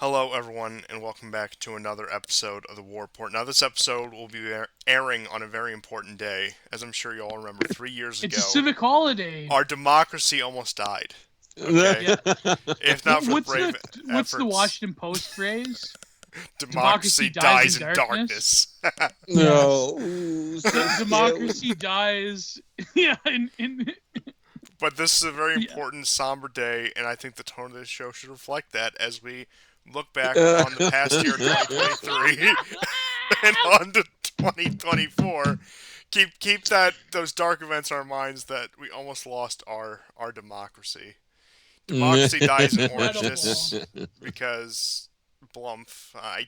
Hello, everyone, and welcome back to another episode of the War Report. Now, this episode will be airing on a very important day. As I'm sure you all remember, 3 years It's a ago, civic holiday. our democracy almost died. Okay? Yeah. If not for the What's brave the efforts, Washington Post phrase? democracy Democracy dies dies in in darkness. darkness. Yeah. No, so scary. Democracy dies. Yeah. But this is a very Yeah. important, somber day, and I think the tone of this show should reflect that as we look back on the past year, 2023, and on to 2024. Keep those dark events in our minds that we almost lost our democracy. Democracy dies in orangeness Incredible. because Blumph. I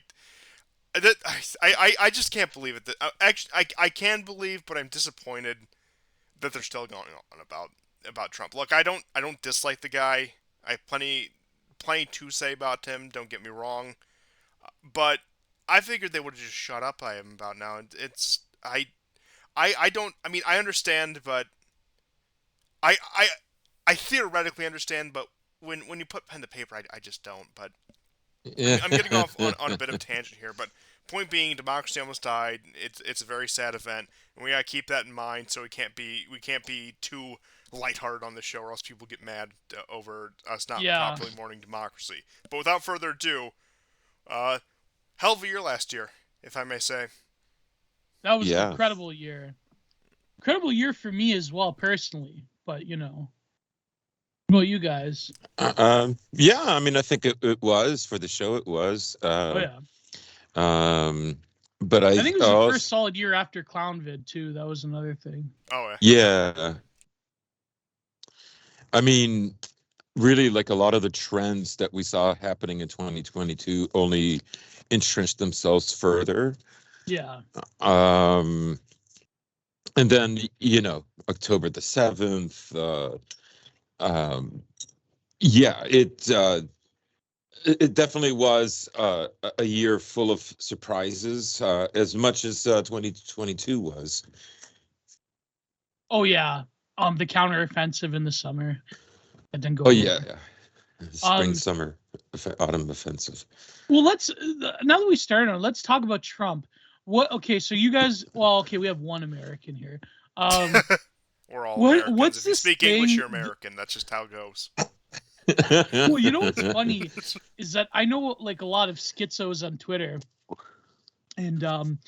just can't believe it. Actually, I can believe, but I'm disappointed that they're still going on about Trump. Look, I don't dislike the guy. I have plenty to say about him. Don't get me wrong, but I figured they would have just shut up by him about now. It's I don't. I mean, I understand, but I I I theoretically understand, but when you put pen to paper, I just don't. But I'm getting off on a bit of a tangent here, but point being, democracy almost died. It's a very sad event, and we gotta keep that in mind. So we can't be too lighthearted on this show, or else people get mad over us not Yeah. properly mourning democracy. But without further ado, uh, hell of a year last year, if I may say. That was an Yeah. incredible year. Incredible year for me as well, personally. But what about you guys? Yeah, I mean, I think it was for the show. It was. Oh yeah. But I think it was the also, first solid year after Clownvid too. That was another thing. Oh yeah, I mean, really, like a lot of the trends that we saw happening in 2022 only entrenched themselves further. Yeah. Um, and then, October the 7th, um, yeah, it definitely was a year full of surprises, as much as 2022 was. Oh yeah. The counteroffensive in the summer. That didn't go. Oh, anywhere. yeah. Spring, Um, summer, autumn offensive. Well, let's now that we started on, let's talk about Trump. What? Okay, so you guys. Well, okay, we have one American here. yeah. We're all What? Americans. What's If you this speak thing? English, you're American. That's just how it goes. Well, you know what's funny is that I know like a lot of schizos on Twitter, and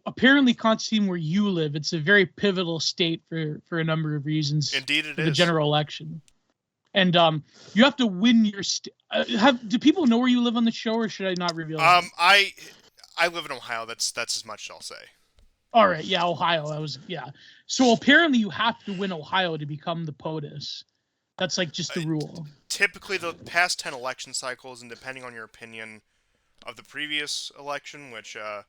apparently, Constantine, where you live, it's a very pivotal state for a number of reasons Indeed, it for the is. general election. And you have to win your do people know where you live on the show, or should I not reveal that? I live in Ohio. That's as much as I'll say. All right, yeah, Ohio. So apparently you have to win Ohio to become the POTUS. That's like just the rule. Typically, the past 10 election cycles, and depending on your opinion of the previous election, which, of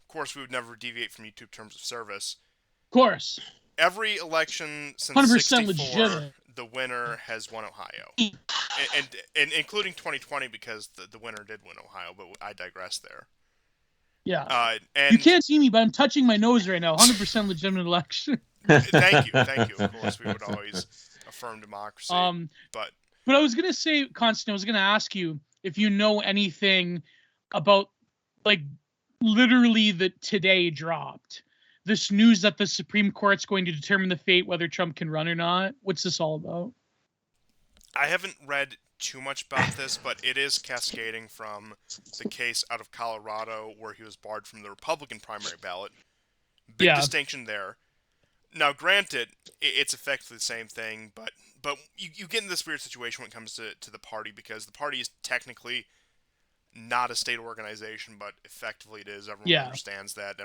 course, we would never deviate from YouTube terms of service. Of course. Every election since 100% 64, legitimate. the winner has won Ohio, and including 2020 because the winner did win Ohio. But I digress there. Yeah. And You can't see me, but I'm touching my nose right now. 100% legitimate election. thank you. Of course, we would always affirm democracy. But I was gonna say, Constantine, I was gonna ask you if you know anything about, like, literally that today dropped this news that the Supreme Court's going to determine the fate whether Trump can run or not. What's this all about? I haven't read too much about this, but it is cascading from the case out of Colorado where he was barred from the Republican primary ballot. Big Yeah. distinction there. Now, granted, it's effectively the same thing, but you get in this weird situation when it comes to the party because the party is technically not a state organization, but effectively it is. Everyone Yeah. understands that.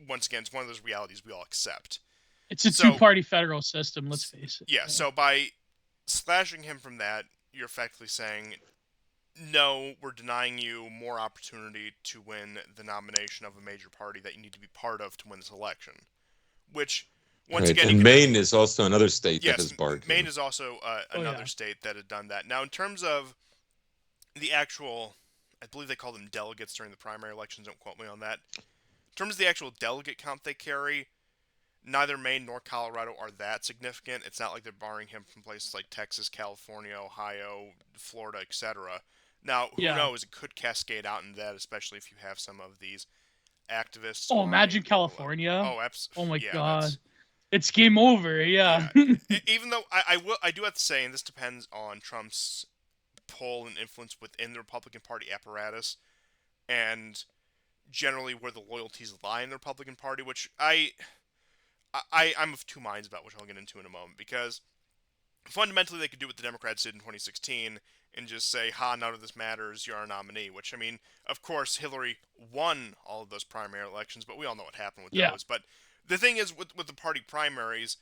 Once again, it's one of those realities we all accept. It's a So- two-party federal system, let's face it. Yeah, so by slashing him from that, you're effectively saying, no, we're denying you more opportunity to win the nomination of a major party that you need to be part of to win this election. Which, once Right. again, And Maine is also another state that yes, has barred Maine him. is also another yeah. state that had done that. Now, in terms of the actual, I believe they call them delegates during the primary elections, don't quote me on that. In terms of the actual delegate count they carry, neither Maine nor Colorado are that significant. It's not like they're barring him from places like Texas, California, Ohio, Florida, etc. Now, who Yeah. knows? It could cascade out into that, especially if you have some of these activists Oh, on imagine local level. California. Oh, Oh my yeah, God. that's It's game over. Yeah. yeah. Even though I do have to say, and this depends on Trump's pull and influence within the Republican Party apparatus, and generally where the loyalties lie in the Republican Party, which I'm of two minds about, which I'll get into in a moment, because fundamentally they could do what the Democrats did in 2016 and just say, ha, none of this matters, you're our nominee, which, I mean, of course, Hillary won all of those primary elections, but we all know what happened with Yeah. those. But the thing is, with the party primaries,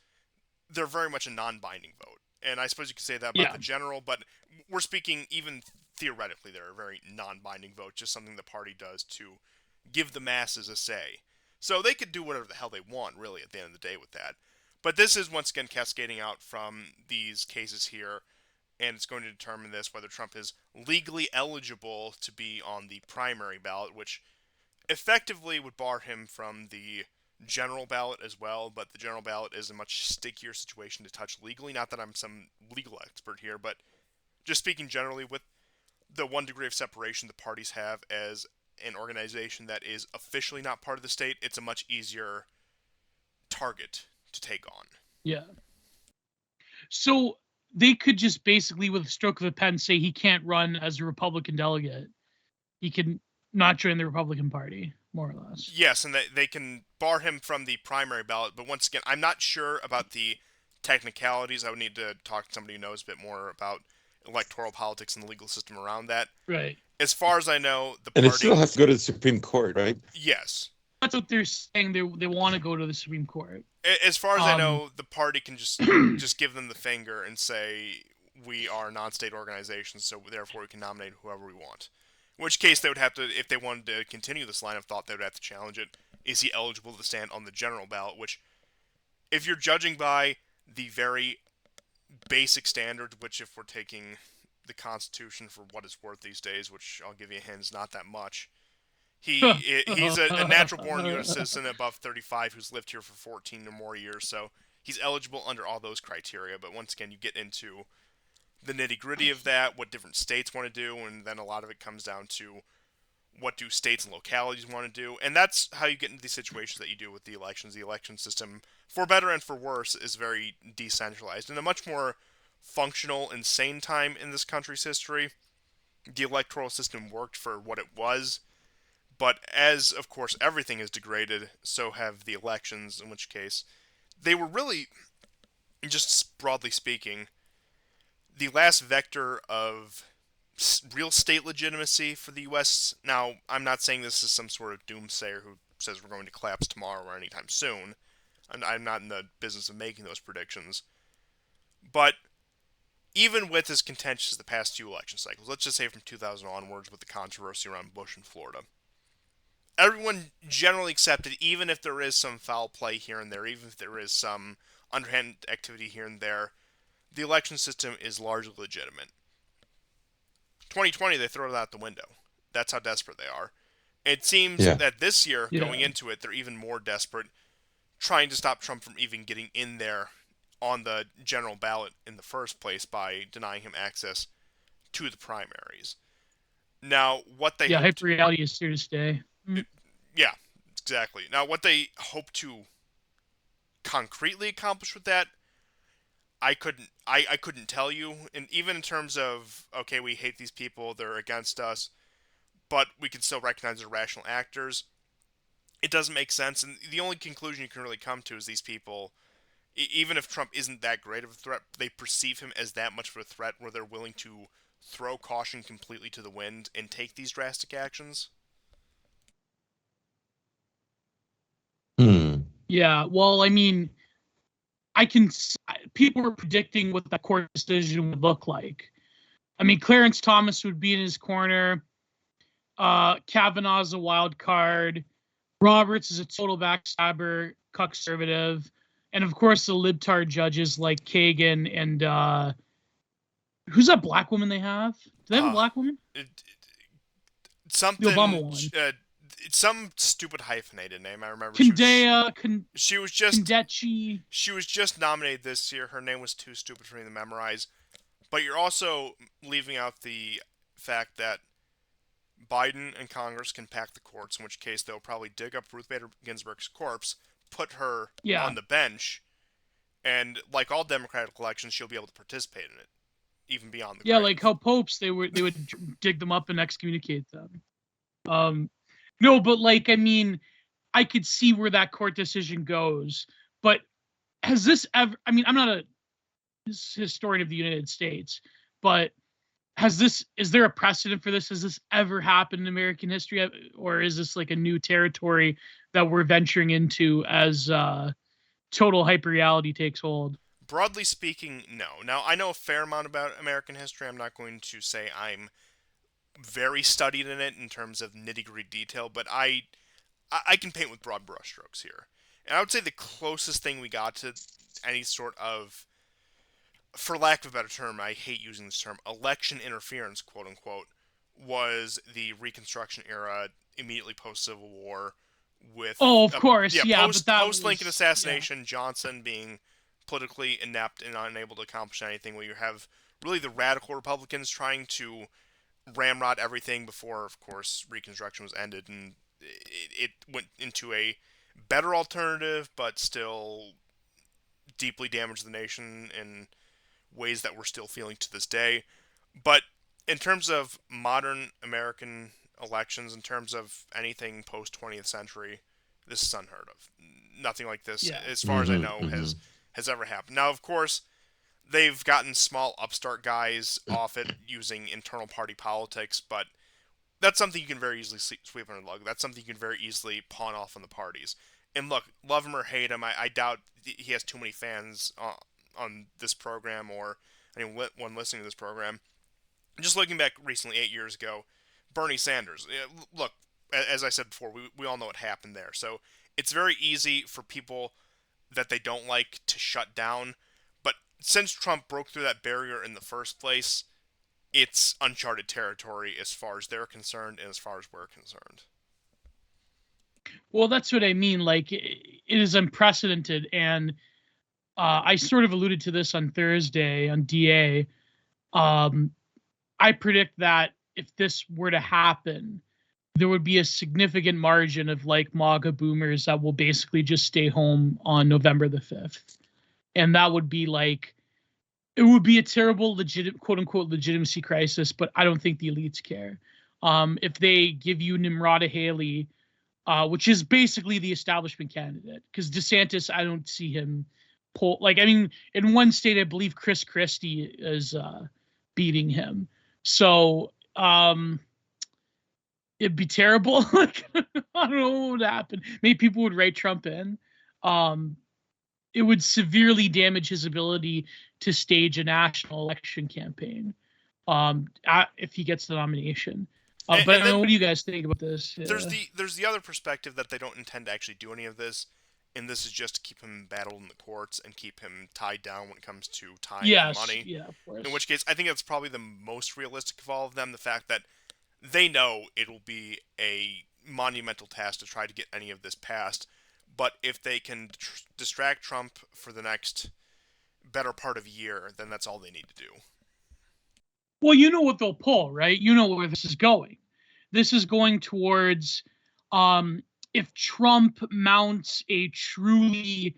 they're very much a non-binding vote. And I suppose you could say that about Yeah. the general, but we're speaking even theoretically, they're a very non-binding vote, just something the party does to give the masses a say. So they could do whatever the hell they want, really, at the end of the day with that. But this is once again cascading out from these cases here, and it's going to determine this whether Trump is legally eligible to be on the primary ballot, which effectively would bar him from the general ballot as well. But the general ballot is a much stickier situation to touch legally. Not that I'm some legal expert here, but just speaking generally, with the 1 degree of separation the parties have as an organization that is officially not part of the state, it's a much easier target to take on. Yeah. So they could just basically, with a stroke of a pen, say he can't run as a Republican delegate. He can not join the Republican Party, more or less. Yes, and they can bar him from the primary ballot, but once again, I'm not sure about the technicalities. I would need to talk to somebody who knows a bit more about electoral politics and the legal system around that. Right. As far as I know, the And it party. still has to go to the Supreme Court, right? Yes. That's what they're saying. They want to go to the Supreme Court. As far as I know, the party can just give them the finger and say, we are non-state organizations, so therefore we can nominate whoever we want. In which case they would have to, if they wanted to continue this line of thought, they would have to challenge it. Is he eligible to stand on the general ballot? Which, if you're judging by the very basic standards, which if we're taking the Constitution for what it's worth these days, which I'll give you a hint is not that much, he's a natural-born U.S. citizen above 35 who's lived here for 14 or more years, so he's eligible under all those criteria. But once again, you get into the nitty-gritty of that, what different states want to do, and then a lot of it comes down to what do states and localities want to do, and that's how you get into these situations that you do with the elections. The election system, for better and for worse, is very decentralized. In a much more functional and sane time in this country's history, the electoral system worked for what it was, but as, of course, everything is degraded, so have the elections, in which case they were really, just broadly speaking, the last vector of real state legitimacy for the U.S. Now, I'm not saying this is some sort of doomsayer who says we're going to collapse tomorrow or anytime soon. I'm not in the business of making those predictions. But even with as contentious as the past few election cycles, let's just say from 2000 onwards with the controversy around Bush in Florida, everyone generally accepted, even if there is some foul play here and there, even if there is some underhand activity here and there, the election system is largely legitimate. 2020, they throw it out the window. That's how desperate they are. It seems that this year, going into it, they're even more desperate, trying to stop Trump from even getting in there on the general ballot in the first place by denying him access to the primaries. Now, what they hyper reality is here to stay. Yeah, exactly. Now, what they hope to concretely accomplish with that, I couldn't tell you. And even in terms of, okay, we hate these people, they're against us, but we can still recognize they're rational actors, it doesn't make sense. And the only conclusion you can really come to is these people, even if Trump isn't that great of a threat, they perceive him as that much of a threat where they're willing to throw caution completely to the wind and take these drastic actions. Yeah, well, I mean, people were predicting what that court decision would look like. I mean, Clarence Thomas would be in his corner. Kavanaugh's a wild card. Roberts is a total backstabber, conservative. And of course, the libtard judges like Kagan and who's that black woman they have? Do they have a black woman? Something. The Obama one. Some stupid hyphenated name. I remember. Kendaya. She was just. Kendechi. She was just nominated this year. Her name was too stupid for me to memorize. But you're also leaving out the fact that Biden and Congress can pack the courts, in which case they'll probably dig up Ruth Bader Ginsburg's corpse, put her Yeah. on the bench, and like all democratic elections, she'll be able to participate in it, even beyond the Yeah, grave. like how popes they would dig them up and excommunicate them. No, but like I mean, I could see where that court decision goes, but has this ever? I mean, I'm not a historian of the United States, but is there a precedent for this? Has this ever happened in American history, or is this like a new territory that we're venturing into as total hyperreality takes hold? Broadly speaking, no. Now, I know a fair amount about American history. I'm not going to say I'm very studied in it in terms of nitty-gritty detail, but I can paint with broad brushstrokes here. And I would say the closest thing we got to any sort of, for lack of a better term, I hate using this term, election interference, quote unquote, was the Reconstruction era immediately post-Civil War with Oh, of course, yeah, but that post-Lincoln was assassination, Johnson being politically inept and unable to accomplish anything, where you have really the radical Republicans trying to ramrod everything before, of course, Reconstruction was ended, and it went into a better alternative, but still deeply damaged the nation in ways that we're still feeling to this day. But in terms of modern American elections, in terms of anything post 20th century, this is unheard of. Nothing like this, Yeah. as far as I know, has ever happened. Now, of course, they've gotten small upstart guys off it using internal party politics, but that's something you can very easily sweep under the rug. That's something you can very easily pawn off on the parties. And look, love him or hate him, I doubt he has too many fans on this program or anyone listening to this program. Just looking back recently, 8 years ago, Bernie Sanders. Look, as I said before, we all know what happened there. So it's very easy for people that they don't like to shut down. But since Trump broke through that barrier in the first place, it's uncharted territory as far as they're concerned and as far as we're concerned. Well, that's what I mean. Like, it is unprecedented, and I sort of alluded to this on Thursday on DA. I predict that if this were to happen, there would be a significant margin of like MAGA boomers that will basically just stay home on November the 5th. And that would be like, it would be a terrible, quote unquote, legitimacy crisis, but I don't think the elites care. If they give you Nimrata Haley, which is basically the establishment candidate, because DeSantis, I don't see him pull. Like, I mean, in one state, I believe Chris Christie is beating him. So it'd be terrible. Like, I don't know what would happen. Maybe people would write Trump in. It would severely damage his ability to stage a national election campaign if he gets the nomination. But I don't know, what do you guys think about this? There's the other perspective that they don't intend to actually do any of this, and this is just to keep him battled in the courts and keep him tied down when it comes to time and money. Yeah, of course. In which case, I think that's probably the most realistic of all of them, the fact that they know it'll be a monumental task to try to get any of this passed, but if they can distract Trump for the next better part of a year, then that's all they need to do. Well, you know what they'll pull, right? You know where this is going. This is going towards if Trump mounts a truly,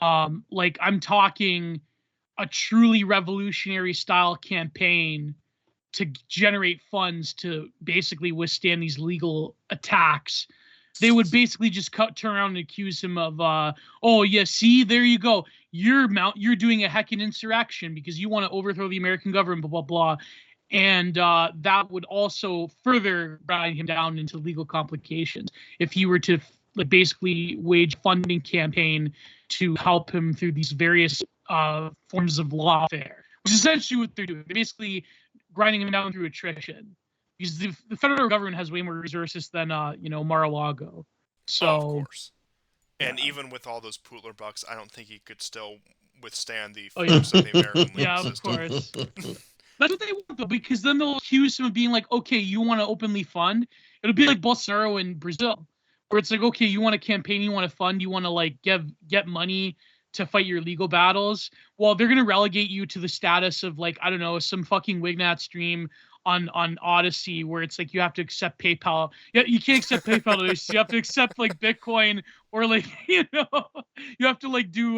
like I'm talking a truly revolutionary style campaign to generate funds to basically withstand these legal attacks, they would basically just turn around and accuse him of, oh yeah, see, there you go, you're doing a heckin' insurrection because you want to overthrow the American government, blah blah blah, and that would also further grind him down into legal complications if he were to like basically wage a funding campaign to help him through these various forms of lawfare, which is essentially what they're doing. They're basically grinding him down through attrition. Because the federal government has way more resources than Mar-a-Lago. So, of course. And even with all those Pootler bucks, I don't think he could still withstand the force of the American legal system. Yeah, of course. That's what they want, though, because then they'll accuse him of being like, okay, you want to openly fund? It'll be like Bolsonaro in Brazil, where it's like, okay, you want to campaign, you want to fund, you want to like get money to fight your legal battles. Well, they're going to relegate you to the status of like, I don't know, some fucking Wignat stream on Odyssey, where it's like you have to accept PayPal. Yeah, you can't accept PayPal donations. You have to accept like Bitcoin, or like you have to like do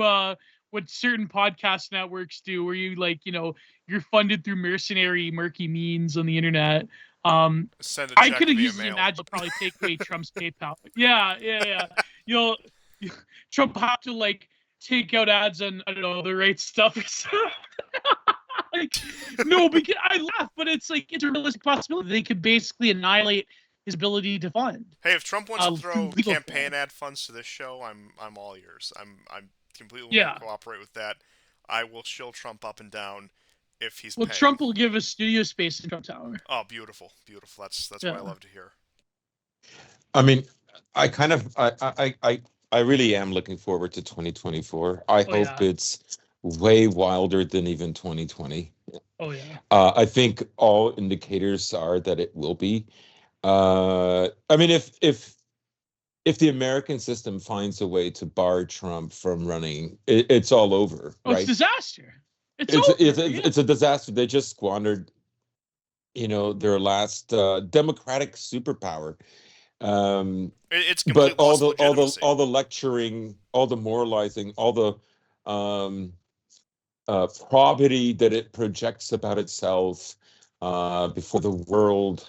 what certain podcast networks do, where you like you're funded through mercenary, murky means on the internet. Send a I check could via easily mail. imagine they'll probably take away Trump's PayPal. Yeah. You'll Trump have to like take out ads on, I don't know, the right stuff or something. Like, no, because I laugh, but it's like it's a realistic possibility. They could basically annihilate his ability to fund. Hey, if Trump wants to Through throw legal campaign form. ad funds to this show, I'm all ears. I'm completely willing Yeah. to cooperate with that. I will shill Trump up and down if he's Well, paying. Trump will give us studio space in Trump Tower. Oh, beautiful, beautiful. That's what I Yeah. love to hear. I mean, I really am looking forward to 2024. I Oh, hope yeah. it's way wilder than even 2020. Oh yeah. I think all indicators are that it will be. I mean, if the American system finds a way to bar Trump from running, it's all over, Oh, it's right? disaster. It's It's over. it's a disaster. They just squandered, their last democratic superpower. It's But complete loss of legitimacy. all the lecturing, all the moralizing, all the probity that it projects about itself before the world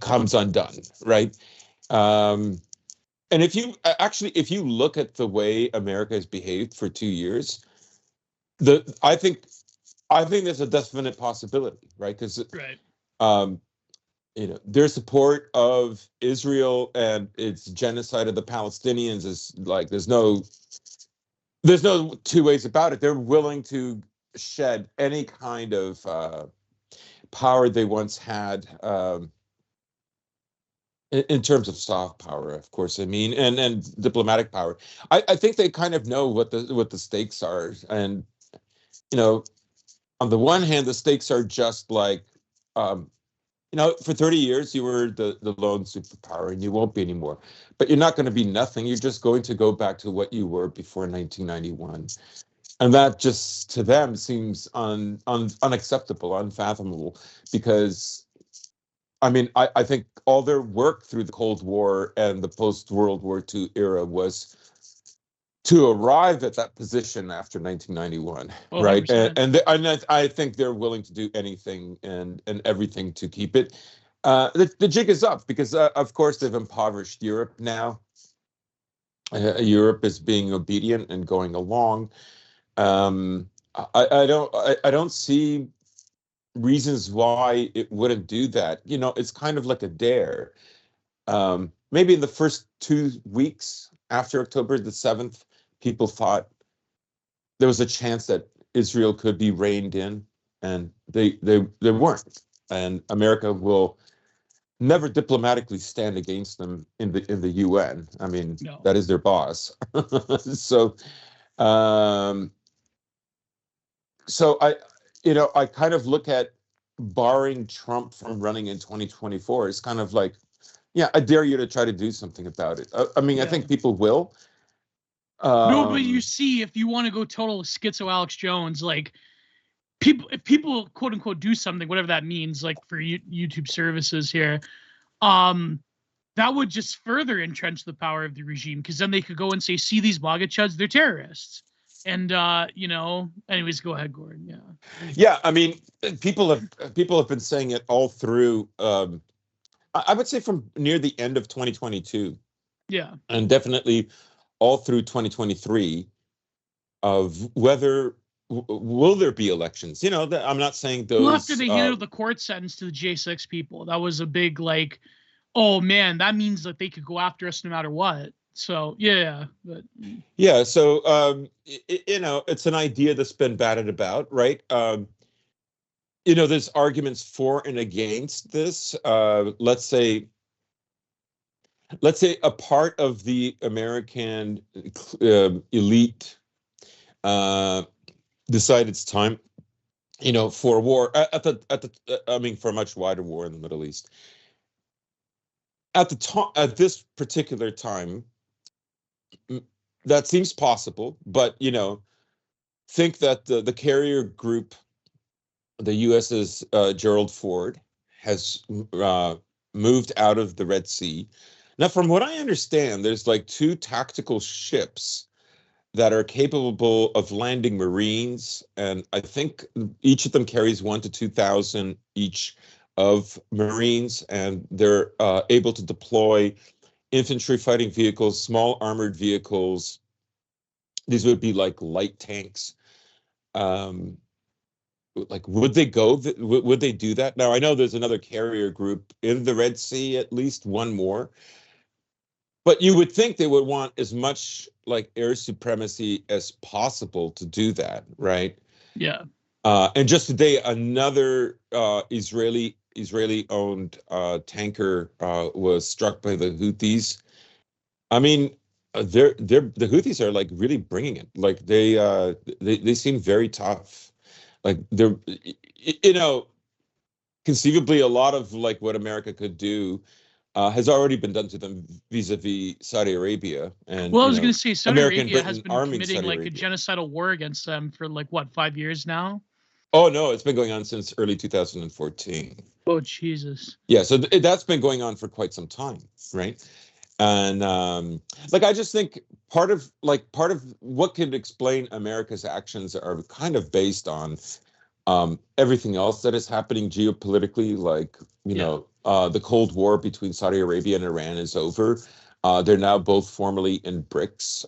comes undone, right? And if you look at the way America has behaved for 2 years, I think there's a definite possibility, right? Because right. Their support of Israel and its genocide of the Palestinians is like there's no two ways about it. They're willing to shed any kind of power they once had, in terms of soft power, of course. I mean, and diplomatic power. I think they kind of know what the stakes are, and on the one hand, the stakes are just like, for 30 years you were the lone superpower, and you won't be anymore. But you're not going to be nothing. You're just going to go back to what you were before 1991. And that just to them seems unacceptable, unfathomable, because I mean, I think all their work through the Cold War and the post-World War II era was to arrive at that position after 1991, Oh, right? 100%. And I think they're willing to do anything and everything to keep it. The jig is up because, of course, they've impoverished Europe now. Europe is being obedient and going along. I don't see reasons why it wouldn't do that. It's kind of like a dare. Maybe in the first 2 weeks after October the 7th, people thought there was a chance that Israel could be reined in, and they weren't. And America will never diplomatically stand against them in the UN. I mean, No. that is their boss. So, so I kind of look at barring Trump from running in 2024 is kind of like, yeah, I dare you to try to do something about it. I mean, I think people will. No, but you see, if you want to go total schizo Alex Jones, like if people quote unquote do something, whatever that means, like for YouTube services here, that would just further entrench the power of the regime, because then they could go and say, see these MAGA chuds, they're terrorists. And anyways, go ahead, Gordon. Yeah, I mean, people have been saying it all through. I would say from near the end of 2022. Yeah, and definitely all through 2023 of whether will there be elections. I'm not saying those. well, after they handed the court sentence to the J6 people, that was a big like, oh man, that means that they could go after us no matter what. So yeah, but yeah. So it's an idea that's been batted about, right? There's arguments for and against this. Let's say a part of the American elite decide it's time, for a war for a much wider war in the Middle East. At this particular time, that seems possible, but think that the carrier group the US's Gerald Ford has moved out of the Red Sea. Now, from what I understand, there's like 2 tactical ships that are capable of landing Marines, and I think each of them carries 1,000 to 2,000 each of Marines, and they're able to deploy infantry fighting vehicles, small armored vehicles. These would be like light tanks. Like, would they go? Would they do that? Now, I know there's another carrier group in the Red Sea, at least one more. But you would think they would want as much like air supremacy as possible to do that, right? Yeah. And just today, another Israeli-owned tanker was struck by the Houthis. I mean, the Houthis are like really bringing it. Like they seem very tough. Like they're, you know, conceivably a lot of like what America could do has already been done to them vis-a-vis Saudi Arabia, and Well, I was going to say Saudi American Arabia has Britain been arming committing Saudi like a Arabia. genocidal war against them for like what, 5 years now? Oh no, it's been going on since early 2014. Oh Jesus. Yeah, so that's been going on for quite some time, right? And like I just think part of what could explain America's actions are kind of based on everything else that is happening geopolitically, like the Cold War between Saudi Arabia and Iran is over. They're now both formally in BRICS.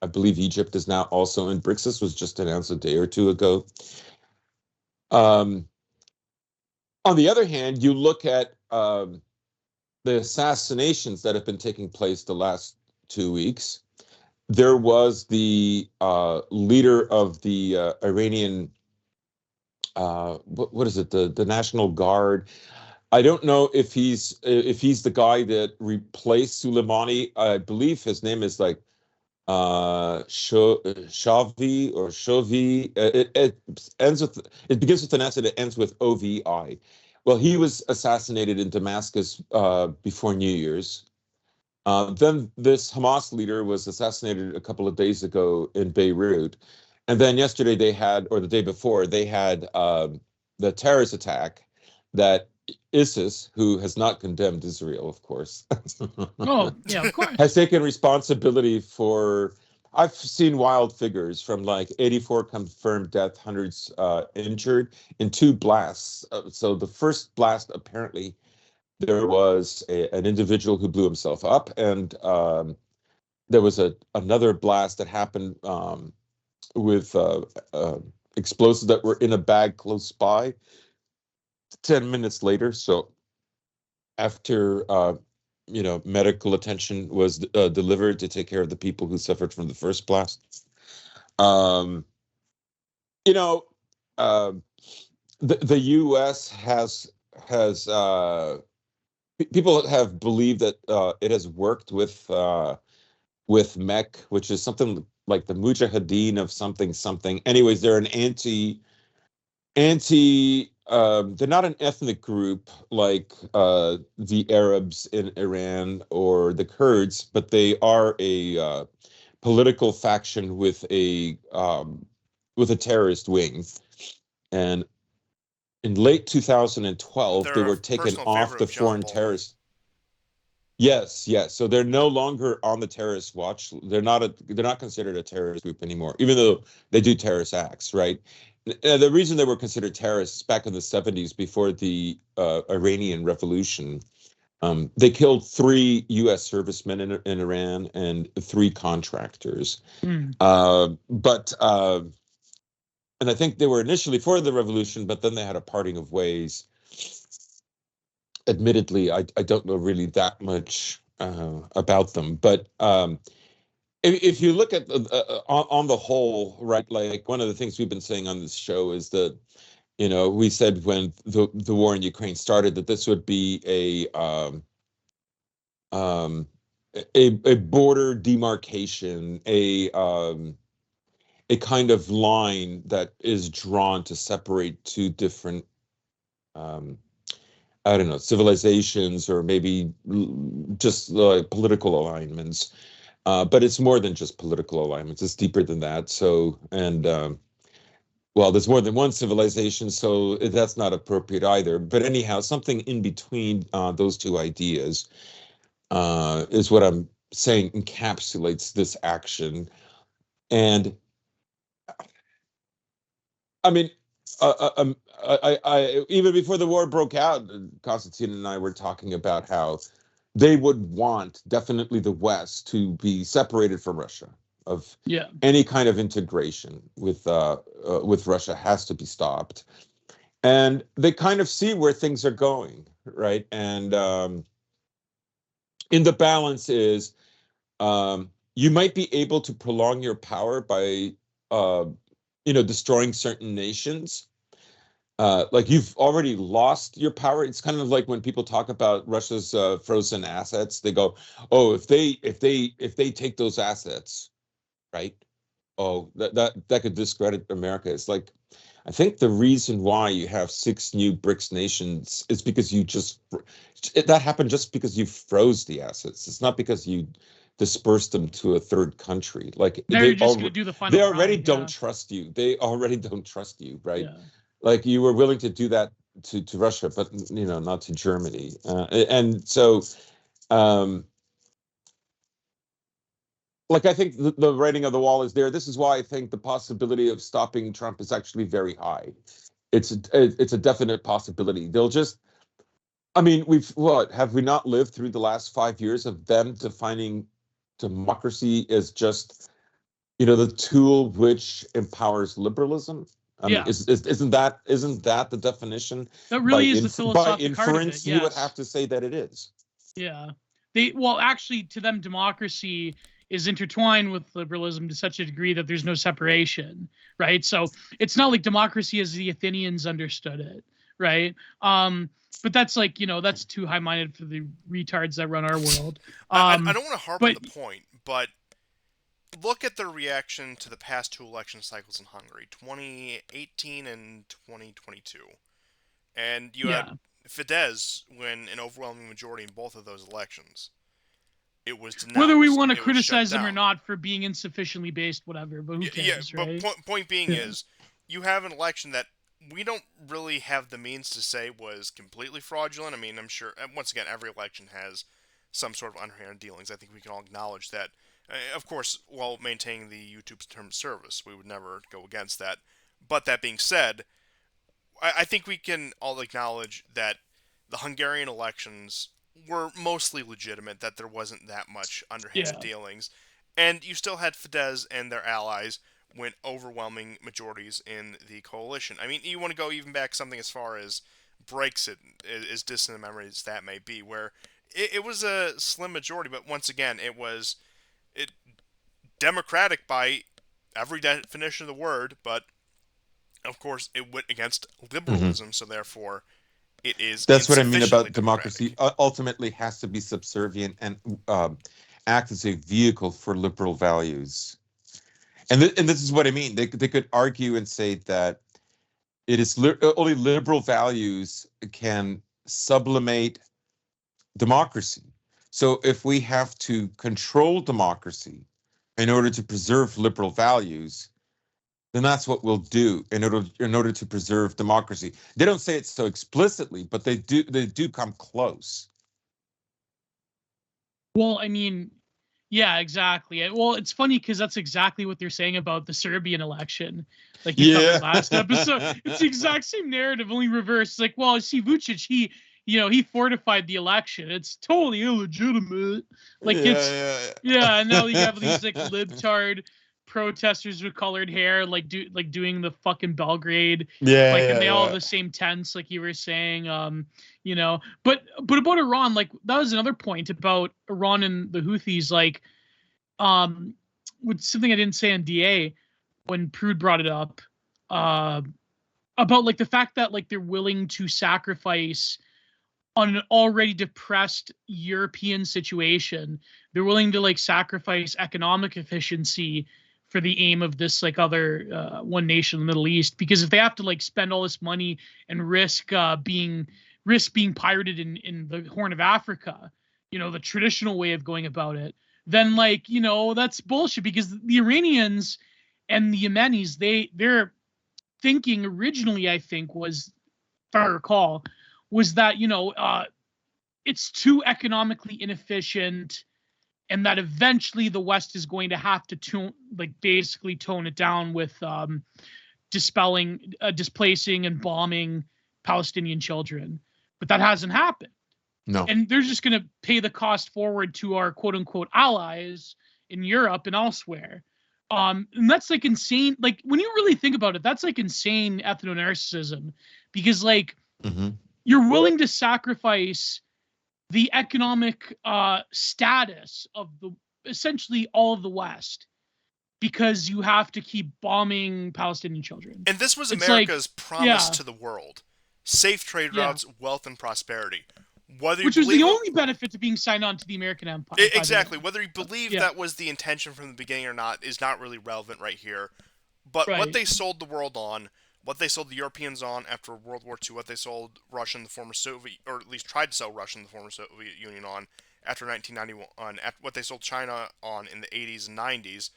I believe Egypt is now also in BRICS. This was just announced a day or two ago. On the other hand, you look at the assassinations that have been taking place the last 2 weeks. There was the leader of the Iranian, what is it, the National Guard. I don't know if he's the guy that replaced Soleimani. I believe his name is like Shavi or Shovi. It begins with an S and it ends with OVI. Well, he was assassinated in Damascus before New Year's. Then this Hamas leader was assassinated a couple of days ago in Beirut. And then yesterday they had, or the day before, they had the terrorist attack that ISIS, who has not condemned Israel, of course, Oh, yeah, of course. has taken responsibility for. I've seen wild figures from like 84 confirmed death, hundreds injured in 2 blasts. So the first blast, apparently, there was an individual who blew himself up, and there was another blast that happened with explosives that were in a bag close by 10 minutes later. So after medical attention was delivered to take care of the people who suffered from the first blast. The U.S. has people have believed that it has worked with MEC, which is something like the Mujahideen of something. Anyways, they're an they're not an ethnic group like the Arabs in Iran or the Kurds, but they are a political faction with a terrorist wing. And in late 2012, They're they a were taken personal off favorite the of John foreign Bolton. terrorist. Yes. So they're no longer on the terrorist watch. They're not considered a terrorist group anymore, even though they do terrorist acts, right? The reason they were considered terrorists back in the 70s, before the Iranian Revolution, they killed 3 U.S. servicemen in Iran and 3 contractors. Mm. And I think they were initially for the revolution, but then they had a parting of ways. Admittedly, I don't know really that much about them, but if you look at on the whole, right, like one of the things we've been saying on this show is that, we said when the war in Ukraine started that this would be a border demarcation, a kind of line that is drawn to separate 2 different I don't know, civilizations, or maybe just political alignments. But it's more than just political alignments. It's deeper than that. So, and well, there's more than one civilization, so that's not appropriate either. But anyhow, something in between those two ideas is what I'm saying encapsulates this action. And I mean, even before the war broke out, Constantine and I were talking about how they would want definitely the West to be separated from Russia. Of any kind of integration with Russia has to be stopped, and they kind of see where things are going, right? And in the balance is you might be able to prolong your power by destroying certain nations. Like you've already lost your power. It's kind of like when people talk about Russia's frozen assets. They go, "Oh, if they take those assets, right? Oh, that could discredit America." It's like, I think the reason why you have 6 new BRICS nations is because that happened just because you froze the assets. It's not because you dispersed them to a third country. Like they're just going to do the final. They already don't trust you. They already don't trust you, right? Yeah. Like you were willing to do that to Russia, but not to Germany. And so, like I think the writing of the wall is there. This is why I think the possibility of stopping Trump is actually very high. It's a definite possibility. They'll just, I mean, have we not lived through the last 5 years of them defining democracy as just, the tool which empowers liberalism? I mean, isn't that the definition? That really is the philosophical by inference, part of it. Yes. You would have to say that it is. Yeah. Actually, to them, democracy is intertwined with liberalism to such a degree that there's no separation, right? So it's not like democracy as the Athenians understood it, right? But that's like, that's too high-minded for the retards that run our world. I don't want to harp on the point, but look at the reaction to the past 2 election cycles in Hungary, 2018 and 2022. And you had Fidesz win an overwhelming majority in both of those elections. It was denounced. Whether we want to criticize them or not for being insufficiently based, whatever, but who cares, right? But point being is, you have an election that we don't really have the means to say was completely fraudulent. I mean, I'm sure, once again, every election has some sort of underhand dealings. I think we can all acknowledge that. Of course, while maintaining the YouTube term of service, we would never go against that. But that being said, I think we can all acknowledge that the Hungarian elections were mostly legitimate, that there wasn't that much underhand dealings. And you still had Fidesz and their allies win overwhelming majorities in the coalition. I mean, you want to go even back something as far as Brexit, as distant a memory as that may be, where it was a slim majority, but once again, it was democratic by every definition of the word, but of course it went against liberalism, so therefore it is. That's what I mean about democracy. Ultimately, has to be subservient and act as a vehicle for liberal values. And this is what I mean. They could argue and say that it is only liberal values can sublimate democracy. So if we have to control democracy in order to preserve liberal values, then that's what we'll do in order to preserve democracy. They don't say it so explicitly, but they do come close. Well, I mean, yeah, exactly. Well, it's funny because that's exactly what they're saying about the Serbian election. Like you covered last episode. It's the exact same narrative, only reversed. It's like, well, see, Vucic, he fortified the election. It's totally illegitimate. Like and now you have these like libtard protesters with colored hair, doing the fucking Belgrade, and they all have the same tents, like you were saying, But about Iran, like that was another point about Iran and the Houthis, like, with something I didn't say on DA when Prude brought it up, about like the fact that like they're willing to sacrifice on an already depressed European situation. They're willing to like sacrifice economic efficiency for the aim of this like other one nation in the Middle East, because if they have to like spend all this money and risk being pirated in the Horn of Africa, the traditional way of going about it, then like that's bullshit, because the Iranians and the Yemenis, thinking originally, I think, was, if I recall, was that, it's too economically inefficient, and that eventually the West is going to have to basically tone it down with displacing and bombing Palestinian children. But that hasn't happened. No. And they're just going to pay the cost forward to our quote unquote allies in Europe and elsewhere. And that's like insane. Like, when you really think about it, that's like insane ethno-narcissism, because you're willing to sacrifice the economic status of essentially all of the West because you have to keep bombing Palestinian children. And this was America's promise to the world: safe trade routes, wealth, and prosperity. Which was the only benefit to being signed on to the American empire. Exactly. Whether you believe that was the intention from the beginning or not is not really relevant right here. But what they sold the world on, what they sold the Europeans on after World War II, what they sold Russia and the former Soviet, or at least tried to sell Russia and the former Soviet Union on after 1991, what they sold China on in the 80s and 90s,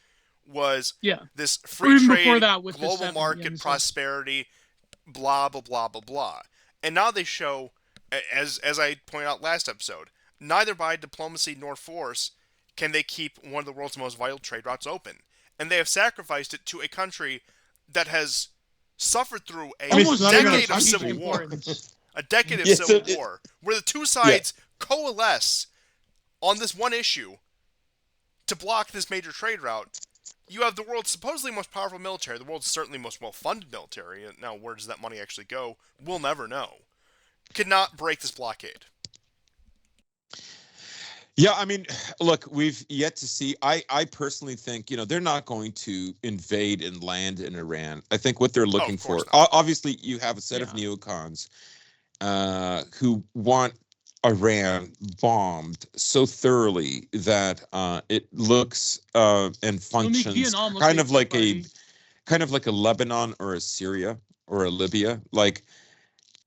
was this free trade, global market prosperity, blah, blah, blah, blah, blah. And now they show, as I pointed out last episode, neither by diplomacy nor force can they keep one of the world's most vital trade routes open. And they have sacrificed it to a country that has suffered through a decade of civil war. A decade of civil war, where the two sides coalesce on this one issue to block this major trade route. You have the world's supposedly most powerful military, the world's certainly most well-funded military. Now, where does that money actually go? We'll never know. Could not break this blockade. Yeah, I mean, look, we've yet to see. I personally think, they're not going to invade and land in Iran. I think what they're looking for, obviously, you have a set of neocons who want Iran bombed so thoroughly that it looks and functions kind of like a Lebanon or a Syria or a Libya. Like,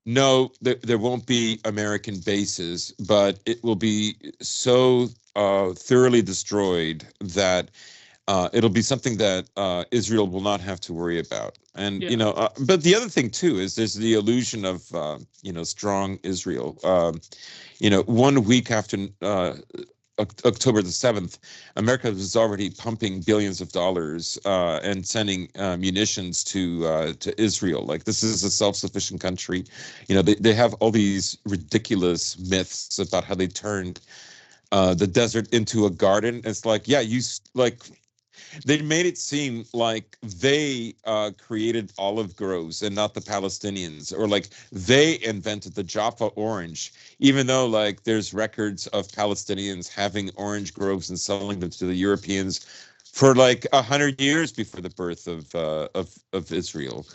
no, there won't be American bases, but it will be so thoroughly destroyed that it'll be something that Israel will not have to worry about. And, but the other thing, too, is there's the illusion of, strong Israel. 1 week after October the 7th, America was already pumping billions of dollars and sending munitions to Israel. Like, this is a self-sufficient country. They have all these ridiculous myths about how they turned the desert into a garden. It's like, they made it seem like they created olive groves and not the Palestinians, or like they invented the Jaffa orange, even though like there's records of Palestinians having orange groves and selling them to the Europeans for like 100 years before the birth of Israel.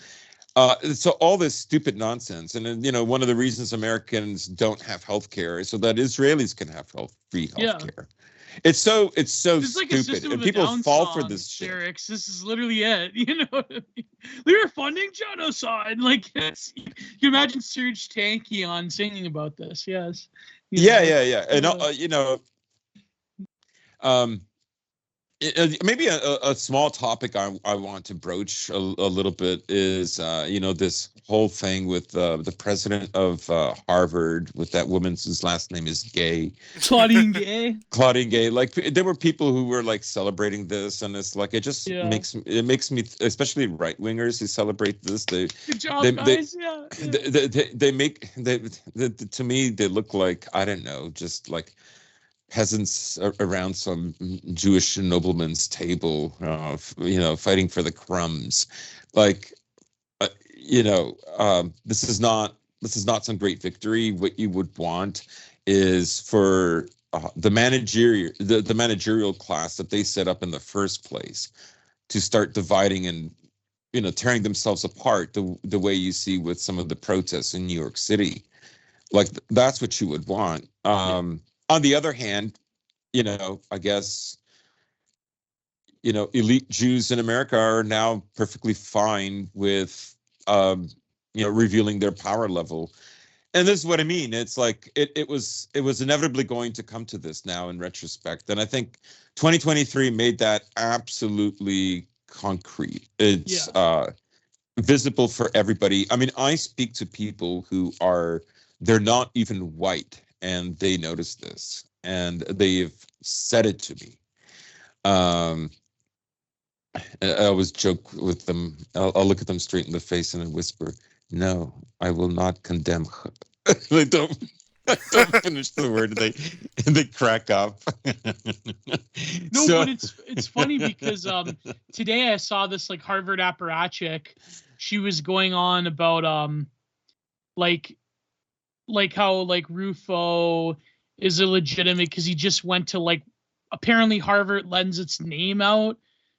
So all this stupid nonsense, and one of the reasons Americans don't have health care is so that Israelis can have free health care. It's so stupid, and people fall for this shit. Lyrics. This is literally it. They're funding genocide. Like, you can imagine Serge Tankian singing about this. Yes. Yeah. And maybe a small topic I want to broach a little bit is this whole thing with the president of Harvard, with that woman whose last name is Gay. Claudine Gay. Claudine Gay. Like, there were people who were like celebrating this, and it's like, it just makes me, especially right wingers who celebrate this. Good job, guys. To me they look like, I don't know, just like peasants around some Jewish nobleman's table, fighting for the crumbs. Like, this is not some great victory. What you would want is for the managerial class that they set up in the first place to start dividing and tearing themselves apart the way you see with some of the protests in New York City. Like, that's what you would want. On the other hand, I guess, elite Jews in America are now perfectly fine with, revealing their power level. And this is what I mean. It's like, it was inevitably going to come to this now in retrospect. And I think 2023 made that absolutely concrete. It's, visible for everybody. I mean, I speak to people who they're not even white, and they notice this, and they've said it to me. I always joke with them. I'll look at them straight in the face and then whisper, "No, I will not condemn." They don't. I don't finish the word. They crack up. No, So but it's funny because today I saw this like Harvard apparatchik. She was going on about like how like Rufo is illegitimate because he just went to like, apparently Harvard lends its name out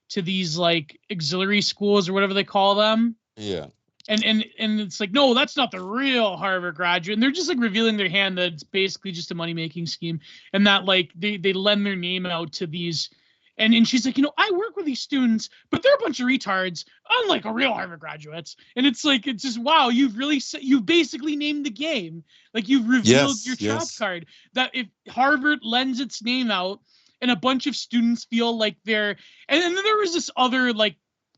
to these like auxiliary schools or whatever they call them. yeah, And it's like, no, that's not the real Harvard graduate. And they're just like revealing their hand that it's basically just a money-making scheme, and that like they lend their name out to these. And she's like, I work with these students, but they're a bunch of retards, unlike a real Harvard graduates. And it's like, it's just, wow, you've basically named the game. Like, you've revealed your trap card, that if Harvard lends its name out and a bunch of students feel like they're, and then there was this other like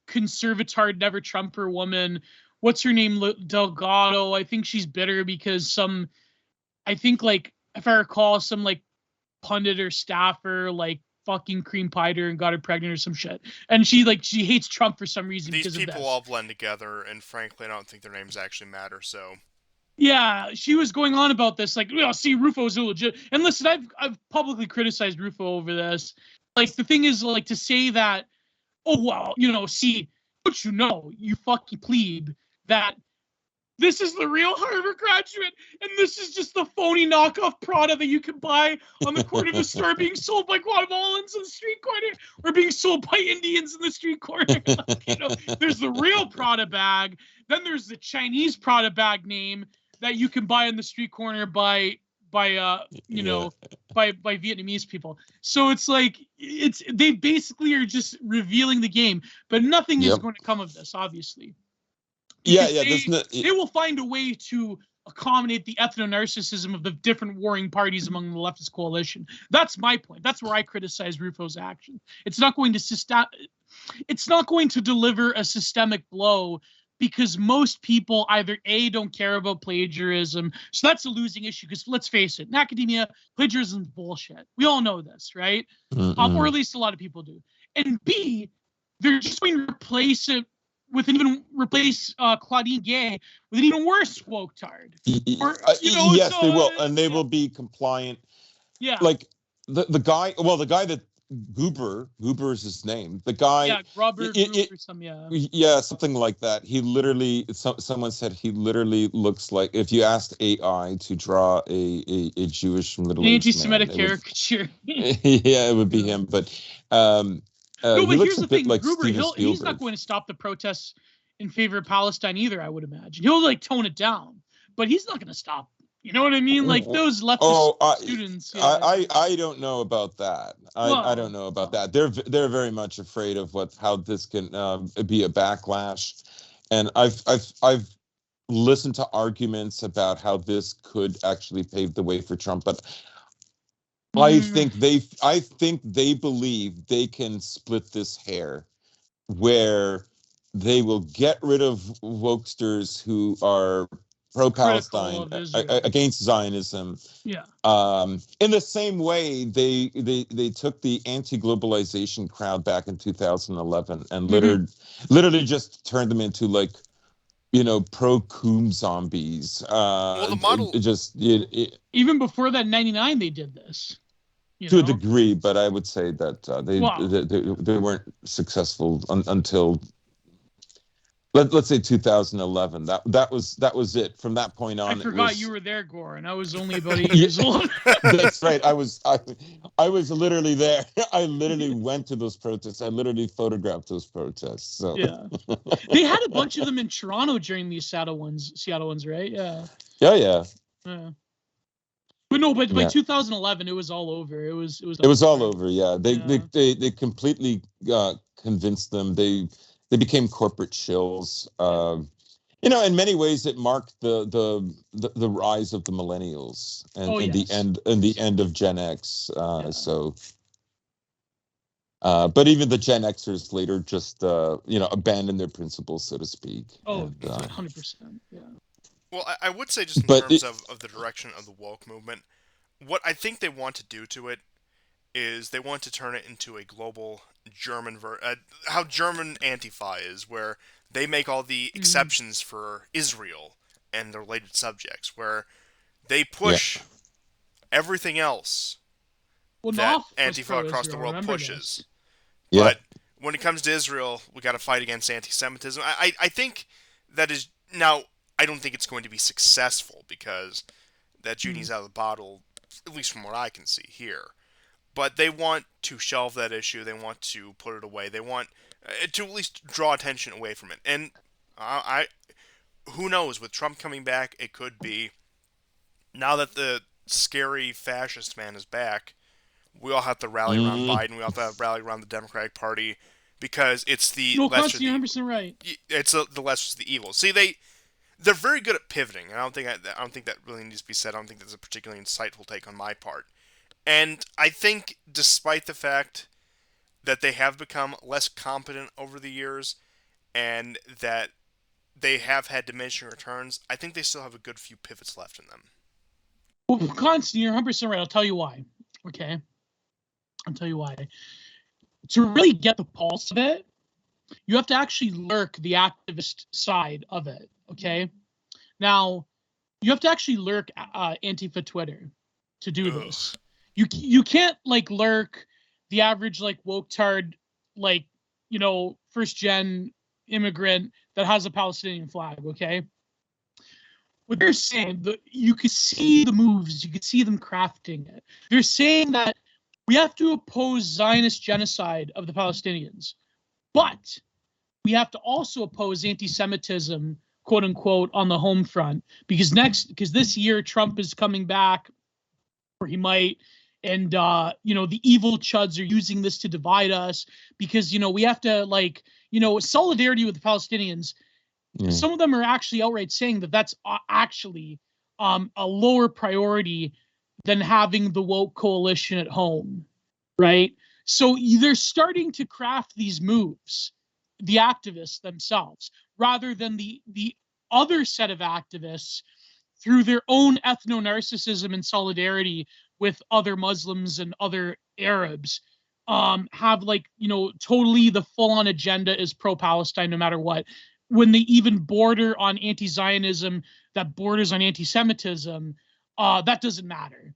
conservatard, never Trumper woman, what's her name, Delgado. I think she's bitter because I think like, if I recall, some like pundit or staffer like fucking cream pied her and got her pregnant or some shit. And she hates Trump for some reason because of this. These people all blend together, and frankly, I don't think their names actually matter, so. Yeah, she was going on about this, like, see, Rufo's illegit. And listen, I've publicly criticized Rufo over this. Like, the thing is, like, to say that, oh, well, see, don't you fucking plebe, that this is the real Harvard graduate, and this is just the phony knockoff Prada that you can buy on the corner of a store being sold by Guatemalans in the street corner, or being sold by Indians in the street corner. Like, there's the real Prada bag. Then there's the Chinese Prada bag name that you can buy on the street corner by Vietnamese people. So it's like, they basically are just revealing the game, but nothing is going to come of this, obviously. They will find a way to accommodate the ethno-narcissism of the different warring parties among the leftist coalition. That's my point. That's where I criticize Rufo's action. It's not going to deliver a systemic blow, because most people either A, don't care about plagiarism, so that's a losing issue, because let's face it, in academia, plagiarism is bullshit. We all know this, right? Or at least a lot of people do. And B, they're just going to replace Claudine Gay with an even worse woke-tard. Yes, they will, and they will be compliant. Yeah. Like the guy that Goober is his name. The guy, Gruber or some, something like that. He literally, someone said he literally looks like, if you asked AI to draw a Jewish middle-aged anti-Semitic caricature. It would be him. But but here's the thing, like Gruber, he's not going to stop the protests in favor of Palestine either, I would imagine. He'll like tone it down, but he's not going to stop. You know what I mean? Like those leftist students. Yeah. I don't know about that. I don't know about that. They're very much afraid of how this can be a backlash, and I've listened to arguments about how this could actually pave the way for Trump, but I think they believe they can split this hair, where they will get rid of wokesters who are pro-Palestine, against Zionism. Yeah. In the same way, they took the anti-globalization crowd back in 2011 and literally just turned them into like, pro-Coom zombies. Well, the model even before that, in '99, they did this. To a degree, but I would say that they weren't successful until, let's say, 2011. That was it. From that point on, I forgot you were there, Gore, and I was only about 8 years old. That's right. I was literally there. I literally went to those protests. I literally photographed those protests. So yeah, they had a bunch of them in Toronto during these Seattle ones, right? Yeah. Yeah. But no, by 2011, it was all over. It was all over. Yeah, they completely convinced them. They became corporate shills. In many ways, it marked the rise of the millennials and the end of Gen X. So But even the Gen Xers later just abandoned their principles, so to speak. Oh, And, 100%. Yeah. Well, I would say just in but terms of the direction of the woke movement, what I think they want to do to it is they want to turn it into a global German how German Antifa is, where they make all the Mhm. exceptions for Israel and the related subjects, where they yeah, push everything else Well, that Knopf was Antifa across the pro-Israel. world Remember pushes. this? yeah. But when it comes to Israel, we got to fight against anti-Semitism. I think that is now. I don't think it's going to be successful because that Mm. genie's out of the bottle, at least from what I can see here. But they want to shelve that issue. They want to put it away. They want to at least draw attention away from it. And I who knows? With Trump coming back, it could be now that the scary fascist man is back. We all have to rally around Mm, Biden. We all have to rally around the Democratic Party because it's the No, lesser Constantine, the you're evil. 100% right. It's the lesser the evil. See, they're very good at pivoting. And I don't think that really needs to be said. I don't think that's a particularly insightful take on my part. And I think, despite the fact that they have become less competent over the years, and that they have had diminishing returns, I think they still have a good few pivots left in them. Well, Constantine, you're 100% right. I'll tell you why. Okay. I'll tell you why. To really get the pulse of it, you have to actually lurk the activist side of it. Okay. Now, you have to actually lurk Antifa Twitter to do Ugh. this. You can't like lurk the average like woke tard, like, first gen immigrant that has a Palestinian flag. Okay. What they're saying, you could see the moves, you could see them crafting it. They're saying that we have to oppose Zionist genocide of the Palestinians, but we have to also oppose anti-Semitism, quote unquote, on the home front, because this year Trump is coming back, or he might, and the evil chuds are using this to divide us because we have to solidarity with the Palestinians. yeah. Some of them are actually outright saying that that's actually a lower priority than having the woke coalition at home, right? So they're starting to craft these moves, the activists themselves, rather than the other set of activists through their own ethno-narcissism and solidarity with other Muslims and other Arabs, have totally the full-on agenda is pro-Palestine no matter what. When they even border on anti-Zionism that borders on anti-Semitism, that doesn't matter.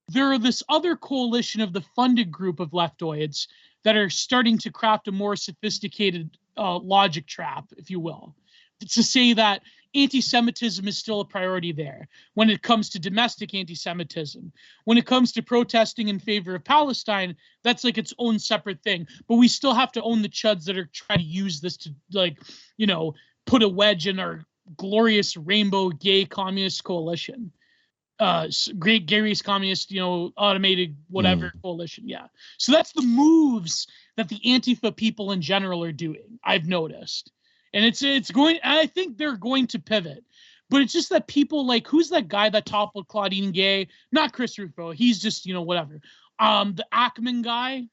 There are this other coalition of the funded group of leftoids that are starting to craft a more sophisticated logic trap, if you will, to say that anti-Semitism is still a priority there when it comes to domestic anti-Semitism. When it comes to protesting in favor of Palestine, that's like its own separate thing. But we still have to own the chuds that are trying to use this to put a wedge in our glorious rainbow gay communist coalition. Great Gary's communist, automated whatever coalition. Yeah. So that's the moves that the Antifa people in general are doing, I've noticed. And it's going, I think they're going to pivot. But it's just that people like, who's that guy that toppled Claudine Gay? Not Chris Rufo. He's just, whatever. The Ackman guy,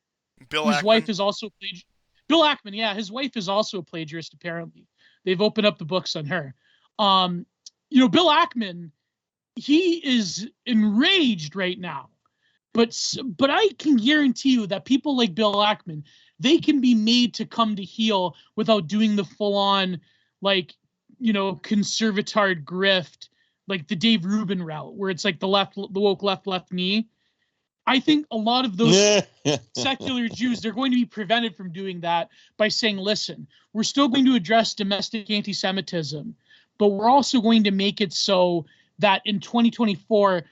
Bill whose wife Ackman. is also Bill Ackman. Yeah, his wife is also a plagiarist. Apparently, they've opened up the books on her. Bill Ackman, he is enraged right now. But I can guarantee you that people like Bill Ackman, they can be made to come to heel without doing the full-on, conservatard grift, like the Dave Rubin route, where it's like the woke left me. I think a lot of those secular Jews, they're going to be prevented from doing that by saying, listen, we're still going to address domestic anti-Semitism, but we're also going to make it so that in 2024,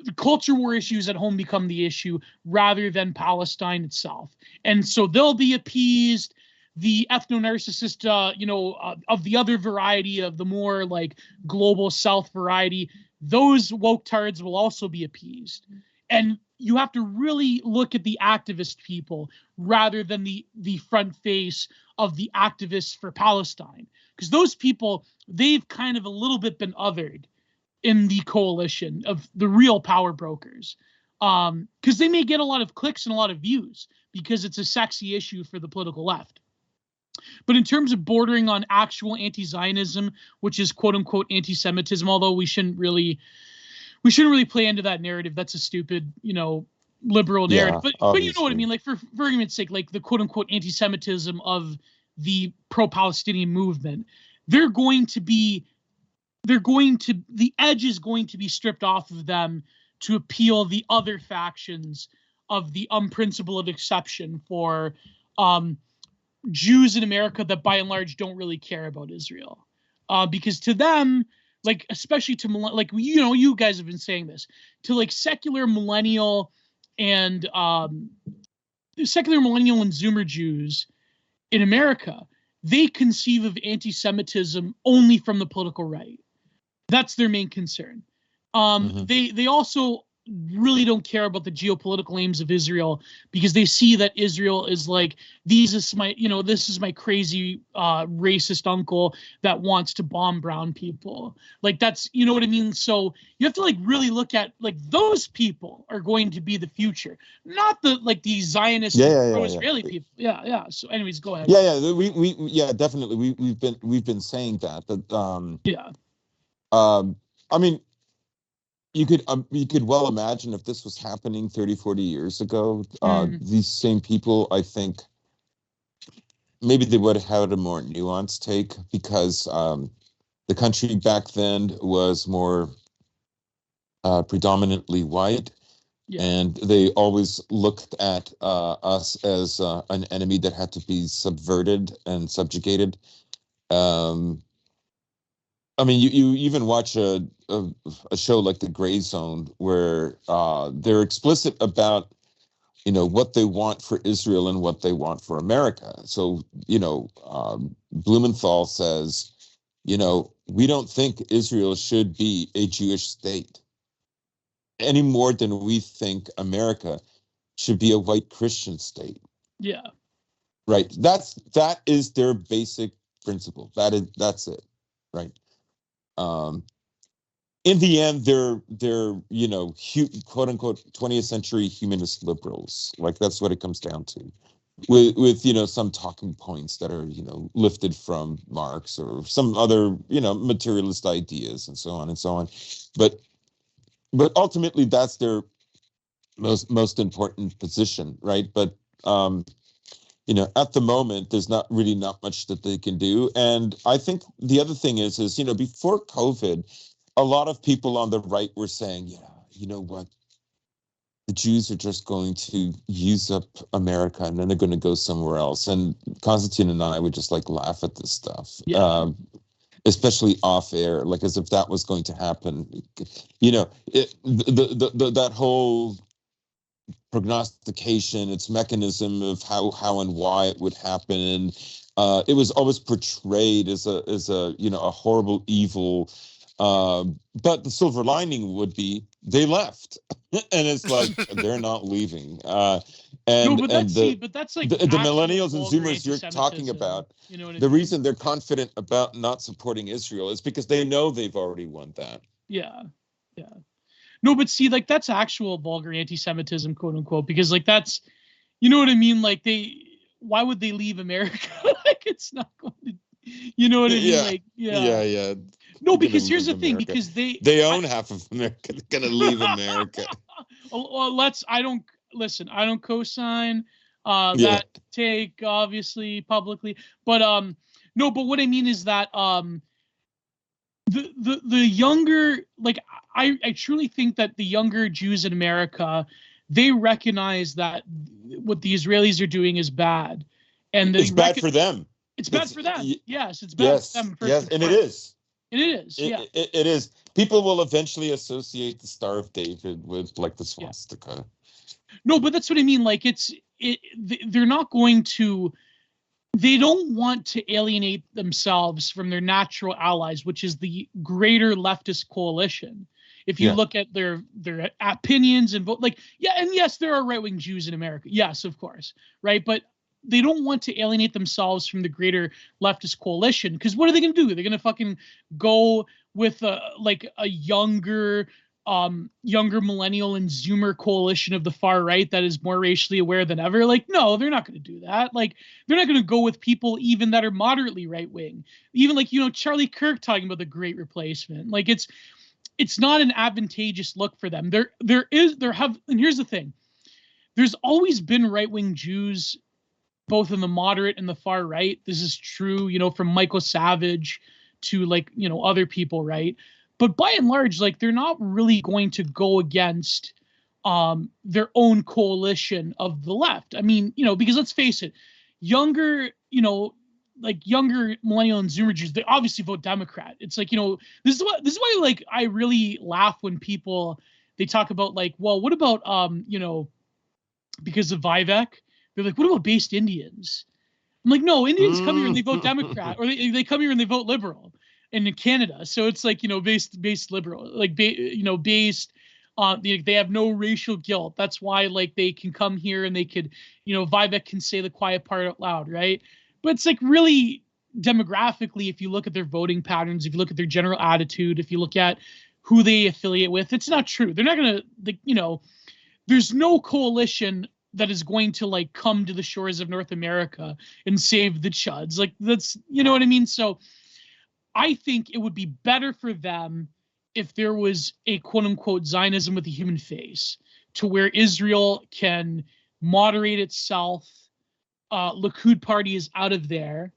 the culture war issues at home become the issue rather than Palestine itself. And so they'll be appeased. The ethno-narcissist, of the other variety, of the more like global South variety, those woke tards will also be appeased. And you have to really look at the activist people rather than the front face of the activists for Palestine. Because those people, they've kind of a little bit been othered in the coalition of the real power brokers. because they may get a lot of clicks and a lot of views because it's a sexy issue for the political left. But in terms of bordering on actual anti-Zionism, which is quote unquote anti-Semitism, although we shouldn't really play into that narrative. That's a stupid, liberal narrative. Yeah, But you know what I obviously. mean? Like for argument's sake, like the quote unquote anti-Semitism of the pro-Palestinian movement, the edge is going to be stripped off of them to appeal the other factions of the unprincipled exception for Jews in America that by and large don't really care about Israel. Because to them, like especially to like you guys have been saying this, to like secular millennial and Zoomer Jews in America, they conceive of anti-Semitism only from the political right. That's their main concern. They also really don't care about the geopolitical aims of Israel because they see that Israel is like, this is my crazy racist uncle that wants to bomb brown people. Like that's, you know what I mean? So you have to like really look at like those people are going to be the future, not the Zionist pro-Israeli people. Yeah. So anyways, go ahead. We definitely we've been saying that I mean, you could well imagine if this was happening 30, 40 years ago, these same people, I think, maybe they would have had a more nuanced take because the country back then was more predominantly white, and they always looked at us as an enemy that had to be subverted and subjugated. I mean, you even watch a show like The Gray Zone where they're explicit about, what they want for Israel and what they want for America. So, Blumenthal says, we don't think Israel should be a Jewish state any more than we think America should be a white Christian state. Yeah. Right. That is their basic principle. That's it. Right. In the end, they're quote unquote 20th century humanist liberals. Like that's what it comes down to, with some talking points that are lifted from Marx or some other materialist ideas and so on and so on. But ultimately, that's their most important position, right? But at the moment, there's not much that they can do. And I think the other thing is before COVID, a lot of people on the right were saying, you know what, the Jews are just going to use up America and then they're going to go somewhere else. And Konstantin and I would just like laugh at this stuff, especially off air, like as if that was going to happen. That whole prognostication, its mechanism of how and why it would happen. It was always portrayed as a horrible evil. But the silver lining would be they left, and it's like they're not leaving. But that's like the millennials and Zoomers you're talking about. The reason they're confident about not supporting Israel is because they know they've already won that. Yeah. No, but see, like that's actual vulgar anti-Semitism, quote unquote, because like that's, you know what I mean? Like why would they leave America? Like it's not going to, you know what I mean? Yeah. No, because here's the thing, because they own half of America. They're gonna leave America. Well, I don't co-sign that take, obviously, publicly. But no, but what I mean is that the younger, like I truly think that the younger Jews in America, they recognize that what the Israelis are doing is bad, and it's bad for them. It's bad for them. Yes, it's bad for them. Yes, and it is. And it is. It is. People will eventually associate the Star of David with like the swastika. Yeah. No, but that's what I mean. Like they're not going to. They don't want to alienate themselves from their natural allies, which is the greater leftist coalition. If you look at their opinions and vote, and yes, there are right-wing Jews in America. Yes, of course, right, but they don't want to alienate themselves from the greater leftist coalition, because what are they going to do? They're going to fucking go with a younger younger millennial and Zoomer coalition of the far right that is more racially aware than ever. Like, no, they're not going to do that. Like, they're not going to go with people even that are moderately right wing. Even like, Charlie Kirk talking about the Great Replacement. Like, it's not an advantageous look for them. And here's the thing. There's always been right-wing Jews, both in the moderate and the far right. This is true, from Michael Savage to like, other people, right? But by and large, like, they're not really going to go against their own coalition of the left. I mean, because let's face it, younger millennial and Zoomer Jews, they obviously vote Democrat. It's like, this is why like I really laugh when people, they talk about like, well, what about because of Vivek, they're like, what about based Indians? I'm like, no, Indians come here and they vote Democrat, or they come here and they vote liberal in Canada. So it's like, based liberal, like, based they have no racial guilt. That's why like they can come here and they could, Vivek can say the quiet part out loud, right? But it's like really demographically, if you look at their voting patterns, if you look at their general attitude, if you look at who they affiliate with, it's not true. They're not going to, there's no coalition that is going to like come to the shores of North America and save the chuds. Like, that's, you know what I mean? So I think it would be better for them if there was a quote unquote Zionism with a human face, to where Israel can moderate itself. Likud party is out of there,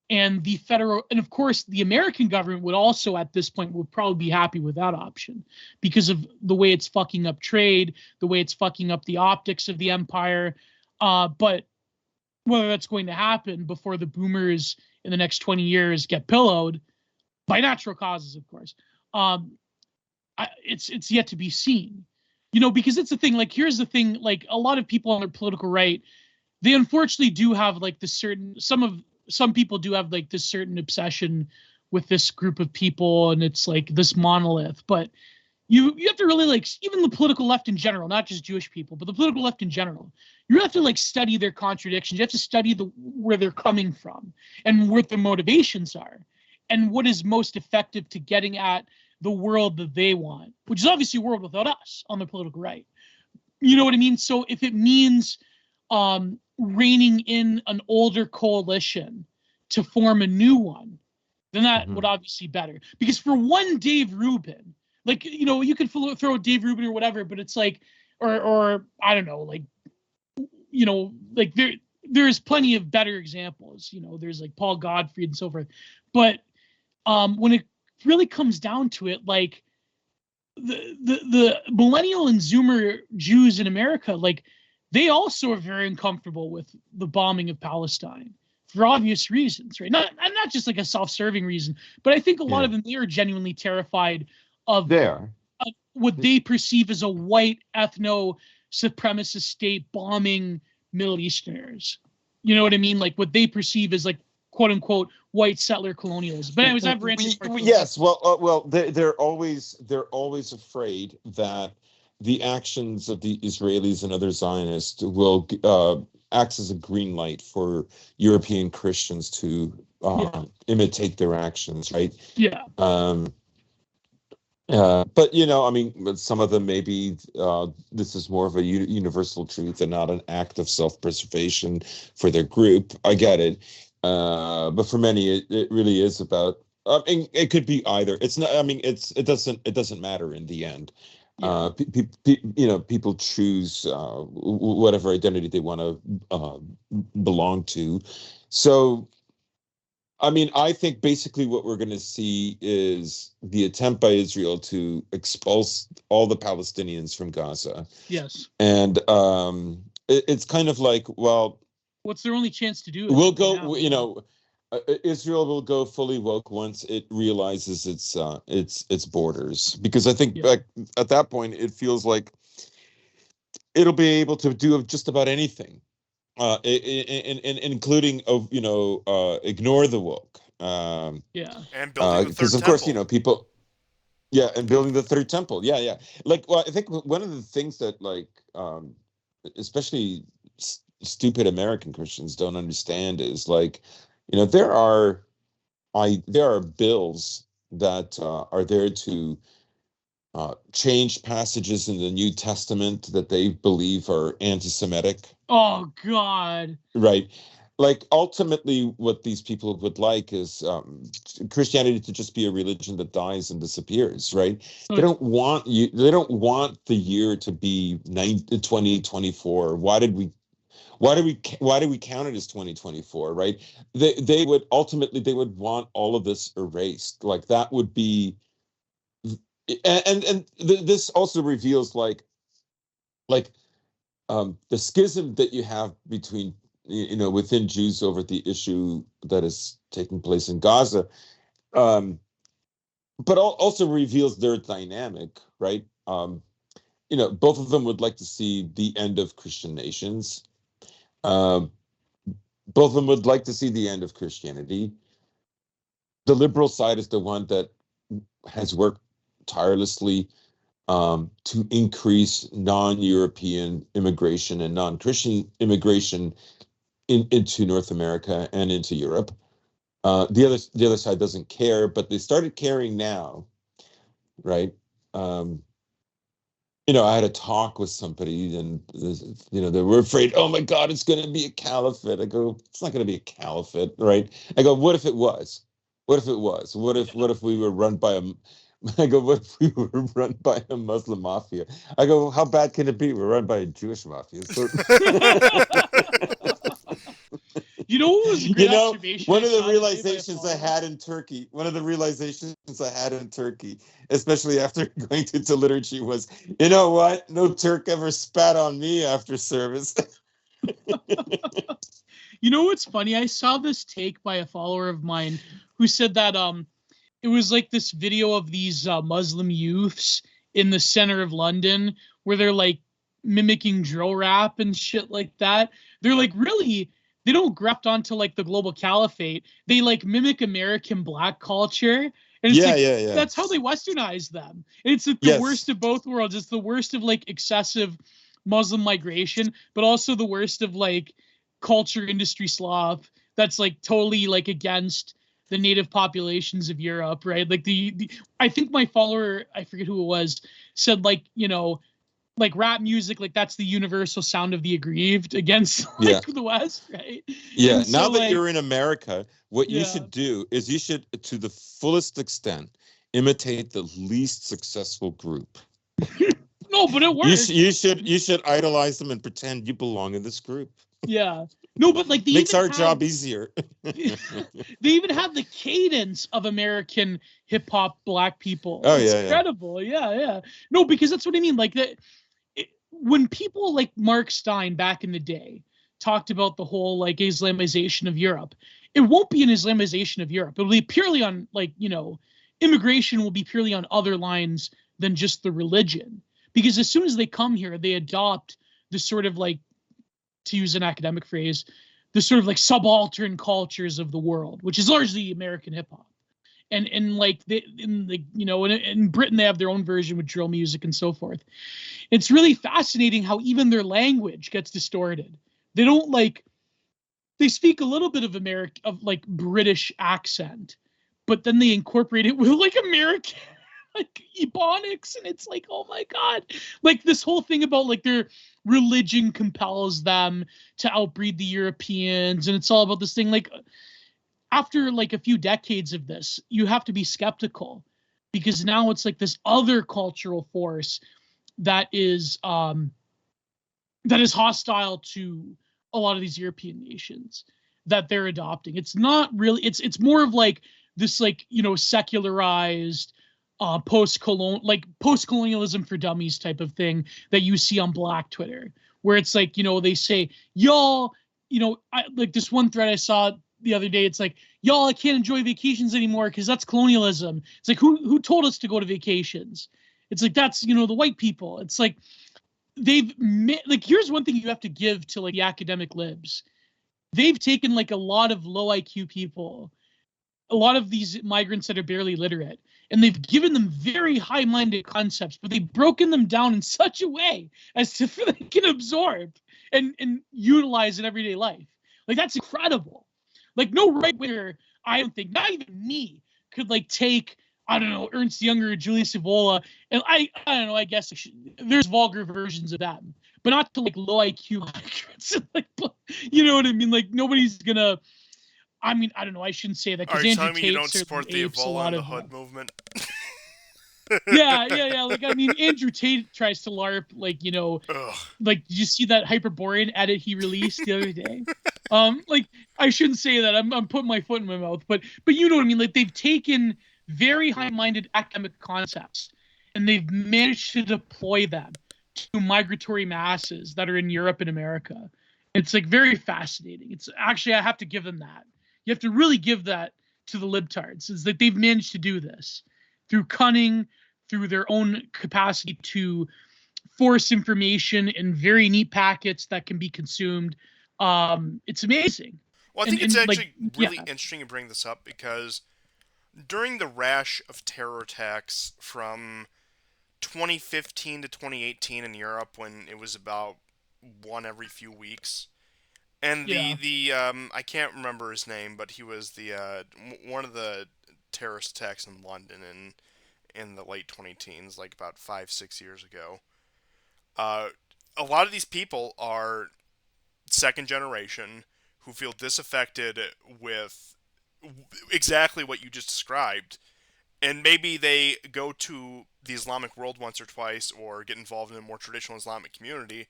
and the federal, and of course the American government would also at this point would probably be happy with that option, because of the way it's fucking up trade, the way it's fucking up the optics of the empire. But whether that's going to happen before the boomers in the next 20 years get pillowed by natural causes, of course, it's yet to be seen. Because it's the thing. Like, here's the thing. Like, a lot of people on their political right, they unfortunately do have like this certain, some people do have like this certain obsession with this group of people, and it's like this monolith. But you have to really like, even the political left in general, not just Jewish people, but the political left in general, you have to like study their contradictions. You have to study where they're coming from and what their motivations are, and what is most effective to getting at the world that they want, which is obviously a world without us on the political right. You know what I mean? So if it means reining in an older coalition to form a new one, then that would obviously be better. Because for one Dave Rubin, like, you could throw Dave Rubin or whatever, but it's like, or I don't know, like, like there's plenty of better examples. There's like Paul Gottfried and so forth. But when it really comes down to it, like the millennial and Zoomer Jews in America, like, they also are very uncomfortable with the bombing of Palestine for obvious reasons, right? Not just like a self-serving reason, but I think a lot of them, they are genuinely terrified of what they perceive as a white ethno-supremacist state bombing Middle Easterners. You know what I mean? Like, what they perceive as like quote unquote white settler colonialism. But anyways, I've ranted. Yes, well, they're always afraid that the actions of the Israelis and other Zionists will act as a green light for European Christians to imitate their actions, right? Yeah. But I mean, some of them maybe this is more of a universal truth and not an act of self-preservation for their group. I get it, but for many, it really is about. It could be either. It's not. I mean, it doesn't matter in the end. People choose whatever identity they want to belong to. So, I mean, I think basically what we're going to see is the attempt by Israel to expulse all the Palestinians from Gaza. Yes. And it's kind of like, well, what's their only chance to do it? We'll go, Israel will go fully woke once it realizes its borders, because I think back at that point it feels like it'll be able to do just about anything, including ignore the woke. And building the third of course people. Yeah, and building the third temple. Yeah. Like, well, I think one of the things that especially stupid American Christians don't understand is like, there are bills that are there to change passages in the New Testament that they believe are anti-Semitic. Oh God. Right. Like ultimately what these people would like is Christianity to just be a religion that dies and disappears, right? They don't want the year to be 2024. Why did we count it as 2024, right? They would want all of this erased. Like that would be, this also reveals like the schism that you have between within Jews over the issue that is taking place in Gaza, but also reveals their dynamic, right? Both of them would like to see the end of Christian nations. Both of them would like to see the end of Christianity. The liberal side is the one that has worked tirelessly to increase non-European immigration and non-Christian immigration into North America and into Europe. The other side doesn't care, but they started caring now, right? I had a talk with somebody, and they were afraid. Oh my God, it's going to be a caliphate. I go, it's not going to be a caliphate, right? I go, what if it was? What if it was? What if we were run by a I go, what if we were run by a Muslim mafia? I go, how bad can it be? We're run by a Jewish mafia. So You know what was a great observation? One of the realizations I had in Turkey, especially after going to liturgy, was, you know what? No Turk ever spat on me after service. You know what's funny? I saw this take by a follower of mine who said that it was like this video of these Muslim youths in the center of London where they're like mimicking drill rap and shit like that. They're like really, they don't graft onto like the global caliphate. They like mimic American black culture. And it's that's how they westernize them. And it's like the worst of both worlds. It's the worst of like excessive Muslim migration, but also the worst of like culture industry sloth that's like totally like against the native populations of Europe, right? Like the I think my follower, I forget who it was, said like, like rap music, like that's the universal sound of the aggrieved against like the West, right? Yeah. And now that you're in America, what you should do is you should, to the fullest extent, imitate the least successful group. No, but it works. You should idolize them and pretend you belong in this group. Yeah. No, but like makes our job easier. They even have the cadence of American hip hop black people. Oh, it's incredible. Yeah. No, because that's what I mean. Like that, when people like Mark Stein back in the day talked about the whole like Islamization of Europe, it won't be an Islamization of Europe. It'll be purely on like, immigration will be purely on other lines than just the religion. Because as soon as they come here, they adopt the sort of like, to use an academic phrase, the sort of like subaltern cultures of the world, which is largely American hip hop. And like in Britain, they have their own version with drill music and so forth. It's really fascinating how even their language gets distorted. They don't like, they speak a little bit of like British accent, but then they incorporate it with like American like ebonics, and it's like, oh my God, like this whole thing about like their religion compels them to outbreed the Europeans, and it's all about this thing. Like after like a few decades of this, you have to be skeptical because now it's like this other cultural force that is hostile to a lot of these European nations that they're adopting. It's not really, it's more of like this like, secularized post-colonialism for dummies type of thing that you see on Black Twitter, where it's like, they say, y'all, like this one thread I saw the other day, it's like, y'all, I can't enjoy vacations anymore because that's colonialism. It's like, who told us to go to vacations? It's like, that's, the white people. It's like, here's one thing you have to give to like the academic libs. They've taken like a lot of low IQ people, a lot of these migrants that are barely literate, and they've given them very high-minded concepts, but they've broken them down in such a way as to feel they can absorb and utilize in everyday life. Like, that's incredible. Like, no right winger, I don't think, not even me, could like take I don't know, Ernst Younger or Julius Evola. And I don't know, I guess there's vulgar versions of that, but not to like low IQ migrants. Like, you know what I mean? Like nobody's gonna, I mean, I don't know, I shouldn't say that Are because you Andrew telling me you Tate don't certainly support the apes a Evola lot and the of Hood movement? yeah. Like, I mean, Andrew Tate tries to LARP, like, you know, Ugh. like, did you see that Hyperborean edit he released the other day? Like, I shouldn't say that. I'm putting my foot in my mouth, but you know what I mean? Like, they've taken very high-minded academic concepts and they've managed to deploy them to migratory masses that are in Europe and America. It's like very fascinating. It's actually, I have to give them that. You have to really give that to the libtards, is that they've managed to do this through cunning, through their own capacity to force information in very neat packets that can be consumed. It's amazing. Well, I think it's Like, actually yeah, really interesting to bring this up because during the rash of terror attacks from 2015 to 2018 in Europe, when it was about one every few weeks, and yeah, I can't remember his name, but he was the one of the terrorist attacks in London in the late 20 teens, like about 5-6 years ago. Uh, a lot of these people are second generation who feel disaffected with exactly what you just described, and maybe they go to the Islamic world once or twice or get involved in a more traditional Islamic community,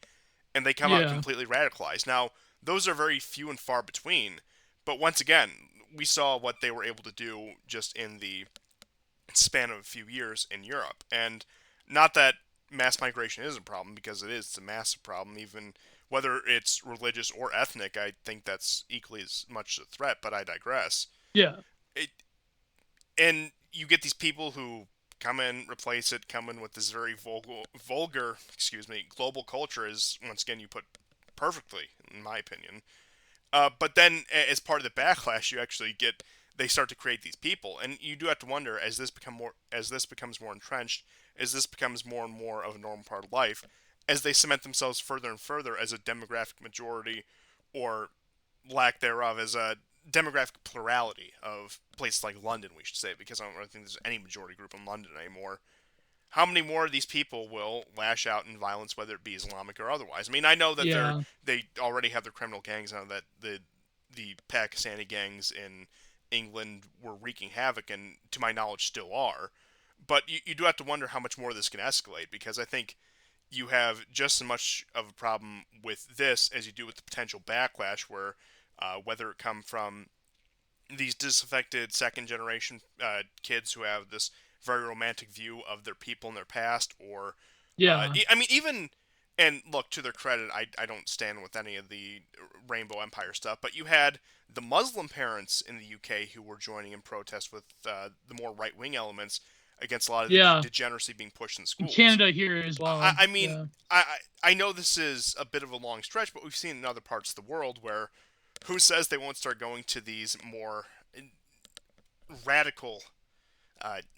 and they come out yeah, completely radicalized. Now, those are very few and far between, but once again, we saw what they were able to do just in the span of a few years in Europe. And not that mass migration is a problem, because it is. It's a massive problem, even whether it's religious or ethnic. I think that's equally as much a threat, but I digress. yeah, It, and you get these people who come in, replace it, come in with this very vulgar, global culture, as once again you put perfectly, in my opinion. But then, as part of the backlash, you actually get they start to create these people, and you do have to wonder, as this becomes more entrenched, as this becomes more and more of a normal part of life, as they cement themselves further and further as a demographic majority, or lack thereof, as a demographic plurality of places like London, we should say, because I don't really think there's any majority group in London anymore. How many more of these people will lash out in violence, whether it be Islamic or otherwise? I mean, I know that yeah, they already have their criminal gangs now, that the Pakistani gangs in England were wreaking havoc, and to my knowledge still are. But you do have to wonder how much more this can escalate, because I think you have just as much of a problem with this as you do with the potential backlash, where whether it come from these disaffected second generation kids who have this very romantic view of their people and their past, or yeah, I mean, even, and look, to their credit, I don't stand with any of the Rainbow Empire stuff, but you had the Muslim parents in the UK who were joining in protest with the more right wing elements against a lot of the yeah. degeneracy being pushed in In schools. Canada here as well. I mean, Yeah, I know this is a bit of a long stretch, but we've seen in other parts of the world where who says they won't start going to these more radical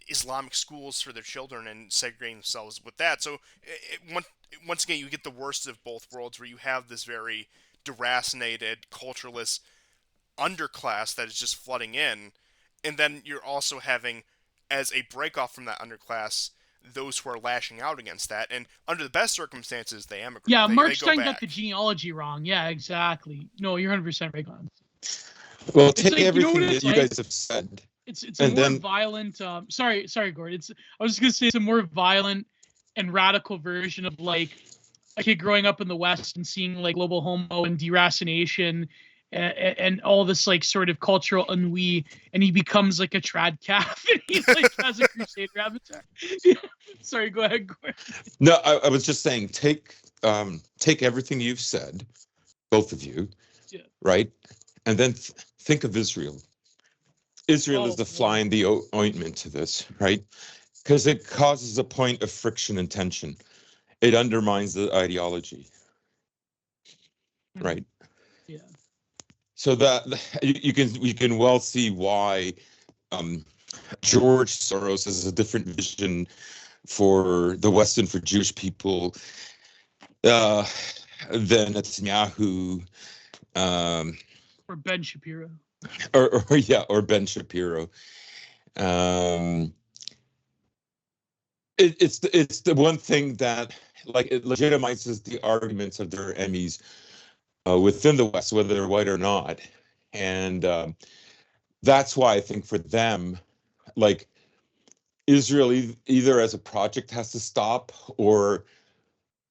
Islamic schools for their children and segregating themselves with that. So once again, you get the worst of both worlds, where you have this very deracinated, cultureless underclass that is just flooding in, and then you're also having, as a break off from that underclass, those who are lashing out against that, and under the best circumstances, they emigrate. yeah. They Mark go Stein got the back. genealogy wrong. Yeah, exactly. No, you're 100% right on. Well, It's take like, you know what everything it's that you like. guys have said, It's a and more then violent. Sorry, Gord. I was just gonna say it's a more violent and radical version of like a kid growing up in the West and seeing like global homo and deracination and all this like sort of cultural ennui, and he becomes like a trad calf and he like has a Crusader avatar. Yeah. Sorry, go ahead, Gord. no, I was just saying, take everything you've said, both of you, Yeah. right, and then think of Israel. Israel is Oh the boy. fly in the ointment to this, right? Because it causes a point of friction and tension. It undermines the ideology, Mhm. right? Yeah. So that you can well see why um, George Soros has a different vision for the West and for Jewish people uh, than Netanyahu, um, Or Ben Shapiro. or yeah, or Ben Shapiro. Um, it's the one thing that like it legitimizes the arguments of their enemies within the West, whether they're white or not, and that's why I think for them, like Israel either as a project has to stop or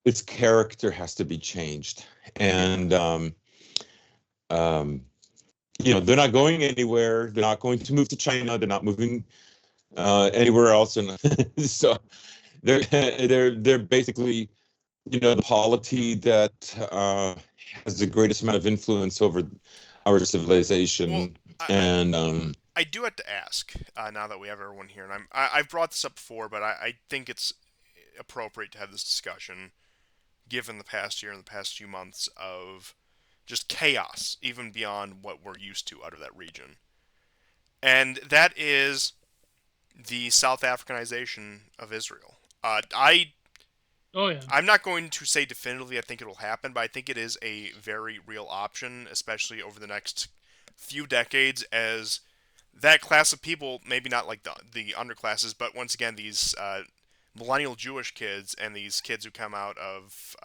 its character has to be changed, and they're not going anywhere. They're not going to move to China. They're not moving anywhere else, and so they're basically the polity that has the greatest amount of influence over our Well, civilization, and I do have to ask now that we have everyone here, and I've brought this up before, but I think it's appropriate to have this discussion, given the past year and the past few months of just chaos, even beyond what we're used to out of that region, and that is the South Africanization of Israel. Oh yeah. I'm not going to say definitively I think it'll happen, but I think it is a very real option, especially over the next few decades, as that class of people, maybe not like the underclasses, but once again, these millennial Jewish kids and these kids who come out of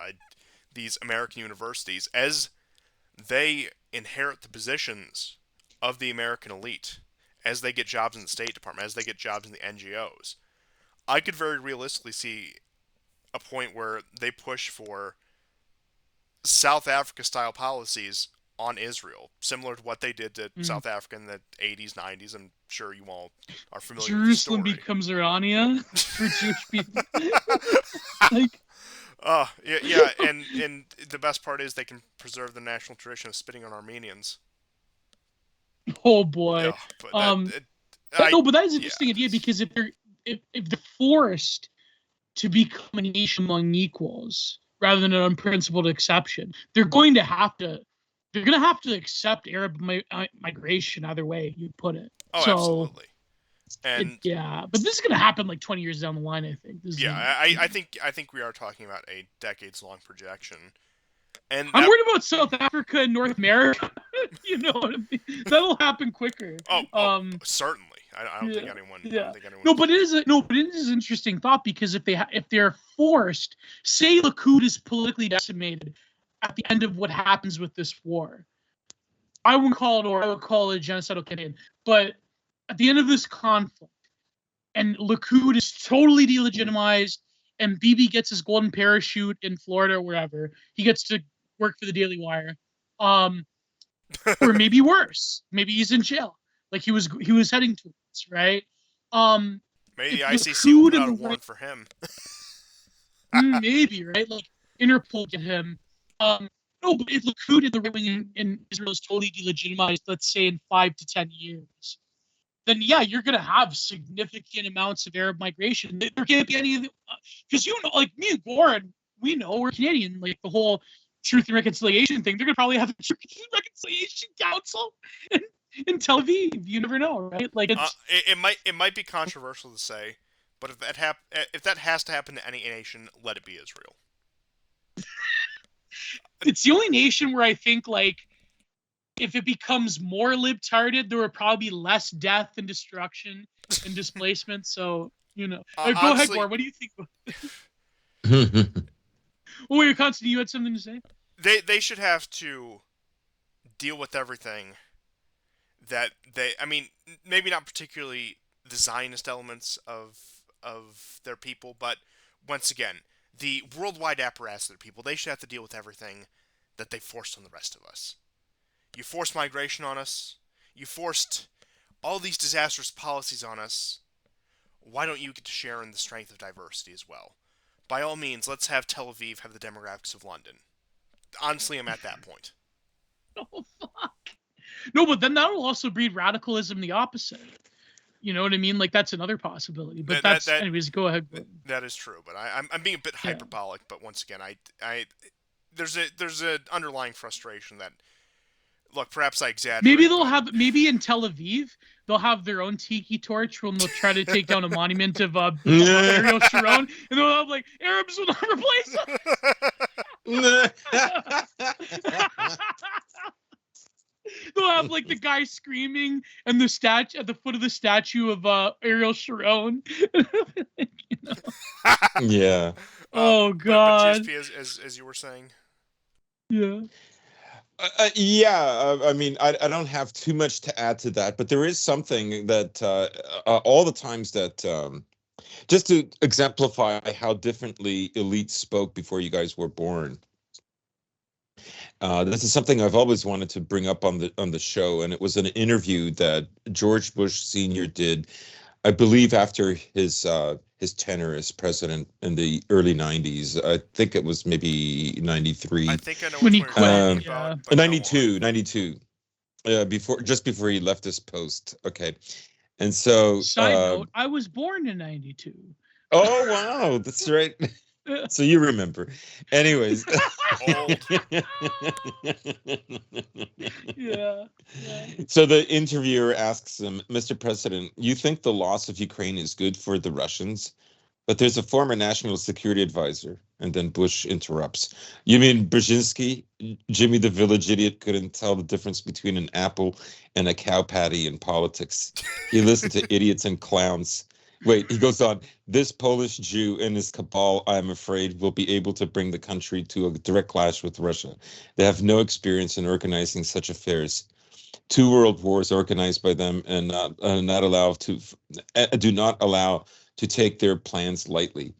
these American universities, as they inherit the positions of the American elite, as they get jobs in the State Department, as they get jobs in the NGOs, I could very realistically see a point where they push for South Africa style policies on Israel, similar to what they did to South Africa in the 80s, 90s. I'm sure you all are familiar with the Jerusalem story. becomes Iranian for Jewish people. Like, yeah, and the best part is they can preserve the national tradition of spitting on Armenians. oh boy. But No, but that is an interesting idea, because if they're forced to become a nation among equals rather than an unprincipled exception, they're going to have to accept Arab migration either way you put it. Oh, so, absolutely. And but this is going to happen like 20 years down the line, I think. I think we are talking about a decades-long projection. And I'm worried about South Africa and North America. You know what I mean? That'll happen quicker. Certainly. I don't think anyone. Yeah. I don't think anyone. No, but it is an interesting thought, because if they're forced, say Likud is politically decimated at the end of what happens with this war, I would call it a genocidal campaign. But at the end of this conflict, and Likud is totally delegitimized, and Bibi gets his golden parachute in Florida or wherever, he gets to work for the Daily Wire, or maybe worse, maybe he's in jail, like he was heading towards, right? Maybe the ICC will put out a warrant for him. Maybe, right? Like Interpol get him. No, but if Likud and the right wing in Israel is totally delegitimized, let's say in 5 to 10 years, then yeah, you're going to have significant amounts of Arab migration. There can't be any of the, because like me and Goran, we know we're Canadian. Like the whole Truth and Reconciliation thing, they're going to probably have a Truth and Reconciliation Council in Tel Aviv. You never know, right? Like it might be controversial to say, but if that has to happen to any nation, let it be Israel. It's the only nation where I think, like, if it becomes more libtarded, there will probably be less death and destruction and displacement. So, go ahead, Gore. What do you think? Oh, wait, Constantine, you had something to say? They should have to deal with everything that maybe not particularly the Zionist elements of their people, but once again, the worldwide apparatus of their people, they should have to deal with everything that they forced on the rest of us. You forced migration on us. You forced all these disastrous policies on us. Why don't you get to share in the strength of diversity as well? By all means, let's have Tel Aviv have the demographics of London. Honestly, I'm at that point. Oh, fuck. No, but then that will also breed radicalism the opposite. You know what I mean? Like, that's another possibility. But anyways, go ahead. That is true, but I'm being a bit hyperbolic. But once again, there's an underlying frustration that, look, perhaps I exaggerate. Maybe in Tel Aviv they'll have their own tiki torch when they'll try to take down a monument of Ariel Sharon, and they'll have like Arabs will not replace them. They'll have like the guy screaming and the statue at the foot of the statue of Ariel Sharon. Yeah. Oh But God. GSP, as you were saying. Yeah. Yeah, I mean, I don't have too much to add to that, but there is something that all the times that just to exemplify how differently elites spoke before you guys were born. This is something I've always wanted to bring up on the show, and it was an interview that George Bush Sr. did, I believe, after his tenure as president in the early '90s. I think it was maybe I '93, think I know When which he one you're quit, talking um, about, yeah. but go on. '92, before he left his post. Okay, and so Side note, I was born in '92. oh wow, that's right. So you remember. Anyways. Old. Yeah. Yeah. So the interviewer asks him, Mr. President, you think the loss of Ukraine is good for the Russians? But there's a former national security advisor. And then Bush interrupts. You mean Brzezinski? Jimmy the village idiot couldn't tell the difference between an apple and a cow patty in politics. He listened to idiots and clowns. Wait, he goes on. This Polish Jew and his cabal, I'm afraid, will be able to bring the country to a direct clash with Russia. They have no experience in organizing such affairs. Two world wars organized by them and not allow to do not allow to take their plans lightly.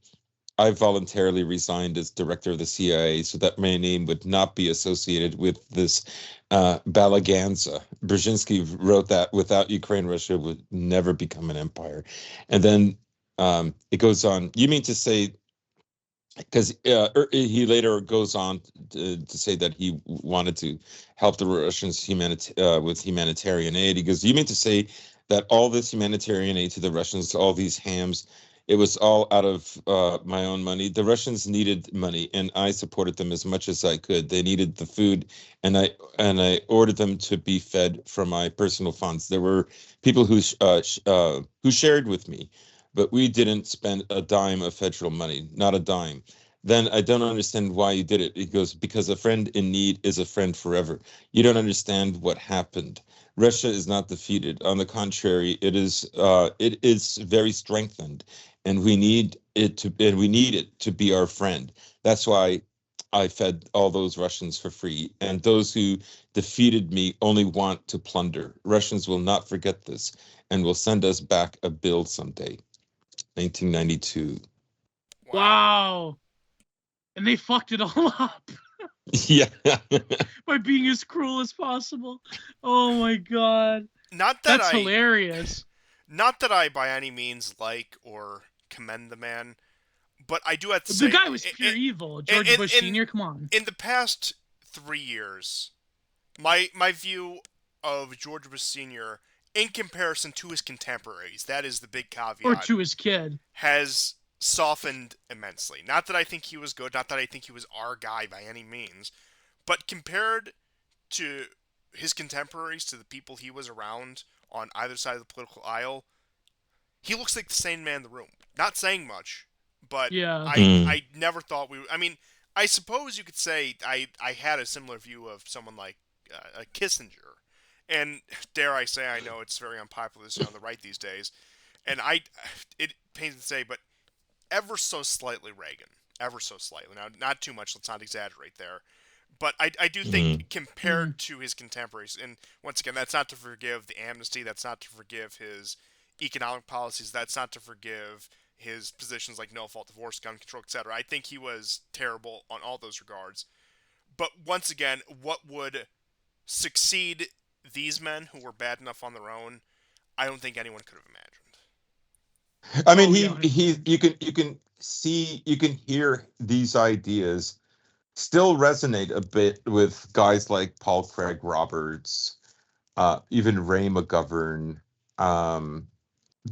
I voluntarily resigned as director of the CIA so that my name would not be associated with this balaganza. Brzezinski wrote that without Ukraine, Russia would never become an empire. And then it goes on. You mean to say, because he later goes on to say that he wanted to help the Russians with humanitarian aid. He goes, "You mean to say that all this humanitarian aid to the Russians, all these hams, it was all out of my own money? The Russians needed money, and I supported them as much as I could. They needed the food, and I ordered them to be fed from my personal funds. There were people who shared with me." But we didn't spend a dime of federal money, not a dime. Then I don't understand why you did it. He goes, because a friend in need is a friend forever. You don't understand what happened. Russia is not defeated. On the contrary, it is very strengthened, and we need it to be our friend. That's why I fed all those Russians for free. And those who defeated me only want to plunder. Russians will not forget this and will send us back a bill someday. 1992. Wow. Wow. And they fucked it all up Yeah. by being as cruel as possible. Oh my God. Not that That's I hilarious. not that I by any means like or commend the man, but I do have to The say guy was pure evil. George Bush Sr., come on. in the past 3 years, my view of George Bush Sr. in comparison to his contemporaries, that is the big Or caveat, to his kid. has softened immensely. Not that I think he was good, not that I think he was our guy by any means, but compared to his contemporaries, to the people he was around on either side of the political aisle, he looks like the sane man in the room. Not saying much, but Yeah. I never thought we. I mean, I suppose you could say I had a similar view of someone like Kissinger, and dare I say, I know it's very unpopular to say on the right these days, and it pains to say, but ever so slightly Reagan, ever so slightly. Now, not too much. Let's not exaggerate there. But I do think compared to his contemporaries, and once again, that's not to forgive the amnesty, that's not to forgive his economic policies, that's not to forgive his positions like no fault divorce, gun control, etc. I think he was terrible on all those regards. But once again, what would succeed these men who were bad enough on their own, I don't think anyone could have imagined. I mean, Oh, yeah. you can hear these ideas still resonate a bit with guys like Paul Craig Roberts, even Ray McGovern. Um,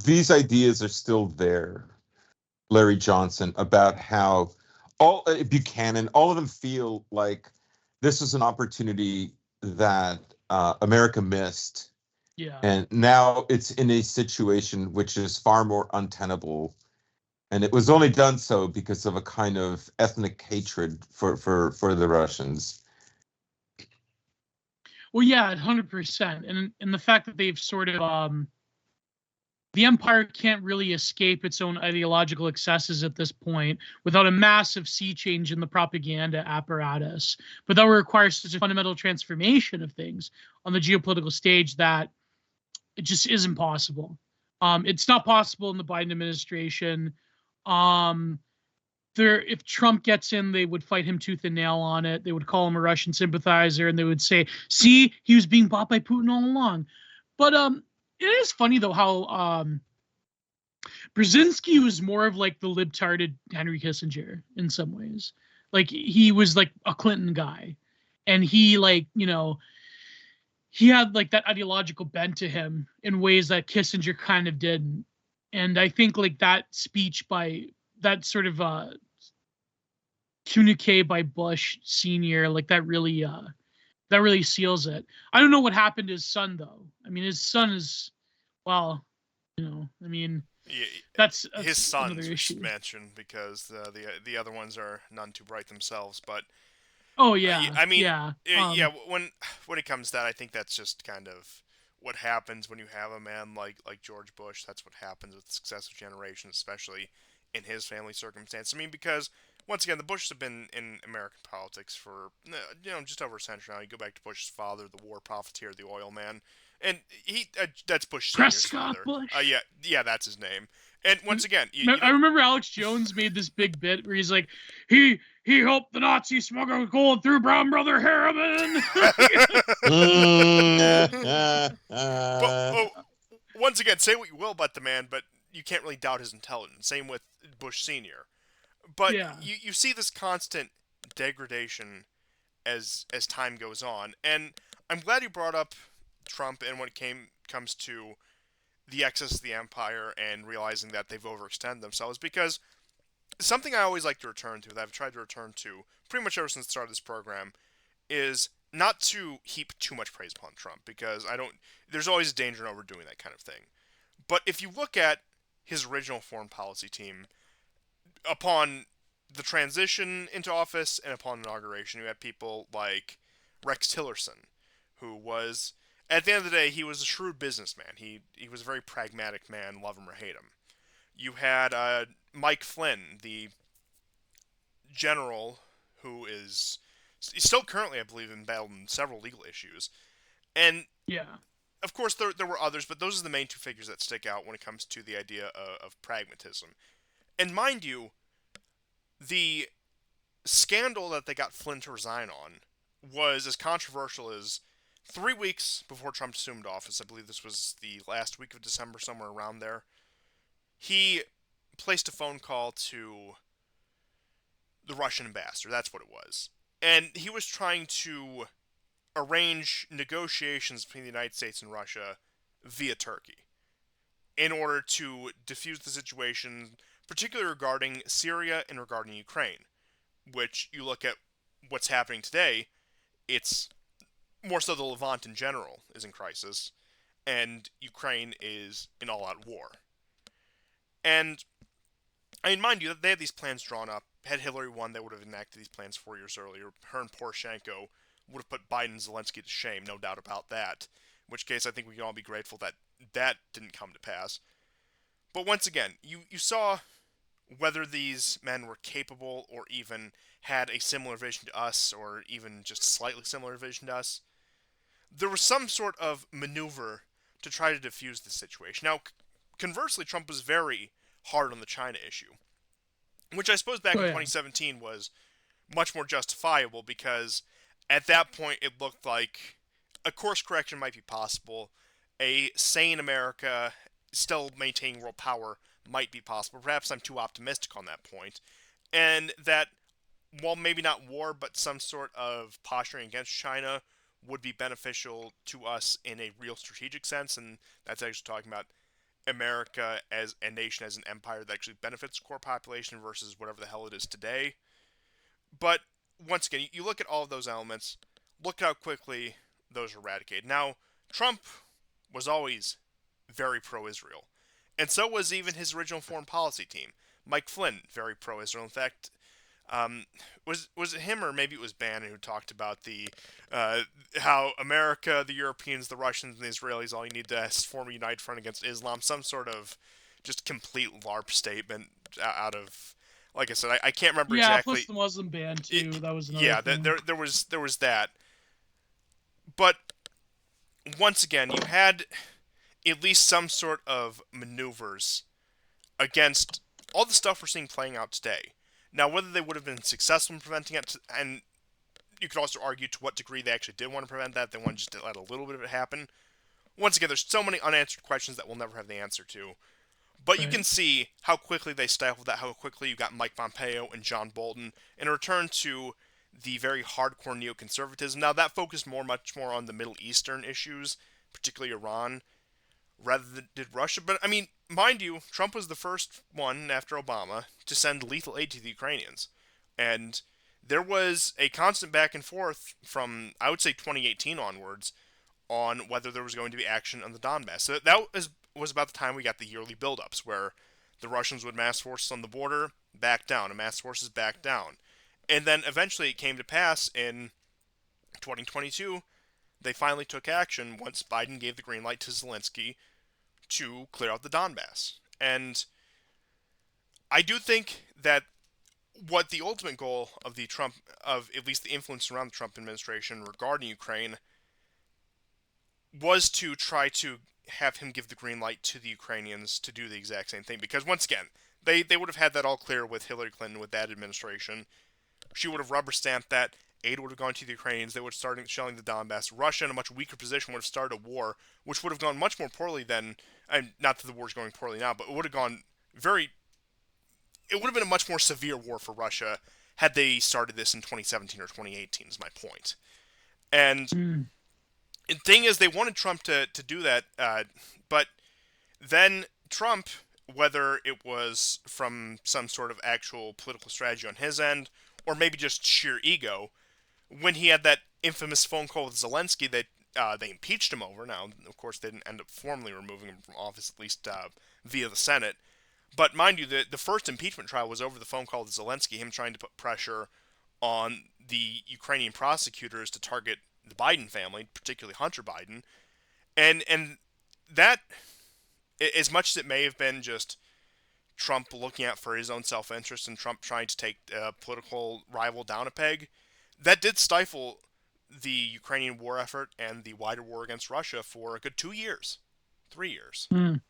these ideas are still there. Larry Johnson, about how all Buchanan, all of them feel like this is an opportunity that America missed, Yeah. and now it's in a situation which is far more untenable. And it was only done so because of a kind of ethnic hatred for the Russians. Well, yeah, 100%. And the fact that they've sort of the empire can't really escape its own ideological excesses at this point without a massive sea change in the propaganda apparatus. But that would require such a fundamental transformation of things on the geopolitical stage that it just isn't possible. It's not possible in the Biden administration. If Trump gets in, they would fight him tooth and nail on it. They would call him a Russian sympathizer, and they would say, "See, he was being bought by Putin all along." But it is funny though how Brzezinski was more of like the libtarded Henry Kissinger in some ways. Like he was like a Clinton guy, and he he had like that ideological bent to him in ways that Kissinger kind of didn't. And I think like that speech by that sort of communique by Bush Senior, like that really seals it. I don't know what happened to his son though. I mean, his son is, well, I mean, Yeah, that's his sons another we issue. should mention, because the other ones are none too bright themselves. But Oh yeah, I mean, yeah, yeah. When it comes to that, I think that's just kind of what happens when you have a man like George Bush. That's what happens with successive generations, especially in his family circumstance. I mean, because once again, the Bushes have been in American politics for just over a century now. You go back to Bush's father, the war profiteer, the oil man, and that's Bush Senior's Prescott father. Bush. Yeah, that's his name. And once again, I remember Alex Jones made this big bit where he's like, he helped the Nazi smuggle gold through Brown Brother Harriman. But once again, say what you will about the man, but you can't really doubt his intelligence. Same with Bush Senior. But Yeah. you see this constant degradation as time goes on, and I'm glad you brought up Trump and when it comes to the excess of the empire and realizing that they've overextended themselves, because something I always like to return to, that I've tried to return to pretty much ever since the start of this program, is not to heap too much praise upon Trump, because there's always a danger in overdoing that kind of thing. But if you look at his original foreign policy team, upon the transition into office and upon inauguration, you had people like Rex Tillerson, who was, at the end of the day, he was a shrewd businessman. He was a very pragmatic man, love him or hate him. You had Mike Flynn, the general, who is still currently, I believe, embattled in several legal issues. And Yeah. of course, there were others, but those are the main two figures that stick out when it comes to the idea of pragmatism. And mind you, the scandal that they got Flynn to resign on was as controversial as 3 weeks before Trump assumed office. I believe this was the last week of December, somewhere around there. He placed a phone call to the Russian ambassador. That's what it was. And he was trying to arrange negotiations between the United States and Russia via Turkey in order to diffuse the situation, particularly regarding Syria and regarding Ukraine, which you look at what's happening today, it's more so the Levant in general is in crisis, and Ukraine is in all-out war. And, I mean, mind you, they had these plans drawn up. Had Hillary won, they would have enacted these plans 4 years earlier. Her and Poroshenko would have put Biden and Zelensky to shame, no doubt about that. In which case, I think we can all be grateful that that didn't come to pass. But once again, you saw whether these men were capable or even had a similar vision to us, or even just slightly similar vision to us. There was some sort of maneuver to try to defuse the situation. Now, conversely, Trump was very hard on the China issue, which I suppose back in 2017 was much more justifiable, because at that point it looked like a course correction might be possible. A sane America still maintaining world power might be possible. Perhaps I'm too optimistic on that point. And that, while maybe not war, but some sort of posturing against China would be beneficial to us in a real strategic sense. And that's actually talking about America as a nation, as an empire that actually benefits the core population versus whatever the hell it is today. But once again, you look at all of those elements, look how quickly those are eradicated. Now, Trump was always very pro-Israel, and so was even his original foreign policy team. Mike Flynn, very pro-Israel. In fact, Was it him or maybe it was Bannon who talked about the how America, the Europeans, the Russians, and the Israelis all need to form a united front against Islam, some sort of just complete LARP statement out of, like I said, I can't remember Yeah, plus exactly. the Muslim ban too. That was another Yeah, thing. there was that, but once again, you had at least some sort of maneuvers against all the stuff we're seeing playing out today. Now, whether they would have been successful in preventing it, and you could also argue to what degree they actually did want to prevent that, they wanted just to let a little bit of it happen. Once again, there's so many unanswered questions that we'll never have the answer to. But you Right. can see how quickly they stifled that, how quickly you got Mike Pompeo and John Bolton in a return to the very hardcore neoconservatism. Now, that focused much more on the Middle Eastern issues, particularly Iran, rather than did Russia. But, I mean, mind you, Trump was the first one after Obama to send lethal aid to the Ukrainians. And there was a constant back and forth from, I would say, 2018 onwards on whether there was going to be action on the Donbass. So that was about the time we got the yearly buildups, where the Russians would mass forces on the border, back down, and mass forces back down. And then eventually it came to pass in 2022. They finally took action once Biden gave the green light to Zelensky to clear out the Donbass. And I do think that what the ultimate goal of the Trump, of at least the influence around the Trump administration regarding Ukraine, was to try to have him give the green light to the Ukrainians to do the exact same thing. Because once again, they would have had that all clear with Hillary Clinton, with that administration. She would have rubber stamped that. Aid would have gone to the Ukrainians. They would have started shelling the Donbass. Russia, in a much weaker position, would have started a war, which would have gone much more poorly than. And not that the war's going poorly now, but it would have gone very. It would have been a much more severe war for Russia had they started this in 2017 or 2018. Is my point. And Mm. the thing is, they wanted Trump to do that, but then Trump, whether it was from some sort of actual political strategy on his end, or maybe just sheer ego, when he had that infamous phone call with Zelensky that they impeached him over. Now, of course, they didn't end up formally removing him from office, at least via the Senate. But mind you, the first impeachment trial was over the phone call with Zelensky, him trying to put pressure on the Ukrainian prosecutors to target the Biden family, particularly Hunter Biden. And that, as much as it may have been just Trump looking out for his own self-interest and Trump trying to take a political rival down a peg, that did stifle the Ukrainian war effort and the wider war against Russia for a good 2 years, 3 years. Mm.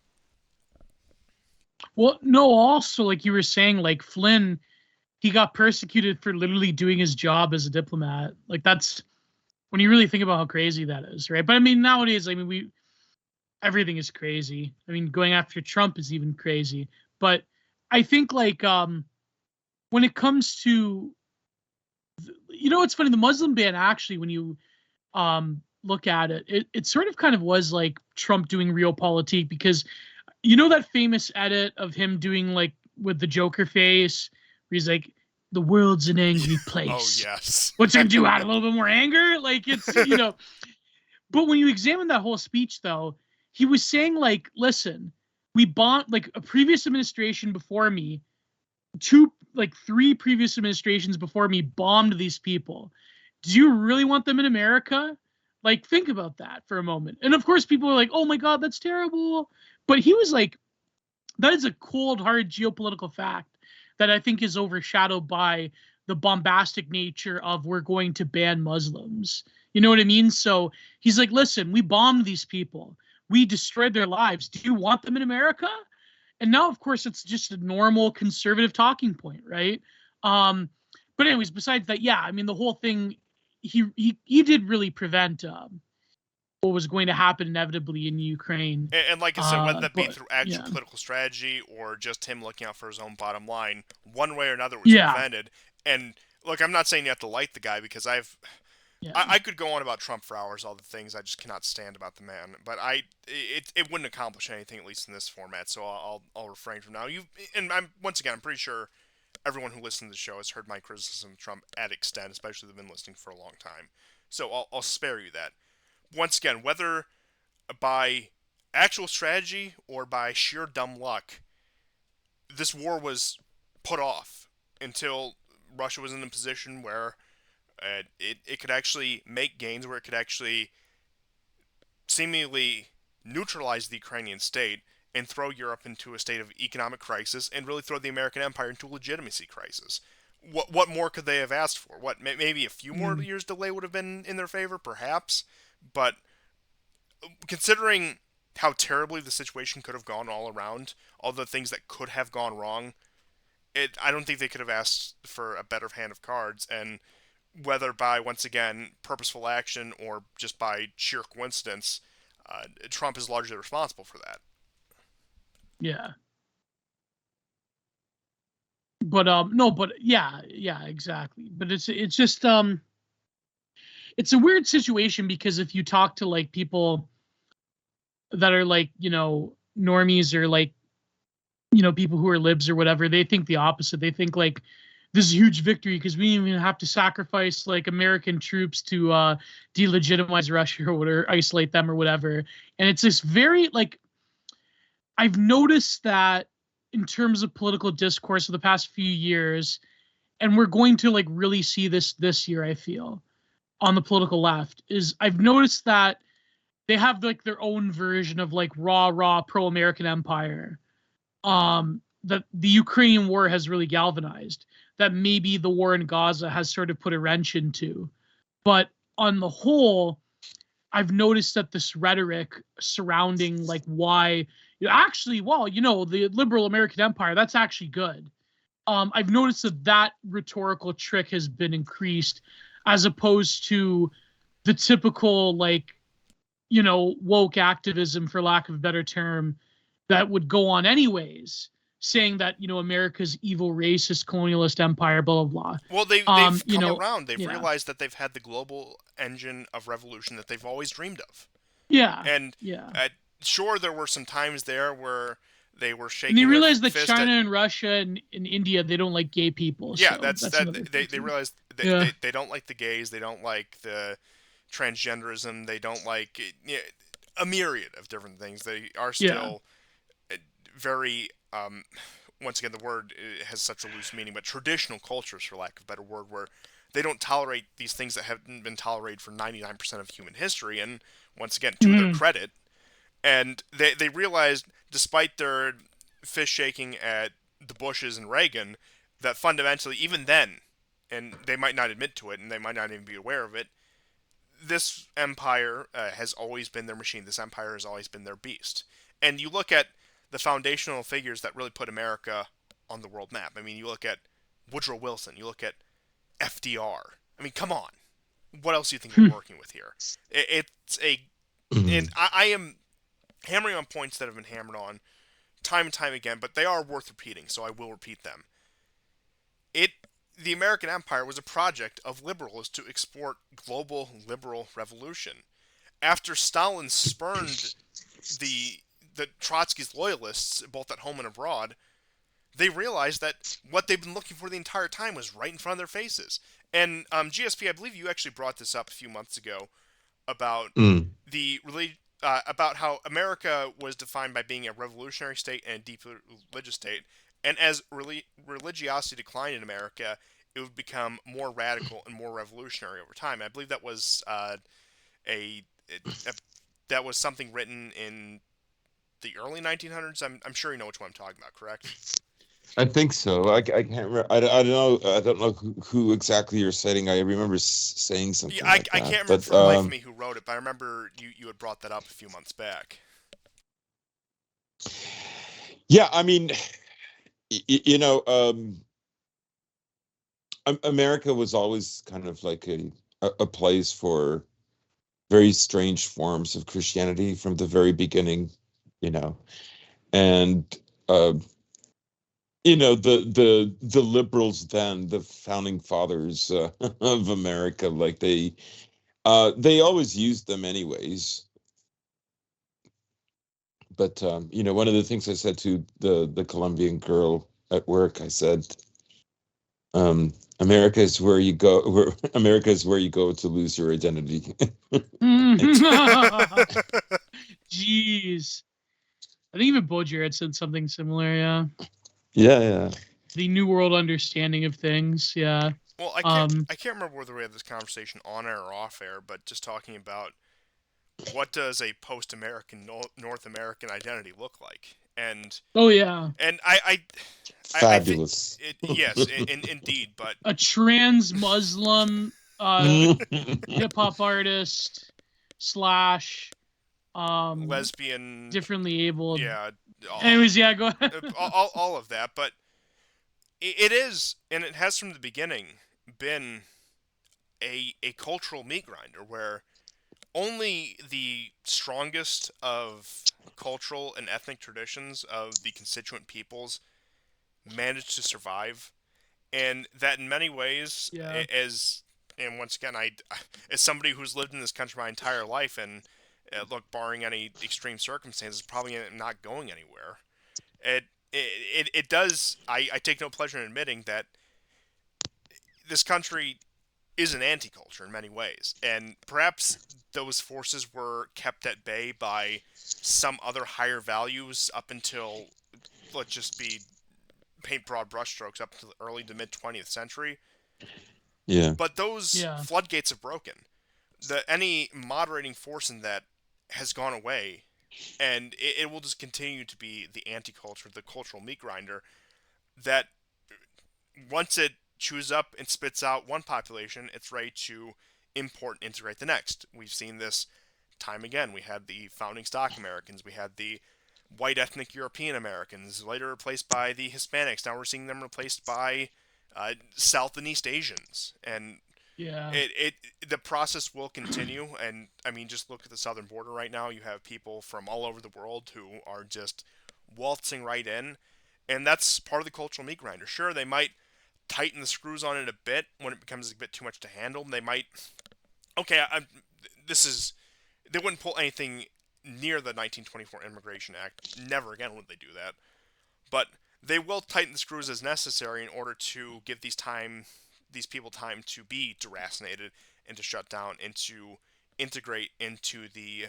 Well, no, also like you were saying, like Flynn, he got persecuted for literally doing his job as a diplomat. Like that's when you really think about how crazy that is, right? But I mean, nowadays, I mean, we everything is crazy. I mean, going after Trump is even crazy. But I think like when it comes to it's funny, the Muslim ban actually, when you look at it, it sort of kind of was like Trump doing Realpolitik, because that famous edit of him doing like with the Joker face, where he's like, the world's an angry Oh, place. yes. What's he gonna do? Add a little bit more anger? Like it's But when you examine that whole speech, though, he was saying like, listen, we bought like a previous administration before me, three previous administrations before me bombed these people. Do you really want them in America? Like, think about that for a moment. And of course, people are like, oh my God, that's terrible. But he was like, that is a cold, hard geopolitical fact that I think is overshadowed by the bombastic nature of we're going to ban Muslims. You know what I mean? So he's like, listen, we bombed these people. We destroyed their lives. Do you want them in America? And now, of course, it's just a normal conservative talking point, right? But anyways, besides that, yeah, I mean, the whole thing, he did really prevent what was going to happen inevitably in Ukraine. And like I said, whether that be But through actual yeah, political strategy or just him looking out for his own bottom line, one way or another it was yeah, prevented. And look, I'm not saying you have to like the guy, because yeah. I could go on about Trump for hours, all the things I just cannot stand about the man. But it wouldn't accomplish anything, at least in this format. So I'll refrain from now. I'm pretty sure everyone who listens to the show has heard my criticism of Trump at extent, especially if they've been listening for a long time. So I'll spare you that. Once again, whether by actual strategy or by sheer dumb luck, this war was put off until Russia was in a position where it could actually make gains, where it could actually seemingly neutralize the Ukrainian state and throw Europe into a state of economic crisis and really throw the American empire into a legitimacy crisis. What more could they have asked for? What, maybe a few more years delay would have been in their favor, perhaps, but considering how terribly the situation could have gone all around, all the things that could have gone wrong, I don't think they could have asked for a better hand of cards. And whether by, once again, purposeful action or just by sheer coincidence, Trump is largely responsible for that. Yeah. But no, but yeah, exactly. But it's just it's a weird situation, because if you talk to like people that are like, normies, or like, people who are libs or whatever, they think the opposite. They think like this is a huge victory because we didn't even have to sacrifice like American troops to delegitimize Russia or whatever, isolate them or whatever. And it's this very like, I've noticed that in terms of political discourse for the past few years, and we're going to like really see this year, I feel, on the political left, is I've noticed that they have like their own version of like raw pro-American empire, that the Ukrainian war has really galvanized, that maybe the war in Gaza has sort of put a wrench into. But on the whole, I've noticed that this rhetoric surrounding like why actually, well, the liberal American empire, that's actually good. I've noticed that rhetorical trick has been increased, as opposed to the typical like, woke activism, for lack of a better term, that would go on anyways, saying that, America's evil, racist, colonialist empire, blah, blah, blah. Well, they've come around. They've realized that they've had the global engine of revolution that they've always dreamed of. Yeah. And sure, there were some times there where they were shaking. And they realized that China and Russia and India, they don't like gay people. Yeah, so that's they realized they don't like the gays. They don't like the transgenderism. They don't like a myriad of different things. They are still very once again, the word has such a loose meaning, but traditional cultures, for lack of a better word, where they don't tolerate these things that haven't been tolerated for 99% of human history. And once again, to their credit, and they realized, despite their fist shaking at the Bushes and Reagan, that fundamentally, even then, and they might not admit to it, and they might not even be aware of it, this empire has always been their machine. This empire has always been their beast. And you look at the foundational figures that really put America on the world map. I mean, you look at Woodrow Wilson. You look at FDR. I mean, come on. What else do you think we're working with here? And I am hammering on points that have been hammered on time and time again, but they are worth repeating, so I will repeat them. The American empire was a project of liberals to export global liberal revolution. After Stalin spurned the Trotsky's loyalists, both at home and abroad, they realized that what they've been looking for the entire time was right in front of their faces. And GSP, I believe you actually brought this up a few months ago about about how America was defined by being a revolutionary state and a deeply religious state, and as religiosity declined in America, it would become more radical and more revolutionary over time. I believe that was that was something written in the early 1900s. I'm sure you know which one I'm talking about, correct? I think so. I can't remember. I don't know. I don't know who exactly you're citing. I remember saying something. Yeah, I can't remember for the life of me who wrote it, but I remember you had brought that up a few months back. Yeah, I mean, America was always kind of like a place for very strange forms of Christianity from the very beginning, and the liberals then, the founding fathers of America, like they always used them anyways. But one of the things I said to the Colombian girl at work, I said, America is where you go. America is where you go to lose your identity. Jeez, I think even Bojer had said something similar. Yeah. Yeah. the New World understanding of things. Yeah. Well, I can't remember whether we had this conversation on air or off air, but just talking about what does a post-American North American identity look like, Oh yeah. and I think Fabulous. yes, indeed, but A trans Muslim hip hop artist slash lesbian, differently abled. yeah, Anyways, yeah, go ahead. all of that, but it is, and it has from the beginning been a cultural meat grinder where only the strongest of cultural and ethnic traditions of the constituent peoples managed to survive, and that in many ways, Yeah. and once again, as somebody who's lived in this country my entire life, and look, barring any extreme circumstances, probably not going anywhere. It does. I take no pleasure in admitting that this country is an anti-culture in many ways, and perhaps those forces were kept at bay by some other higher values up until, let's just paint broad brushstrokes, up to the early to mid 20th century. Yeah. But those Yeah. floodgates have broken. Any moderating force in that has gone away, and it will just continue to be the anti-culture, the cultural meat grinder, that once it chews up and spits out one population, it's ready to import and integrate the next. We've seen this time again. We had the founding stock Americans, we had the white ethnic European Americans, later replaced by the Hispanics. Now we're seeing them replaced by South and East Asians, and Yeah. the process will continue. And I mean, just look at the southern border right now. You have people from all over the world who are just waltzing right in, and that's part of the cultural meat grinder. Sure, they might tighten the screws on it a bit when it becomes a bit too much to handle. They might, okay, they wouldn't pull anything near the 1924 Immigration Act. Never again would they do that. But they will tighten the screws as necessary in order to give these people time to be deracinated and to shut down and to integrate into the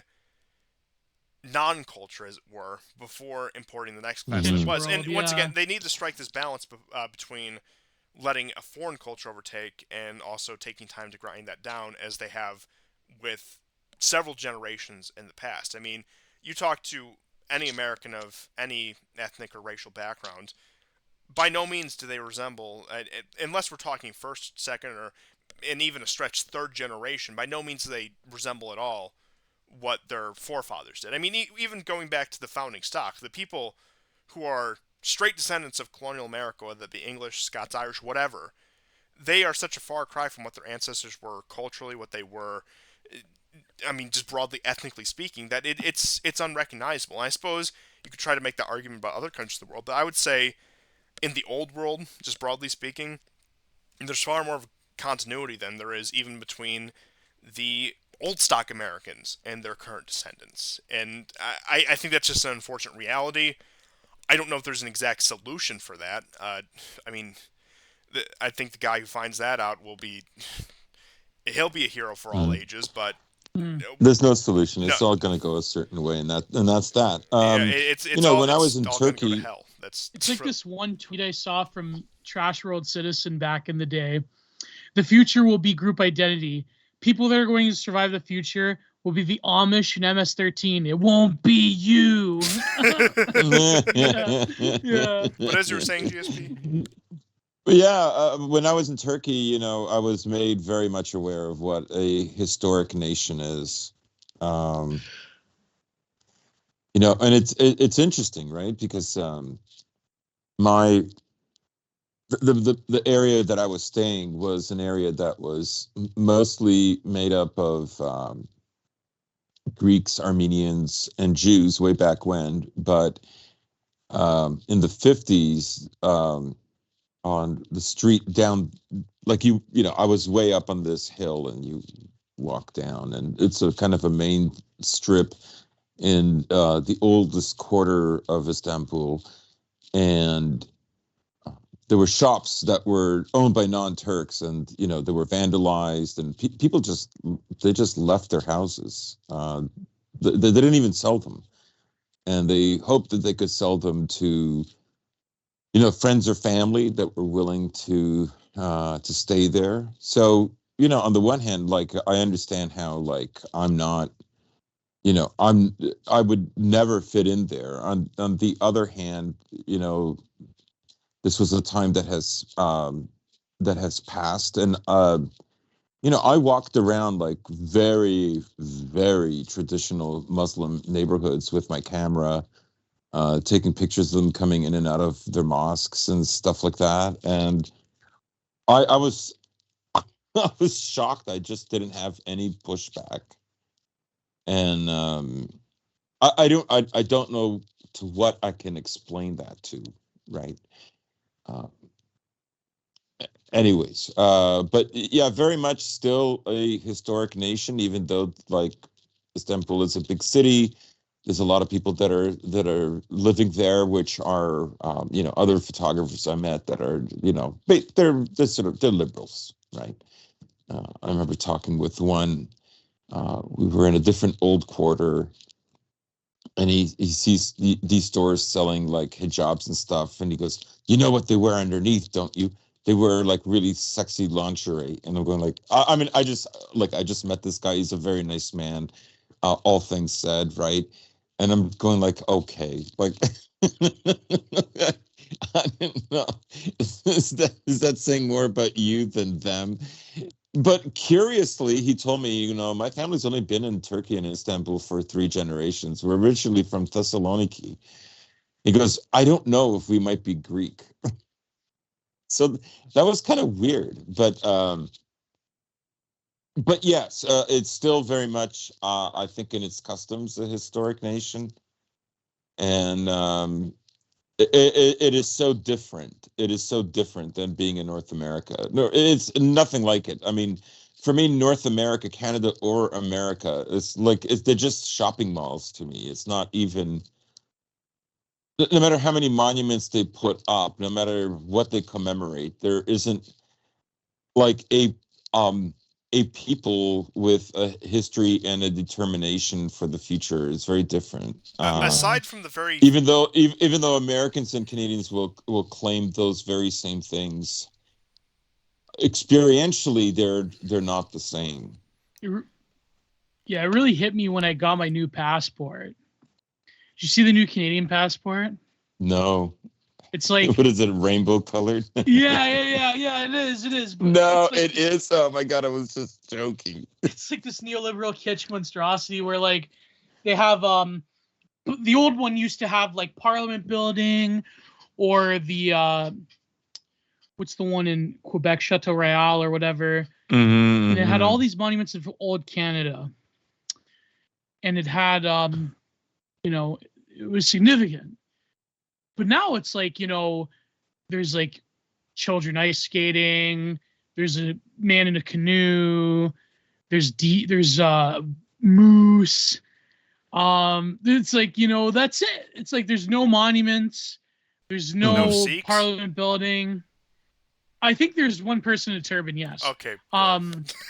non-culture, as it were, before importing the next class. Mhm. It was, and World, once yeah. again, they need to strike this balance between letting a foreign culture overtake and also taking time to grind that down, as they have with several generations in the past. I mean, you talk to any American of any ethnic or racial background, by no means do they resemble, unless we're talking first, second, or and even a stretch third generation, by no means do they resemble at all what their forefathers did. I mean, even going back to the founding stock, the people who are straight descendants of colonial America, whether it be English, Scots, Irish, whatever, they are such a far cry from what their ancestors were culturally, what they were, I mean, just broadly ethnically speaking, that it's unrecognizable. And I suppose you could try to make that argument about other countries of the world, but I would say in the old world, just broadly speaking, there's far more of a continuity than there is even between the old stock Americans and their current descendants. And I think that's just an unfortunate reality. I don't know if there's an exact solution for that. I mean, I think the guy who finds that out he'll be a hero for all ages, but There's no solution. no, It's all going to go a certain way, and that's that. yeah, it's When I was in all gonna go to Turkey, hell. That's It's like this one tweet I saw from Trash World Citizen back in the day. The future will be group identity. People that are going to survive the future will be the Amish and MS-13. It won't be you. Yeah. But as you were saying, GSP. Yeah, when I was in Turkey, I was made very much aware of what a historic nation is. And it's interesting, right? Because the area that I was staying was an area that was mostly made up of Greeks, Armenians, and Jews way back when. But in the 50s, on the street down, like I was way up on this hill, and you walk down, and it's a kind of a main strip in the oldest quarter of Istanbul, and there were shops that were owned by non-Turks, and they were vandalized, and people just left their houses. They didn't even sell them, and they hoped that they could sell them to friends or family that were willing to stay there. So, on the one hand, like, I understand how, like, I'm not, I would never fit in there. On the other hand, this was a time that has passed, and I walked around like very, very traditional Muslim neighborhoods with my camera, taking pictures of them coming in and out of their mosques and stuff like that. And I was I was shocked. I just didn't have any pushback, and I don't know to what I can explain that to, right? Uh, Anyways, but yeah, very much still a historic nation, even though, like, Istanbul is a big city. There's a lot of people that are living there, which are other photographers I met that are they're sort of they're liberals, right? I remember talking with one. We were in a different old quarter, and he sees these stores selling like hijabs and stuff, and he goes, "You know what they wear underneath, don't you? They wear like really sexy lingerie." And I'm going like, I mean, I just met this guy. He's a very nice man, all things said, right? And I'm going like, okay, like, I don't know. Is that saying more about you than them? But curiously, he told me, my family's only been in Turkey and Istanbul for 3 generations. We're originally from Thessaloniki. He goes, I don't know if we might be Greek. So that was kind of weird, but yes, it's still very much, I think, in its customs, a historic nation, and it is so different. It is so different than being in North America. No, it's nothing like it. I mean, for me, North America, Canada, or America, they're just shopping malls to me. It's not even, no matter how many monuments they put up, no matter what they commemorate, there isn't like um a people with a history and a determination for the future. It's very different. Yeah. Aside from the very Even though Americans and Canadians will claim those very same things, experientially they're not the same. Yeah, it really hit me when I got my new passport. Did you see the new Canadian passport? No. It's like, What is it, rainbow colored? yeah, it is. But No, it's like it is. Oh my god, I was just joking. it's like this neoliberal kitsch monstrosity where, like, they have the old one used to have like Parliament building, or the what's the one in Quebec, Chateau Royal or whatever. Mm-hmm, And it had all mm-hmm. these monuments of old Canada. And it had it was significant. But now it's like, there's like children ice skating, there's a man in a canoe, there's moose. It's like, that's it. It's like there's no monuments, there's no no Sikhs. Parliament building. I think there's one person in a turban, yes. Okay.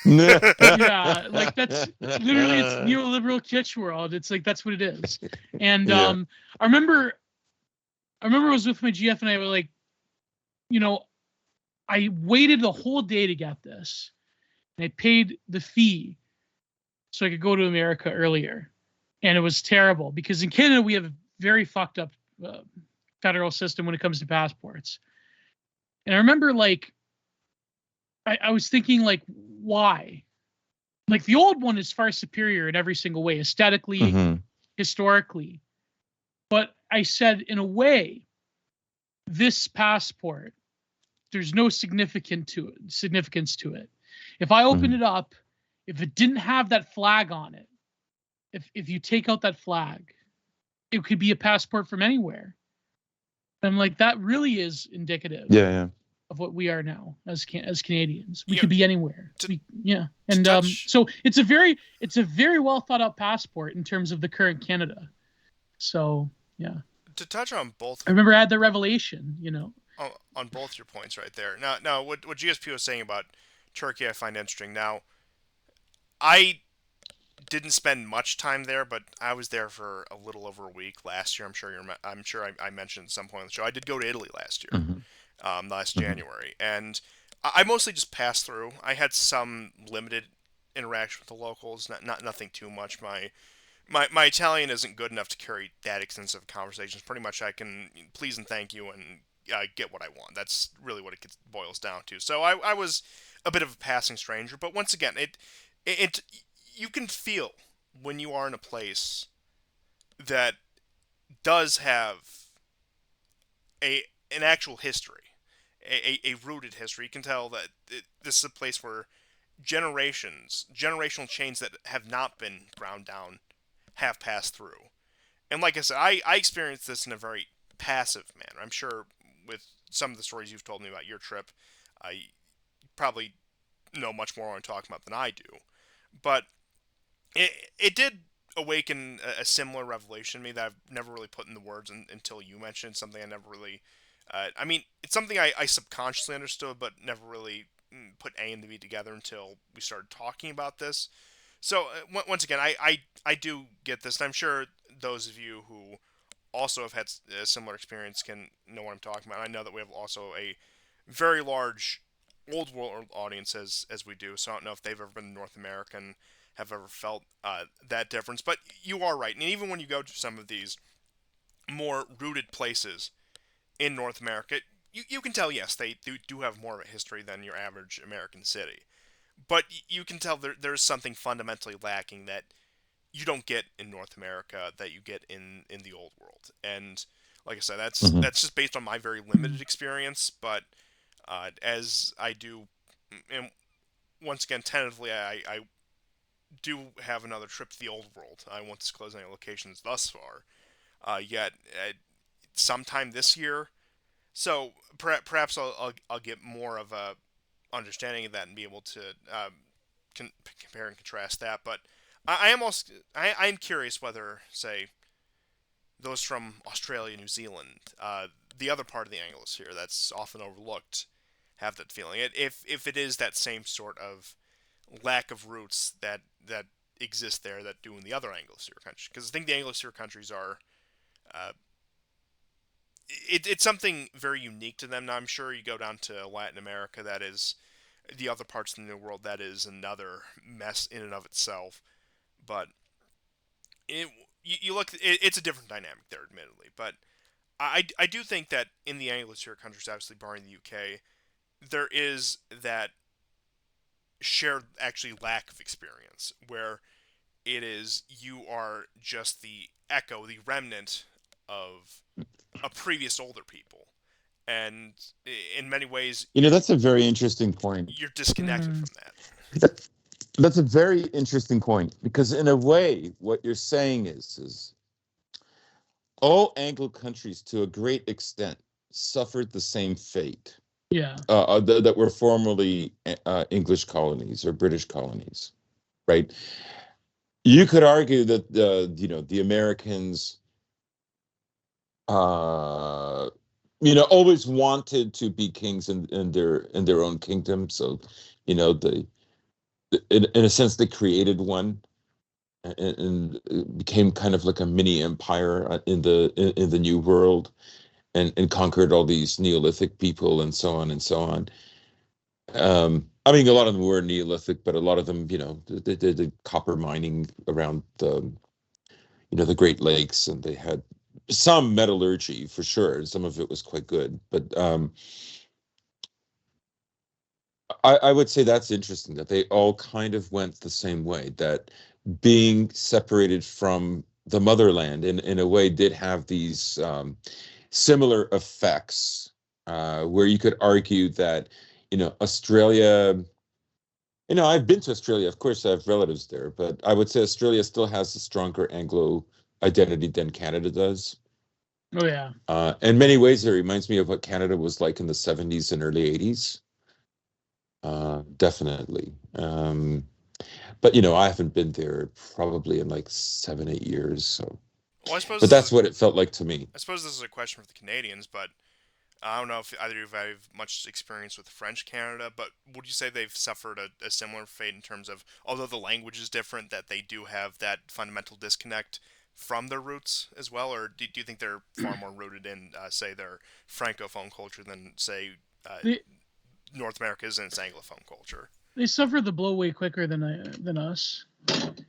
Yeah, like that's literally, it's neoliberal kitsch world. It's like that's what it is. And Yeah. I remember I was with my GF and I were like, I waited the whole day to get this. And I paid the fee so I could go to America earlier. And it was terrible because in Canada we have a very fucked up federal system when it comes to passports. And I remember, like, I was thinking, like, why? Like, the old one is far superior in every single way, aesthetically, Mm-hmm. historically. But I said, in a way, this passport, there's no significance to it. If I open it up, if it didn't have that flag on it, if you take out that flag, it could be a passport from anywhere. And I'm like, that really is indicative Yeah. of what we are now as Canadians. We Yeah, could be anywhere. And so it's a very well thought out passport in terms of the current Canada. So yeah, to touch on both. I remember I had the revelation. On both your points right there. Now, what GSP was saying about Turkey, I find interesting. Now, I didn't spend much time there, but I was there for a little over a week last year. I'm sure I mentioned at some point on the show. I did go to Italy last year, Hmm. last Hmm. January, and I mostly just passed through. I had some limited interaction with the locals, not nothing too much. My Italian isn't good enough to carry that extensive conversations. Pretty much, I can please and thank you and get what I want. That's really what it boils down to. So I was a bit of a passing stranger, but once again, it you can feel when you are in a place that does have a an actual history, a rooted history. You can tell that this is a place where generational chains that have not been ground down have passed through. And like I said, I experienced this in a very passive manner. I'm sure with some of the stories you've told me about your trip, I probably know much more what I'm talking about than I do. But it did awaken a similar revelation in me that I've never really put in the words until you mentioned something I never really. I mean, it's something I subconsciously understood, but never really put A and the B together until we started talking about this. So once again, I do get this, and I'm sure those of you who also have had a similar experience can know what I'm talking about. I know that we have also a very large old world audience as we do, so I don't know if they've ever been to North America and have ever felt that difference. But you are right, and even when you go to some of these more rooted places in North America, you can tell, yes, they do have more of a history than your average American city. But you can tell there's something fundamentally lacking that you don't get in North America that you get in the old world. And like I said, Hmm. that's just based on my very Mm. limited experience. But as I do, and once again, tentatively, I do have another trip to the old world. I won't disclose any locations thus far yet. Sometime this year, so perhaps I'll get more of a understanding of that and be able to compare and contrast that. But I am also I am curious whether, say, those from Australia, New Zealand, the other part of the Anglosphere that's often overlooked, have that feeling. If it is that same sort of lack of roots that exist there that do in the other Anglosphere countries, because I think the Anglosphere countries are. Uh, it's something very unique to them. Now, I'm sure you go down to Latin America, that is the other parts of the New World, that is another mess in and of itself. But it, you look, it's a different dynamic there, admittedly. But I do think that in the Anglosphere countries, obviously barring the UK, there is that shared actually lack of experience where it is you are just the echo, the remnant of a previous older people, and in many ways That's a very interesting point. you're disconnected Mm. from that. That's a very interesting point because, in a way, what you're saying is all Anglo countries, to a great extent, suffered the same fate Yeah. that were formerly English colonies or British colonies, right? You could argue that the Americans, uh, always wanted to be kings in their own kingdom. So, the in a sense they created one and it became kind of like a mini empire in the New World and conquered all these Neolithic people and so on and so on. I mean, a lot of them were Neolithic, but a lot of them, they did copper mining around the Great Lakes, and they had some metallurgy for sure. Some of it was quite good, but I would say that's interesting that they all kind of went the same way. That being separated from the motherland in a way did have these similar effects, where you could argue that Australia. I've been to Australia. Of course, I have relatives there, but I would say Australia still has a stronger Anglo identity than Canada does. Oh yeah. In many ways, it reminds me of what Canada was like in the 70s and early 80s. Definitely. But I haven't been there probably in like 7, 8 years. So, Well, I suppose but that's what it felt like to me. this is a question for the Canadians, but I don't know if either of you have much experience with French Canada, but would you say they've suffered a similar fate in terms of, although the language is different, that they do have that fundamental disconnect from their roots as well? Or do you think they're far more rooted in, say, their Francophone culture than, say, uh, They North America's and its Anglophone culture? they suffered the blow way quicker than us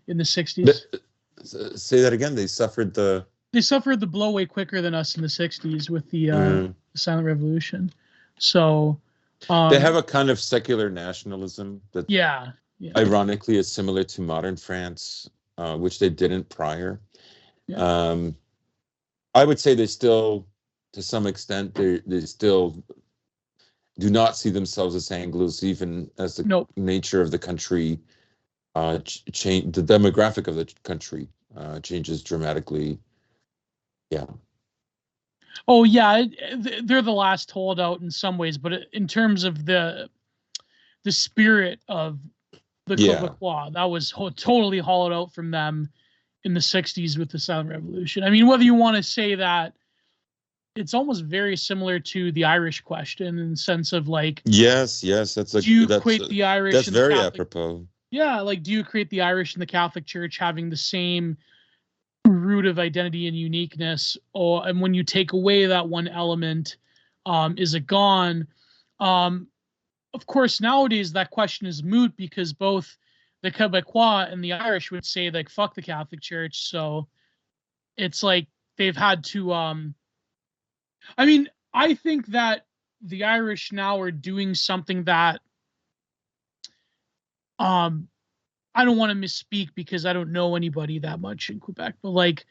in the Th- '60s. Say that again. They suffered the. They suffered the blow way quicker than us in the '60s with the Mm. silent revolution. So, They have a kind of secular nationalism that, yeah. ironically, is similar to modern France, which they didn't prior. Yeah. I would say they still, to some extent, they still do not see themselves as Anglos, even as the Nope. nature of the country change, the demographic of the country changes dramatically. Yeah. Oh yeah, they're the last holdout in some ways, but in terms of the spirit of the Yeah. Quebecois, that was totally hollowed out from them in the '60s with the silent revolution. I mean, whether you want to say that, it's almost very similar to the Irish question in the sense of like, Yes, do you equate the Irish that's and the very Catholic? apropos. Yeah, like do you create the Irish and the Catholic Church having the same root of identity and uniqueness, or and when you take away that one element, is it gone? Um, of course, nowadays that question is moot because both the Quebecois and the Irish would say like fuck the Catholic Church. So it's like they've had to. I mean, I think that the Irish now are doing something that um I don't want to misspeak because I don't know anybody that much in Quebec, but like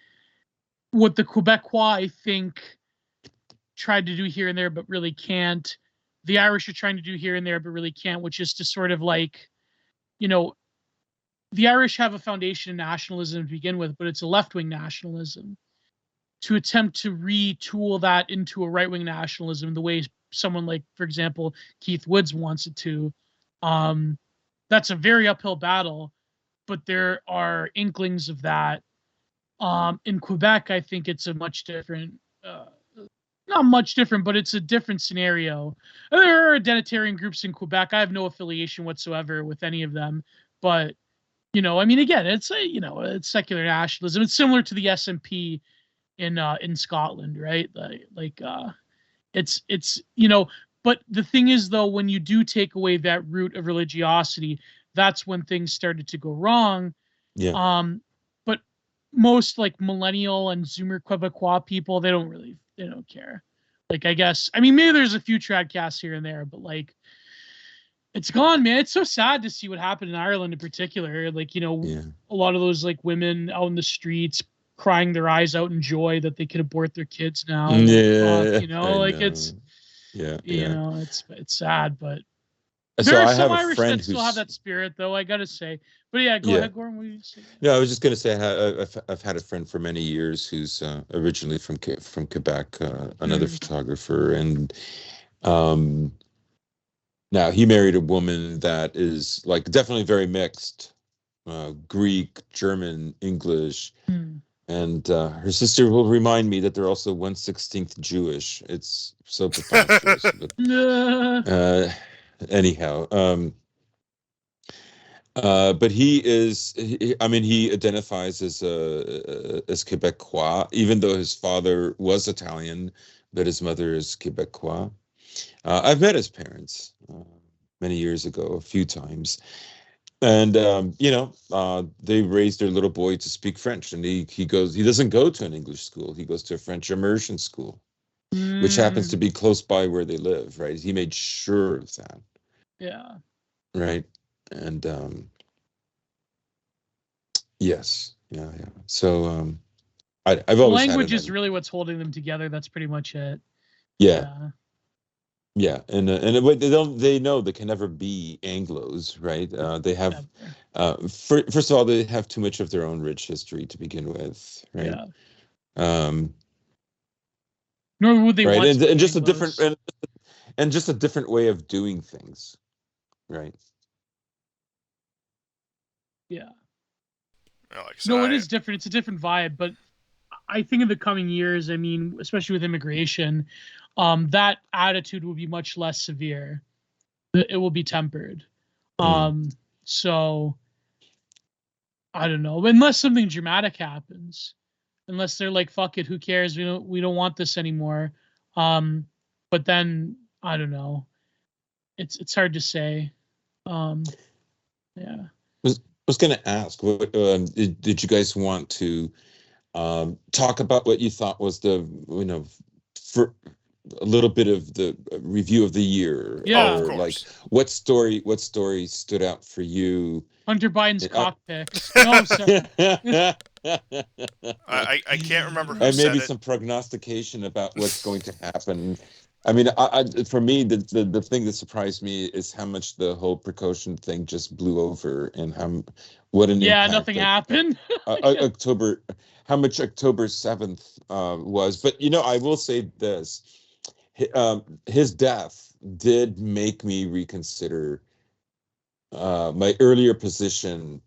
what the Quebecois I think tried to do here and there but really can't. The Irish are trying to do here and there but really can't, which is to sort of like, you know, the Irish have a foundation in nationalism to begin with, but it's a left-wing nationalism. To attempt to retool that into a right-wing nationalism the way someone like, for example, Keith Woods wants it to, that's a very uphill battle, but there are inklings of that. In Quebec, I think it's a much different, not much different, but it's a different scenario. There are identitarian groups in Quebec. I have no affiliation whatsoever with any of them, but I mean, again, it's it's secular nationalism. It's similar to the SNP in Scotland, right? It's but the thing is though, when you do take away that root of religiosity, that's when things started to go wrong. Yeah. But most like millennial and Zoomer Quebecois people, they don't care. Like, I guess, I mean, maybe there's a few tradcasts here and there, but like, it's gone, man. It's so sad to see what happened in Ireland in particular. Like, Yeah. a lot of those like women out in the streets crying their eyes out in joy that they can abort their kids now. Yeah, I Like know. it's, Yeah. it's sad, but So there are I some have a Irish friend that still have who's. that spirit, though. I gotta say, but yeah, go Yeah. ahead, Gordon. What do you say? No, I was just going to say I've had a friend for many years who's originally from Quebec, another photographer, and um, now he married a woman that is like definitely very mixed, Greek, German, English, and her sister will remind me that they're also 1/16 Jewish. It's so preposterous, but anyhow. But I mean, he identifies as Quebecois, even though his father was Italian, but his mother is Quebecois. I've met his parents many years ago, a few times, and they raised their little boy to speak French, and he doesn't go to an English school, he goes to a French immersion school, which happens to be close by where they live, right? He made sure of that. Yeah. Right. And yes, yeah. So I've always had language an is really what's holding them together. That's pretty much it. yeah. And they know they can never be Anglos, right? They have first of all, they have too much of their own rich history to begin with, right? Nor would they right, want and just Anglos. a different way of doing things, right? Yeah. Like I said, No, it is different. It's a different vibe, but I think in the coming years, I mean, especially with immigration, that attitude will be much less severe. It will be tempered. So I don't know, unless something dramatic happens, unless they're like, "Fuck it, who cares? We don't want this anymore." But then I don't know. It's hard to say. Yeah. Was going to ask, what did you guys want to talk about what you thought was the, for a little bit of the review of the year, Yeah. Of or like course. what story stood out for you? Hunter Biden's cock picks. No, sorry. I can't remember who And said maybe it. some prognostication about what's going to happen. I mean, for me, the thing that surprised me is how much the whole precaution thing just blew over, and what an Yeah, impact nothing that, happened. October, how much October 7th was. But I will say this: his death did make me reconsider my earlier position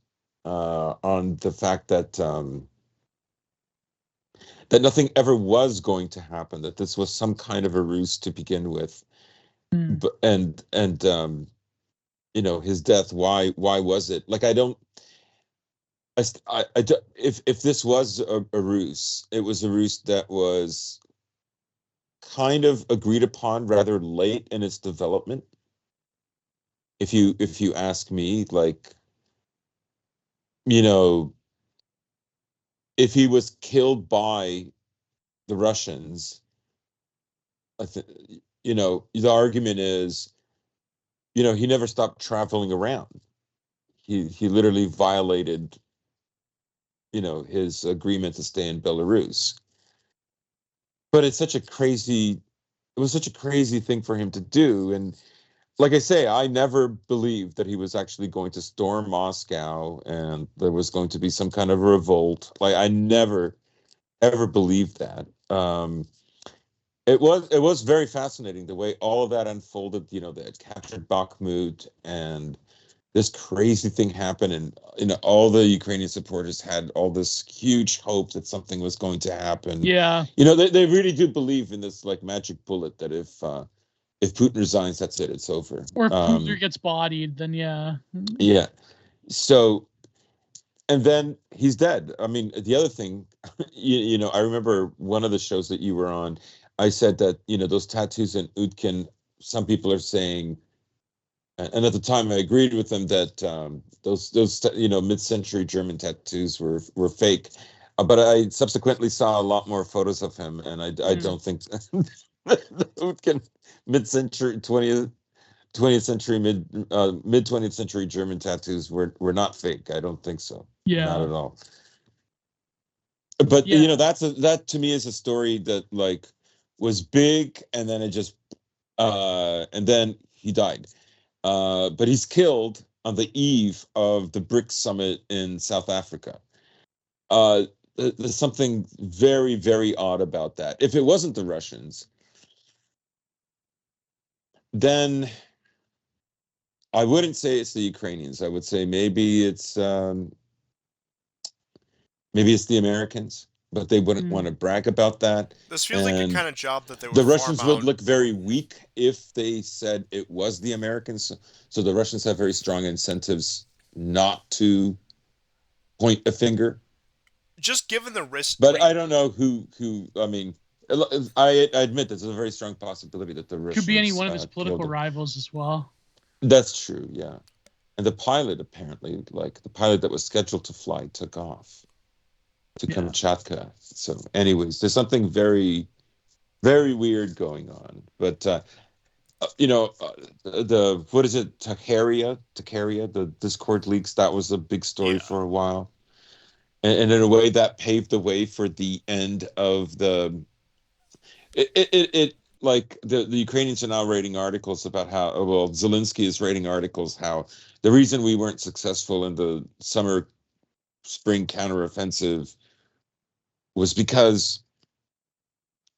on the fact that that nothing ever was going to happen, that this was some kind of a ruse to begin with. But his death, why was it? Like, I don't, if this was a ruse, it was a ruse that was kind of agreed upon rather late in its development. If you ask me, like, if he was killed by the Russians, I think, the argument is, he never stopped traveling around. He literally violated, his agreement to stay in Belarus. But it was such a crazy thing for him to do. And like I say, I never believed that he was actually going to storm Moscow and there was going to be some kind of revolt. Like, I never ever believed that. It was very fascinating the way all of that unfolded. They had captured Bakhmut, and this crazy thing happened, and all the Ukrainian supporters had all this huge hope that something was going to happen. Yeah. They really do believe in this like magic bullet that if Putin resigns, that's it, it's over. Or if Putin gets bodied, then yeah. Yeah. So, and then he's dead. I mean, the other thing, I remember one of the shows that you were on, I said that, those tattoos in Utkin, some people are saying, and at the time I agreed with them that those mid-century German tattoos were fake. But I subsequently saw a lot more photos of him, and I don't think the Utkin mid-century 20th century mid 20th century German tattoos were not fake. I don't think so. Yeah. Not at all. But Yeah. that to me is a story that like was big, and then it just and then he died. But he's killed on the eve of the BRICS summit in South Africa. There's something very, very odd about that. If it wasn't the Russians, then I wouldn't say it's the Ukrainians. I would say maybe it's the Americans, but they wouldn't want to brag about that. This feels like the kind of job that they would The Russians farm out. would look very weak if they said it was the Americans. So the Russians have very strong incentives not to point a finger. Just given the risk. But I don't know who. I mean, I admit there's a very strong possibility that the Russians could be any one of his political rivals as well. That's true, yeah. And the pilot, apparently, like the pilot that was scheduled to fly, took off to Kamchatka. So, anyways, there's something very, very weird going on. But the what is it, Takaria, the Discord leaks, that was a big story for a while. And in a way that paved the way for the end of the it like the Ukrainians are now writing articles about how, well, Zelensky is writing articles how the reason we weren't successful in the spring counteroffensive was because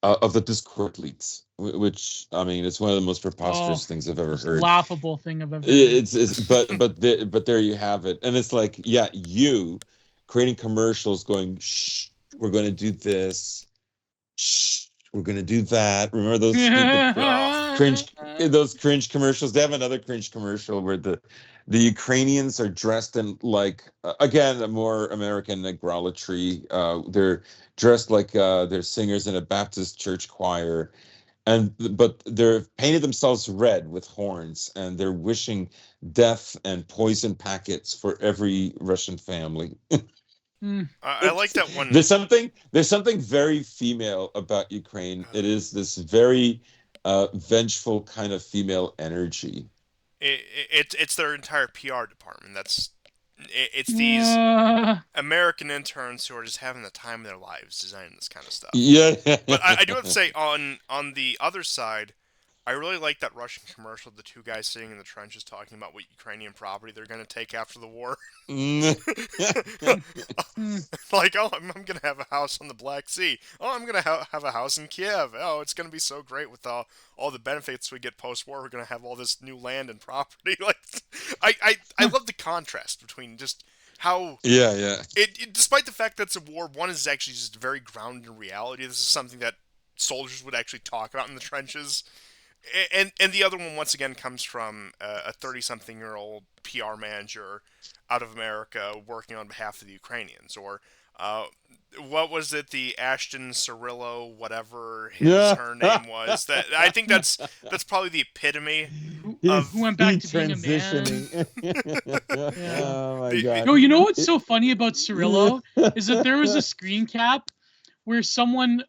of the Discord leaks, which, I mean, it's one of the most preposterous things I've ever heard. Laughable thing I've ever heard. But there you have it. And it's like, yeah, you creating commercials going, shh, we're going to do this. Shh, we're going to do that. Remember those stupid those cringe commercials? They have another cringe commercial where the Ukrainians are dressed in like again a more American negrolatry. They're dressed like they're singers in a Baptist church choir, but they're painted themselves red with horns, and they're wishing death and poison packets for every Russian family. I like that one. There's something very female about Ukraine. It is this very vengeful kind of female energy. It's their entire PR department. It's these American interns who are just having the time of their lives designing this kind of stuff. Yeah. But I do have to say, on the other side, I really like that Russian commercial. The two guys sitting in the trenches talking about what Ukrainian property they're going to take after the war. Like, oh, I'm going to have a house on the Black Sea. Oh, I'm going to have a house in Kiev. Oh, it's going to be so great with all the benefits we get post-war. We're going to have all this new land and property. Like, I love the contrast between just how despite the fact that it's a war, one is actually just very grounded in reality. This is something that soldiers would actually talk about in the trenches. And the other one, once again, comes from a 30-something-year-old PR manager out of America working on behalf of the Ukrainians. Or what was it, the Ashton Cirillo, whatever her name was. That I think that's probably the epitome of who went back to being a man. Oh my god! No, you know what's so funny about Cirillo is that there was a screen cap where someone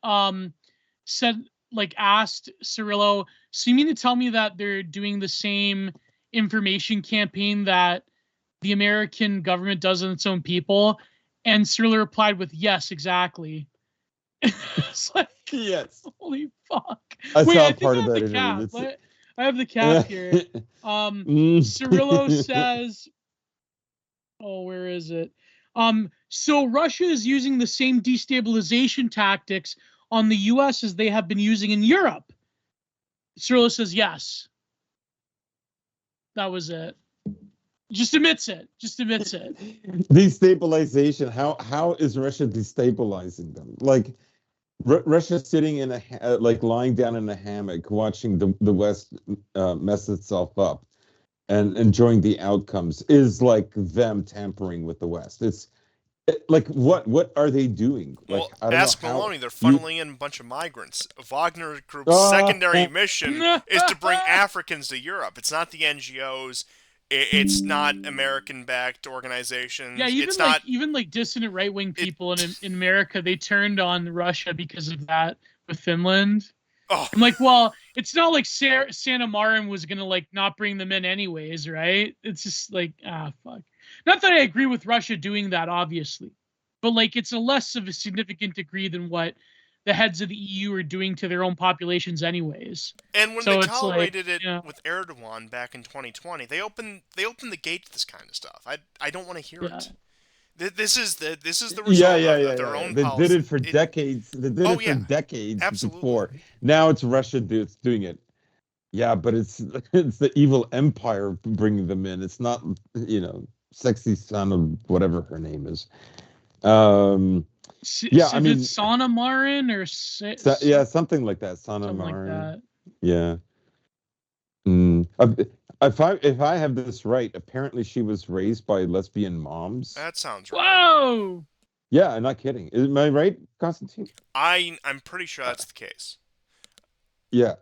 said, like, asked Cirillo, so you mean to tell me that they're doing the same information campaign that the American government does on its own people? And Cirillo replied with, yes, exactly. It's like, yes. Holy fuck. I saw part of that interview. I have the cap here. Cirillo says, oh, where is it? So Russia is using the same destabilization tactics on the U.S. as they have been using in Europe. Cirillo says yes. That was it. Just admits it. Destabilization. How is Russia destabilizing them? Like Russia sitting in like lying down in a hammock, watching the West mess itself up, and enjoying the outcomes is like them tampering with the West. It's like what are they doing? Like, well, ask Maloney. They're funneling in a bunch of migrants. Wagner Group's secondary mission is to bring Africans to Europe. It's not the NGOs. It's not American-backed organizations. Yeah, even it's like not even like dissident right-wing people in America, they turned on Russia because of that with Finland. Oh. I'm like, well, it's not like Santa Marin was gonna like not bring them in anyways, right? It's just like, fuck. Not that I agree with Russia doing that, obviously, but like it's a less of a significant degree than what the heads of the EU are doing to their own populations, anyways. And when they tolerated it with Erdogan back in 2020, they opened the gate to this kind of stuff. I don't want to hear it. This is the result of their own policy. They did it for decades. They did it for decades before. Now it's Russia doing it. Yeah, but it's the evil empire bringing them in. It's not, sexy son of whatever her name is. I mean, Sanna Marin or something like that. Sanna Marin. Like that. Yeah. If I have this right, apparently she was raised by lesbian moms. That sounds right. Whoa. Yeah, I'm not kidding. Am I right, Constantine? I'm pretty sure that's the case. Yeah,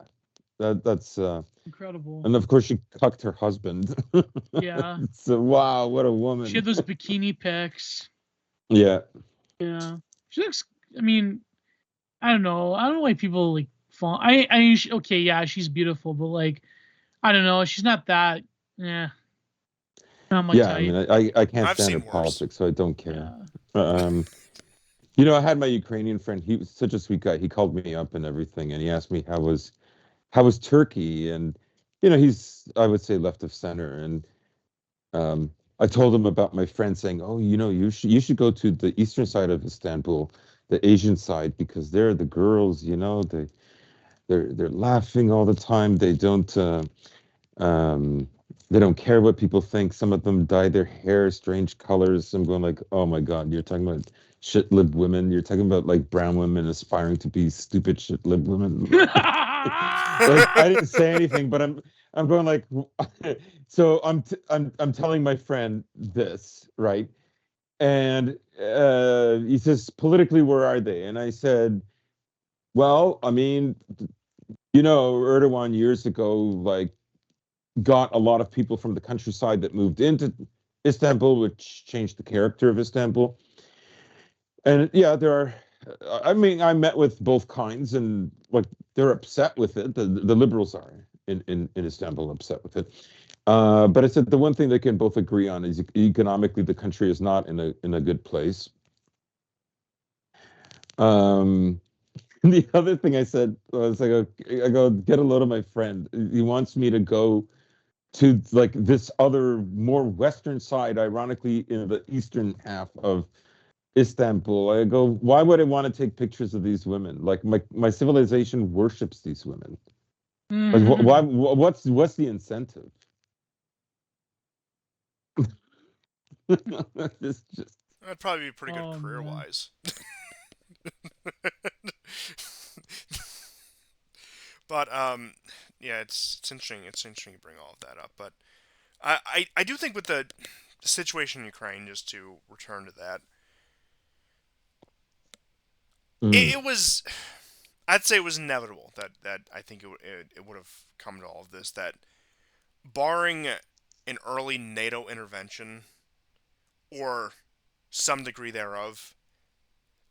that's incredible. And of course, she cucked her husband. Yeah. So wow, what a woman. She had those bikini pics. Yeah. Yeah. She looks. I mean, I don't know why people like fall. Okay, yeah, she's beautiful, but like, I don't know. She's not that. Yeah. Not my type. I mean, I can't stand her politics, so I don't care. Yeah. I had my Ukrainian friend. He was such a sweet guy. He called me up and everything, and he asked me how was Turkey, and he's, I would say, left of center, and I told him about my friend saying, "Oh, you should go to the eastern side of Istanbul, the Asian side, because there the girls, they're laughing all the time. They don't care what people think. Some of them dye their hair strange colors." I'm going like, "Oh my God, you're talking about shit-lived women. You're talking about like brown women aspiring to be stupid shit-lived women. Like I didn't say anything, but I'm going like, so I'm telling my friend this, right? And he says, politically, where are they? And I said, well, I mean, Erdogan years ago, like, got a lot of people from the countryside that moved into Istanbul, which changed the character of Istanbul. And yeah, there are. I mean, I met with both kinds, and like they're upset with it. The liberals are in Istanbul upset with it. But I said the one thing they can both agree on is economically the country is not in a good place. The other thing I said was I go get a load of my friend. He wants me to go to like this other more western side, ironically in the eastern half of Istanbul. I go, why would I want to take pictures of these women? Like my civilization worships these women. Like why? What's the incentive? It's just That'd probably be pretty good Oh, career man. wise. But yeah, it's interesting. It's interesting you bring all of that up. But I do think with the situation in Ukraine, just to return to that, mm, it was. I'd say it was inevitable that I think it would have come to all of this. That barring an early NATO intervention or some degree thereof,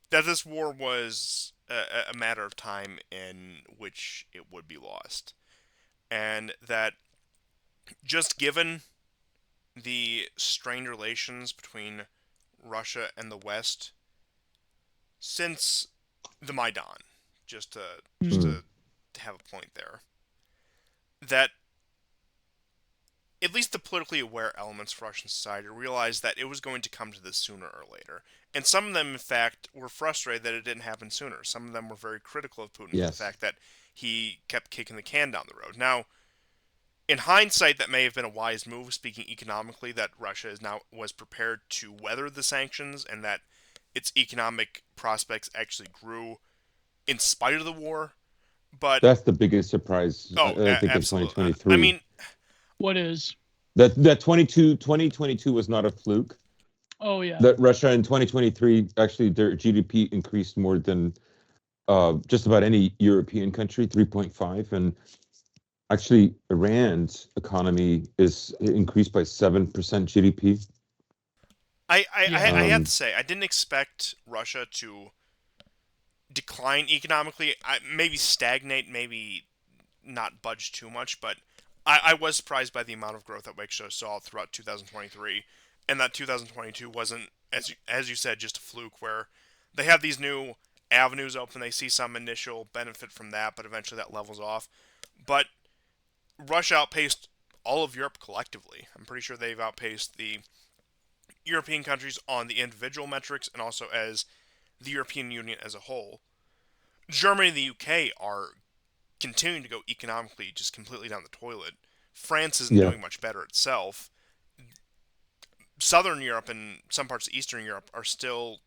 that this war was a matter of time in which it would be lost, and that just given the strained relations between Russia and the West since the Maidan, just to just mm, to have a point there, that at least the politically aware elements of Russian society realized that it was going to come to this sooner or later. And some of them, in fact, were frustrated that it didn't happen sooner. Some of them were very critical of Putin for the yes, fact that he kept kicking the can down the road. Now, in hindsight, that may have been a wise move, speaking economically, that Russia was prepared to weather the sanctions and that its economic prospects actually grew in spite of the war. But that's the biggest surprise oh, I think of absolutely. I 2023. mean, What is? That 2022 was not a fluke. Oh yeah. That Russia in 2023 actually their GDP increased more than just about any European country, 3.5, and actually Iran's economy is increased by 7% GDP. I Yeah. have to Um, say, I didn't expect Russia to decline economically. Maybe stagnate, maybe not budge too much, but I was surprised by the amount of growth that Wakeshow saw throughout 2023, and that 2022 wasn't, as you said, just a fluke where they have these new avenues open. They see some initial benefit from that, but eventually that levels off. But Russia outpaced all of Europe collectively. I'm pretty sure they've outpaced the European countries on the individual metrics and also as the European Union as a whole. Germany and the UK are continuing to go economically just completely down the toilet. France isn't yeah, doing much better itself. Southern Europe and some parts of Eastern Europe are still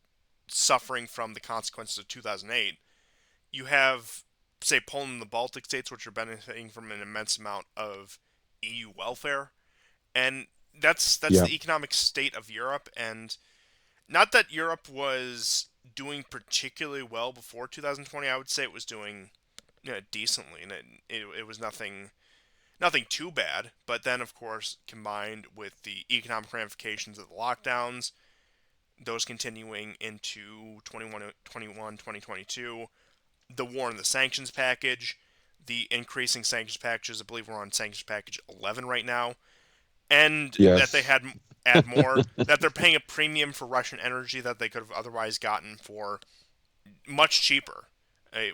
suffering from the consequences of 2008. You have, say, Poland and the Baltic states, which are benefiting from an immense amount of EU welfare, and that's yeah, the economic state of Europe. And not that Europe was doing particularly well before 2020. I would say it was doing decently, and it was nothing too bad. But then, of course, combined with the economic ramifications of the lockdowns, those continuing into 2022, the war and the sanctions package, the increasing sanctions packages. I believe we're on sanctions package 11 right now, and that they yes, had add more, that they're paying a premium for Russian energy that they could have otherwise gotten for much cheaper,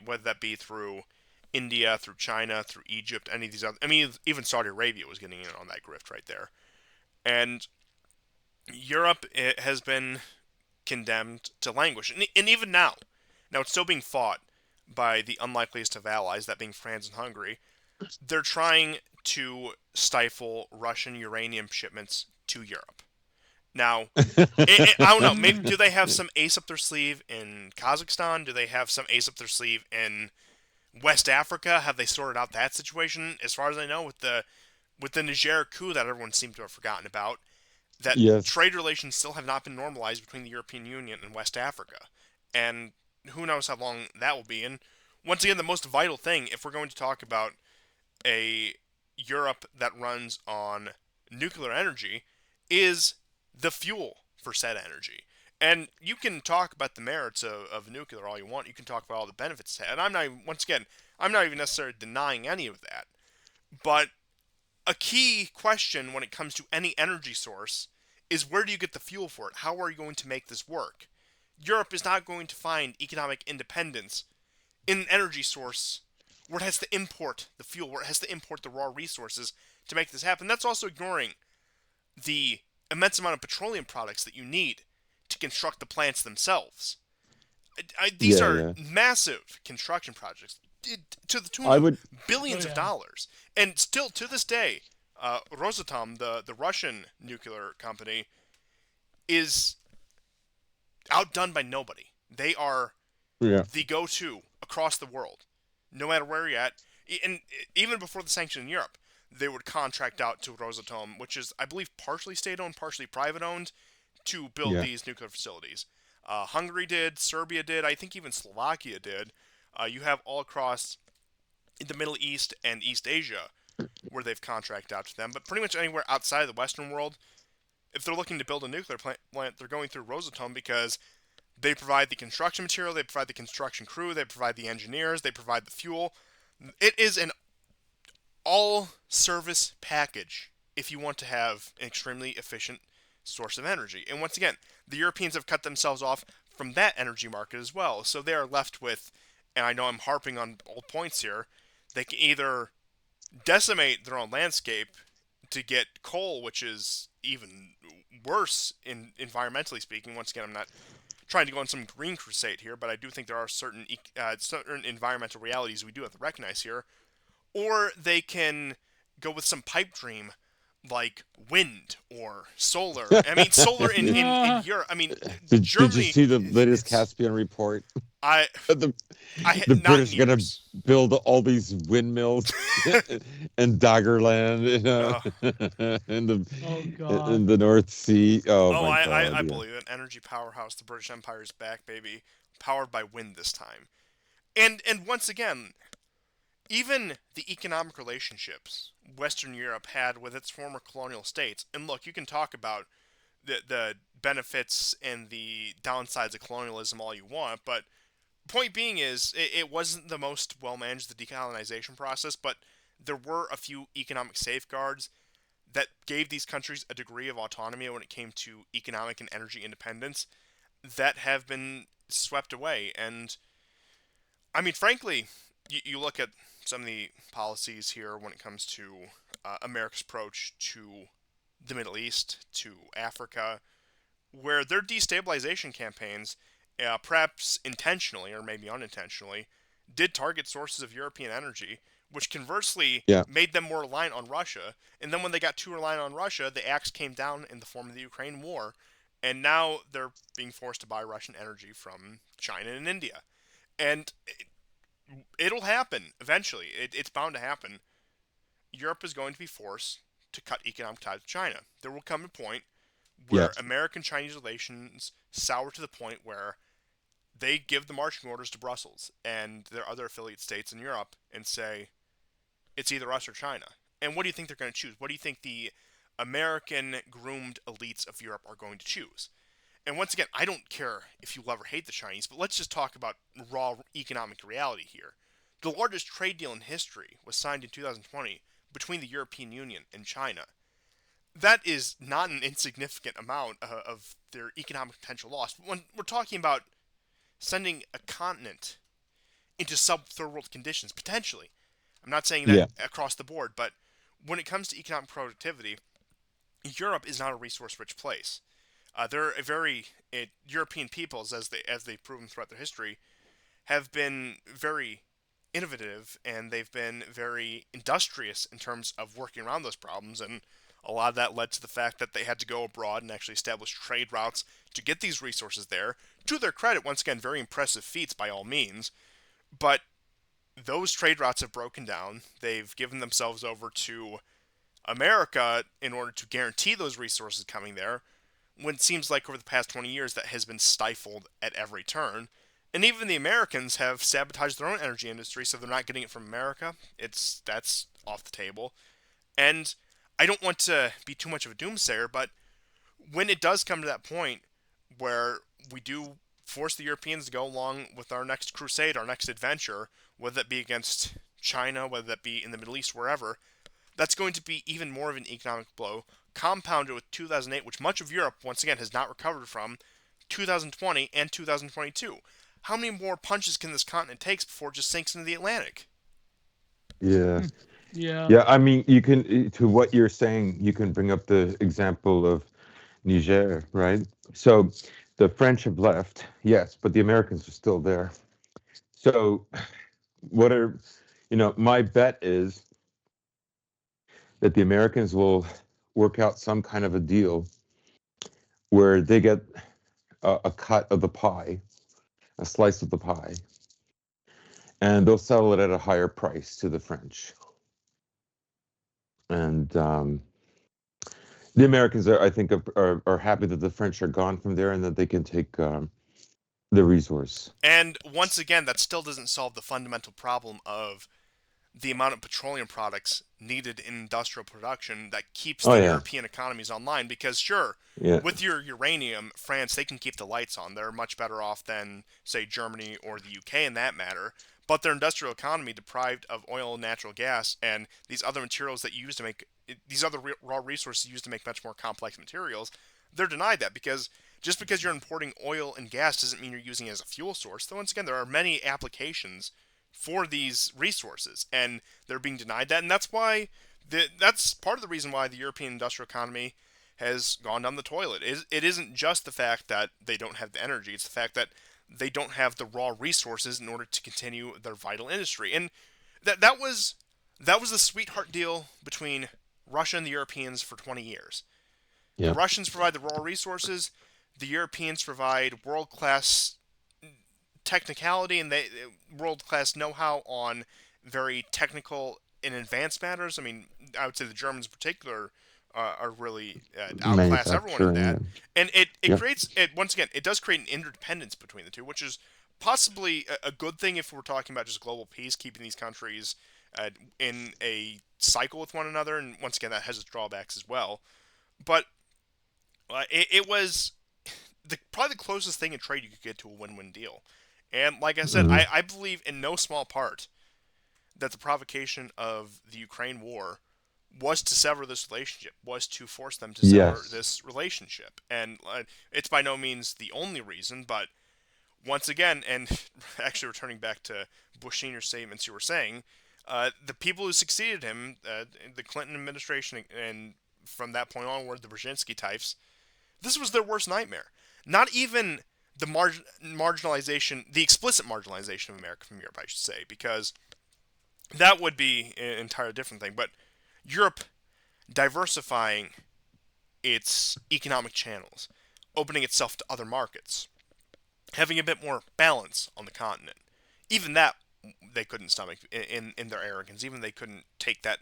whether that be through India, through China, through Egypt, any of these other. I mean, even Saudi Arabia was getting in on that grift right there, and Europe has been condemned to languish, and even now it's still being fought by the unlikeliest of allies, that being France and Hungary. They're trying to stifle Russian uranium shipments to Europe. Now, I don't know. Maybe do they have some ace up their sleeve in Kazakhstan? Do they have some ace up their sleeve in West Africa? Have they sorted out that situation? As far as I know, with the Niger coup that everyone seemed to have forgotten about, that Yes. trade relations still have not been normalized between the European Union and West Africa, and who knows how long that will be. And once again, the most vital thing, if we're going to talk about a Europe that runs on nuclear energy, is the fuel for said energy. And you can talk about the merits of nuclear all you want. You can talk about all the benefits it has. And I'm not even, once again, I'm not even necessarily denying any of that. But a key question when it comes to any energy source is where do you get the fuel for it? How are you going to make this work? Europe is not going to find economic independence in an energy source where it has to import the fuel, where it has to import the raw resources to make this happen. That's also ignoring the immense amount of petroleum products that you need to construct the plants themselves. These Yeah, are yeah. massive construction projects to the tune I of would. Oh billions of yeah. dollars. And still to this day, Rosatom, the Russian nuclear company, is outdone by nobody. They are Yeah. the go-to across the world, no matter where you're at. And even before the sanction in Europe, they would contract out to Rosatom, which is, I believe, partially state-owned, partially private-owned, to build Yeah. these nuclear facilities. Hungary did, Serbia did, I think even Slovakia did. You have all across the Middle East and East Asia where they've contracted out to them. But pretty much anywhere outside of the Western world, if they're looking to build a nuclear plant, they're going through Rosatom because they provide the construction material, they provide the construction crew, they provide the engineers, they provide the fuel. It is an all service package if you want to have an extremely efficient source of energy. And once again, the Europeans have cut themselves off from that energy market as well. So they are left with, and I know I'm harping on old points here, they can either decimate their own landscape to get coal, which is even worse in environmentally speaking. Once again, I'm not trying to go on some green crusade here, but I do think there are certain environmental realities we do have to recognize here. Or they can go with some pipe dream like wind or solar. I mean, solar in Uh, Europe. I mean, Did you Germany. see the latest It's Caspian report? I The I the not in British are gonna years. build all these windmills in Doggerland, Uh, oh in god. the North Sea. Oh oh, my I God, yeah. believe it. Energy powerhouse. The British Empire is back, baby. Powered by wind this time. And once again, even the economic relationships Western Europe had with its former colonial states. And look, you can talk about the benefits and the downsides of colonialism all you want, but point being is it wasn't the most well managed the decolonization process, but there were a few economic safeguards that gave these countries a degree of autonomy when it came to economic and energy independence that have been swept away. And I mean, frankly, you look at some of the policies here when it comes to America's approach to the Middle East, to Africa, where their destabilization campaigns, perhaps intentionally or maybe unintentionally, did target sources of European energy, which conversely Yeah. made them more reliant on Russia. And then when they got too reliant on Russia, the axe came down in the form of the Ukraine war, and now they're being forced to buy Russian energy from China and India. And it'll happen eventually. It's bound to happen. Europe is going to be forced to cut economic ties with China. There will come a point where Yes. American-Chinese relations sour to the point where they give the marching orders to Brussels and their other affiliate states in Europe and say, it's either us or China. And what do you think they're going to choose? What do you think the American groomed elites of Europe are going to choose? And once again, I don't care if you love or hate the Chinese, but let's just talk about raw economic reality here. The largest trade deal in history was signed in 2020 between the European Union and China. That is not an insignificant amount of their economic potential lost. When we're talking about sending a continent into sub-third world conditions, potentially. I'm not saying that Yeah. across the board, but when it comes to economic productivity, Europe is not a resource-rich place. They're a very European peoples, as they've proven throughout their history, have been very innovative and they've been very industrious in terms of working around those problems. And A lot of that led to the fact that they had to go abroad and actually establish trade routes to get these resources there. To their credit, once again, very impressive feats by all means, but those trade routes have broken down. They've given themselves over to America in order to guarantee those resources coming there, when it seems like over the past 20 years that has been stifled at every turn. And even the Americans have sabotaged their own energy industry, so they're not getting it from America. That's off the table. And I don't want to be too much of a doomsayer, but when it does come to that point where we do force the Europeans to go along with our next crusade, our next adventure, whether that be against China, whether that be in the Middle East, wherever, that's going to be even more of an economic blow, compounded with 2008, which much of Europe, once again, has not recovered from, 2020 and 2022. How many more punches can this continent take before it just sinks into the Atlantic? Yeah. Yeah. Yeah, I mean, you can, to what you're saying, you can bring up the example of Niger, right? So the French have left, yes, but the Americans are still there. So what are, my bet is that the Americans will work out some kind of a deal where they get a cut of the pie, a slice of the pie, and they'll sell it at a higher price to the French. And the Americans are, I think, are happy that the French are gone from there and that they can take the resource. And once again, that still doesn't solve the fundamental problem of the amount of petroleum products needed in industrial production that keeps Oh the yeah, European economies online. Because sure, yeah, with your uranium, France, they can keep the lights on. They're much better off than, say, Germany or the UK in that matter. But their industrial economy, deprived of oil and natural gas and these other materials that you use to make these other raw resources used to make much more complex materials, they're denied that because just because you're importing oil and gas doesn't mean you're using it as a fuel source. Though once again, there are many applications for these resources, and they're being denied that, and that's why that's part of the reason why the European industrial economy has gone down the toilet. It isn't just the fact that they don't have the energy; it's the fact that they don't have the raw resources in order to continue their vital industry, and that was the sweetheart deal between Russia and the Europeans for 20 years. The yeah, Russians provide the raw resources, the Europeans provide world class technicality and they world class know how on very technical and advanced matters. I mean, I would say the Germans in particular are really outclass everyone in manufacturing. that, and it Yep. creates it once again. It does create an interdependence between the two, which is possibly a good thing if we're talking about just global peace, keeping these countries in a cycle with one another. And once again, that has its drawbacks as well. But it was probably the closest thing in trade you could get to a win-win deal. And like I said, Hmm. I believe in no small part that the provocation of the Ukraine war was to sever this relationship, was to force them to sever Yes. this relationship. And it's by no means the only reason, but once again, and actually returning back to Bush Sr.'s statements you were saying, the people who succeeded him, the Clinton administration, and from that point onward, the Brzezinski types, this was their worst nightmare. Not even the marginalization, the explicit marginalization of America from Europe, I should say, because that would be an entirely different thing. But Europe diversifying its economic channels, opening itself to other markets, having a bit more balance on the continent. Even that they couldn't stomach in their arrogance. Even they couldn't take that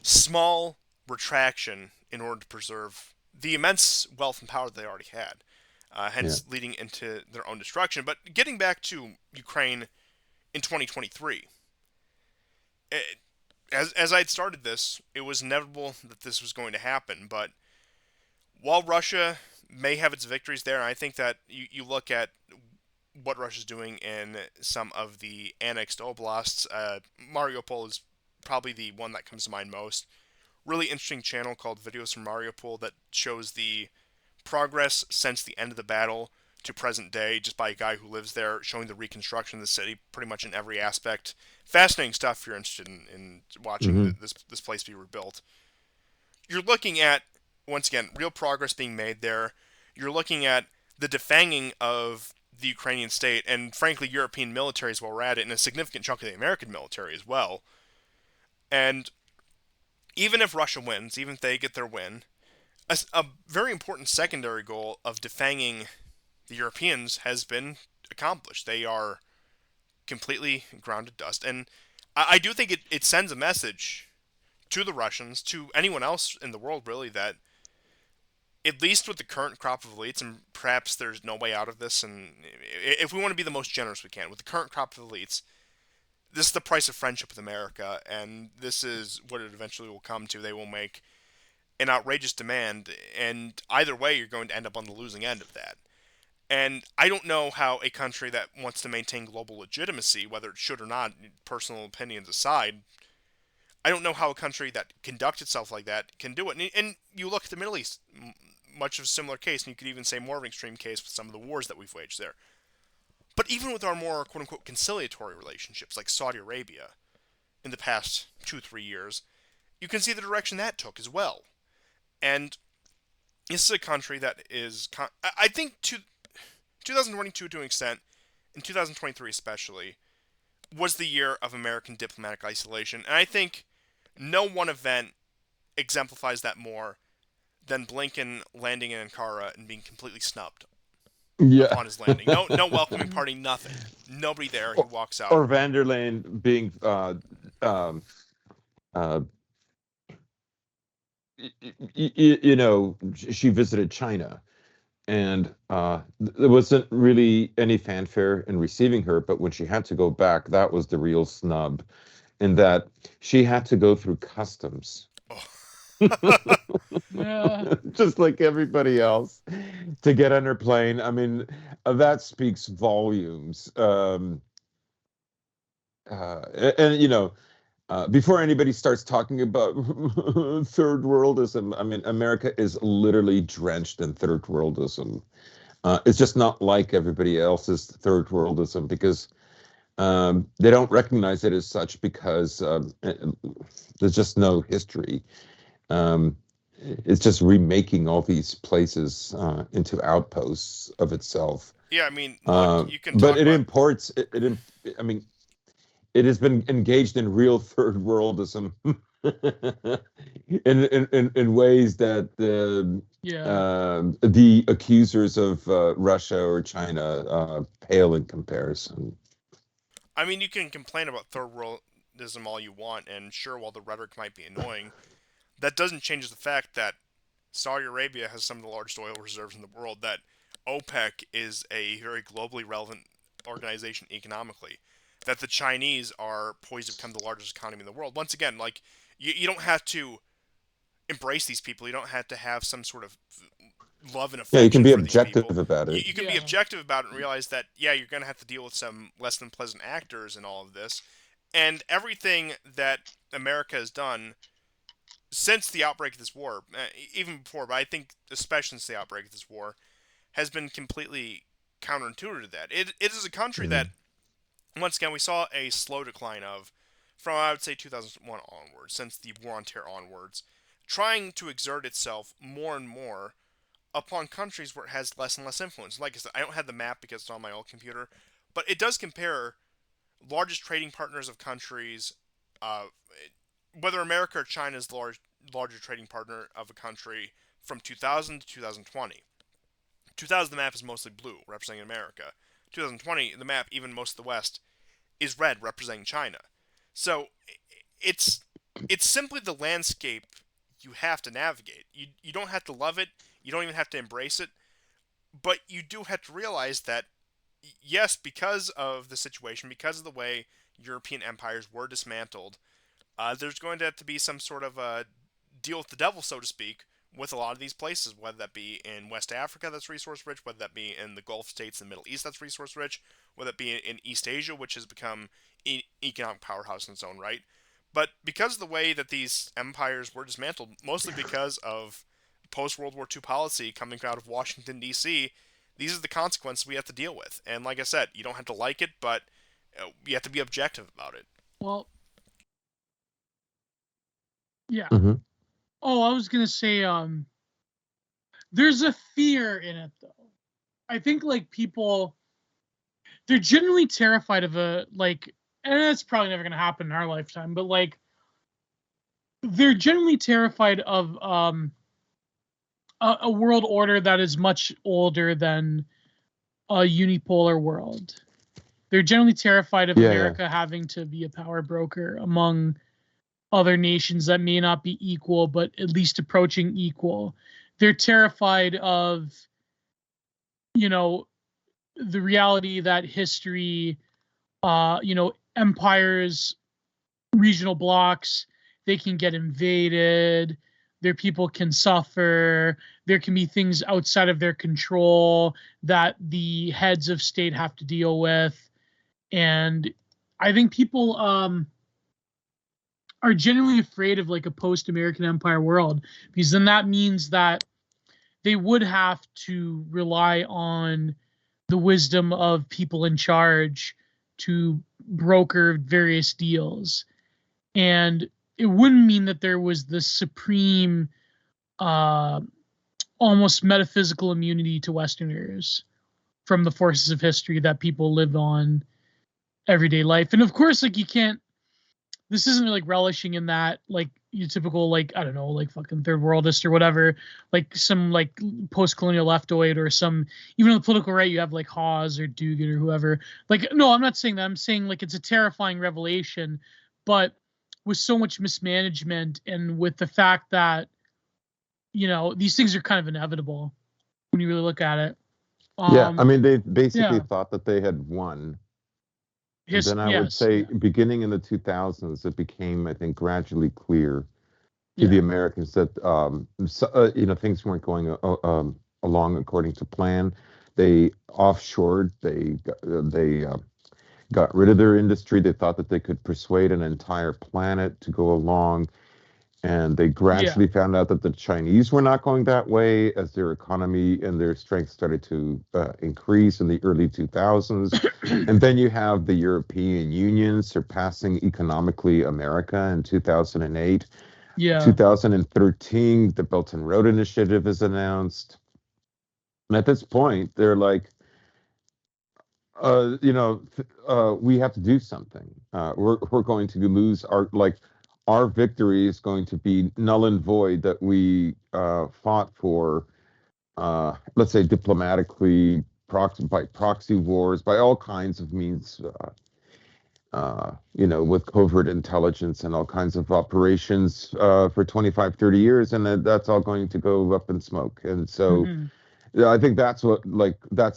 small retraction in order to preserve the immense wealth and power they already had, Yeah. hence leading into their own destruction. But getting back to Ukraine in 2023, as I had started this, it was inevitable that this was going to happen. But while Russia may have its victories there, and I think that you look at what Russia's doing in some of the annexed oblasts, Mariupol is probably the one that comes to mind most. Really interesting channel called Videos from Mariupol that shows the progress since the end of the battle to present day, just by a guy who lives there, showing the reconstruction of the city pretty much in every aspect. Fascinating stuff if you're interested in watching Hmm. this place be rebuilt. You're looking at, once again, real progress being made there. You're looking at the defanging of the Ukrainian state, and frankly, European military as well we're at it, and a significant chunk of the American military as well. And even if Russia wins, even if they get their win, a very important secondary goal of defanging the Europeans has been accomplished. They are completely ground to dust. And I do think it sends a message to the Russians, to anyone else in the world, really, that at least with the current crop of elites, and perhaps there's no way out of this, and if we want to be the most generous we can, with the current crop of elites, this is the price of friendship with America, and this is what it eventually will come to. They will make an outrageous demand, and either way, you're going to end up on the losing end of that. And I don't know how a country that wants to maintain global legitimacy, whether it should or not, personal opinions aside, I don't know how a country that conducts itself like that can do it. And you look at the Middle East, much of a similar case, and you could even say more of an extreme case with some of the wars that we've waged there. But even with our more quote unquote conciliatory relationships, like Saudi Arabia, in the past 2-3 years, you can see the direction that took as well. And this is a country that is, I think, 2022 to an extent, and 2023 especially, was the year of American diplomatic isolation. And I think no one event exemplifies that more than Blinken landing in Ankara and being completely snubbed Yeah. upon his landing. No welcoming party, nothing. Nobody there. He or, walks out. or van der Leyen being um, uh, she visited China, and there wasn't really any fanfare in receiving her. But when she had to go back, that was the real snub, in that she had to go through customs. Oh. Yeah. Just like everybody else, to get on her plane. I mean, that speaks volumes. And before anybody starts talking about third worldism, I mean, America is literally drenched in third worldism. It's just not like everybody else's third worldism, because they don't recognize it as such, because there's just no history. Um, it's just remaking all these places into outposts of itself. Yeah, I mean, look, you can But talk it about. imports it. I mean, it has been engaged in real third worldism in ways that Yeah. the accusers of Russia or China pale in comparison. I mean, you can complain about third worldism all you want, and sure, while the rhetoric might be annoying, that doesn't change the fact that Saudi Arabia has some of the largest oil reserves in the world, that OPEC is a very globally relevant organization economically, that the Chinese are poised to become the largest economy in the world. Once again, like, you don't have to embrace these people. You don't have to have some sort of love and Yeah, you can affection be for these objective people. about You, it. you can be Yeah. objective about it and realize that, yeah, you're going to have to deal with some less than pleasant actors in all of this. And everything that America has done since the outbreak of this war, even before, but I think especially since the outbreak of this war, has been completely counterintuitive to that. It is a country that, Mm. once again, we saw a slow decline of from, I would say, 2001 onwards, since the War on Terror onwards, trying to exert itself more and more upon countries where it has less and less influence. Like I said, I don't have the map because it's on my old computer, but it does compare largest trading partners of countries, uh, whether America or China is the larger trading partner of a country from 2000 to 2020. 2000, the map is mostly blue, representing America. 2020, the map, even most of the West, is red, representing China. So it's it's simply the landscape you have to navigate. You don't have to love it. You don't even have to embrace it. But you do have to realize that, yes, because of the situation, because of the way European empires were dismantled, there's going to have to be some sort of a deal with the devil, so to speak, with a lot of these places, whether that be in West Africa that's resource rich, whether that be in the Gulf states in the Middle East that's resource rich, whether it be in East Asia, which has become an economic powerhouse in its own right. But because of the way that these empires were dismantled, mostly because of post World War II policy coming out of Washington, D.C., these are the consequences we have to deal with. And like I said, you don't have to like it, but you have to be objective about it. Well, yeah. Mhm. Oh, I was gonna say, there's a fear in it though. I think like people, they're generally terrified of a like, and it's probably never gonna happen in our lifetime, but like they're generally terrified of a world order that is much older than a unipolar world. They're generally terrified of America having to be a power broker among other nations that may not be equal, but at least approaching equal. They're terrified of, the reality that history, empires, regional blocks, they can get invaded, their people can suffer, there can be things outside of their control that the heads of state have to deal with. And I think people are generally afraid of like a post-American Empire world, because then that means that they would have to rely on the wisdom of people in charge to broker various deals. And it wouldn't mean that there was the supreme, almost metaphysical immunity to Westerners from the forces of history that people live on everyday life. And of course, like, you can't, this isn't like relishing in that, like, your typical, like, I don't know, like fucking third worldist or whatever, like some like post-colonial leftoid or some, even on the political right, you have like Hawes or Dugan or whoever. Like, no, I'm not saying that. I'm saying like it's a terrifying revelation, but with so much mismanagement and with the fact that, these things are kind of inevitable when you really look at it. I mean, they basically thought that they had won. And then I would say, beginning in the 2000s, it became, I think, gradually clear to the Americans that, things weren't going along according to plan. They offshored. They got rid of their industry. They thought that they could persuade an entire planet to go along. And they gradually found out that the Chinese were not going that way as their economy and their strength started to increase in the early 2000s. And then you have the European Union surpassing economically America in 2008. 2013, the Belt and Road Initiative is announced. And at this point, they're like, we have to do something. We're going to lose our victory is going to be null and void that we fought for, let's say, diplomatically, by proxy wars, by all kinds of means, with covert intelligence and all kinds of operations for 25, 30 years, and that's all going to go up in smoke. And so I think that's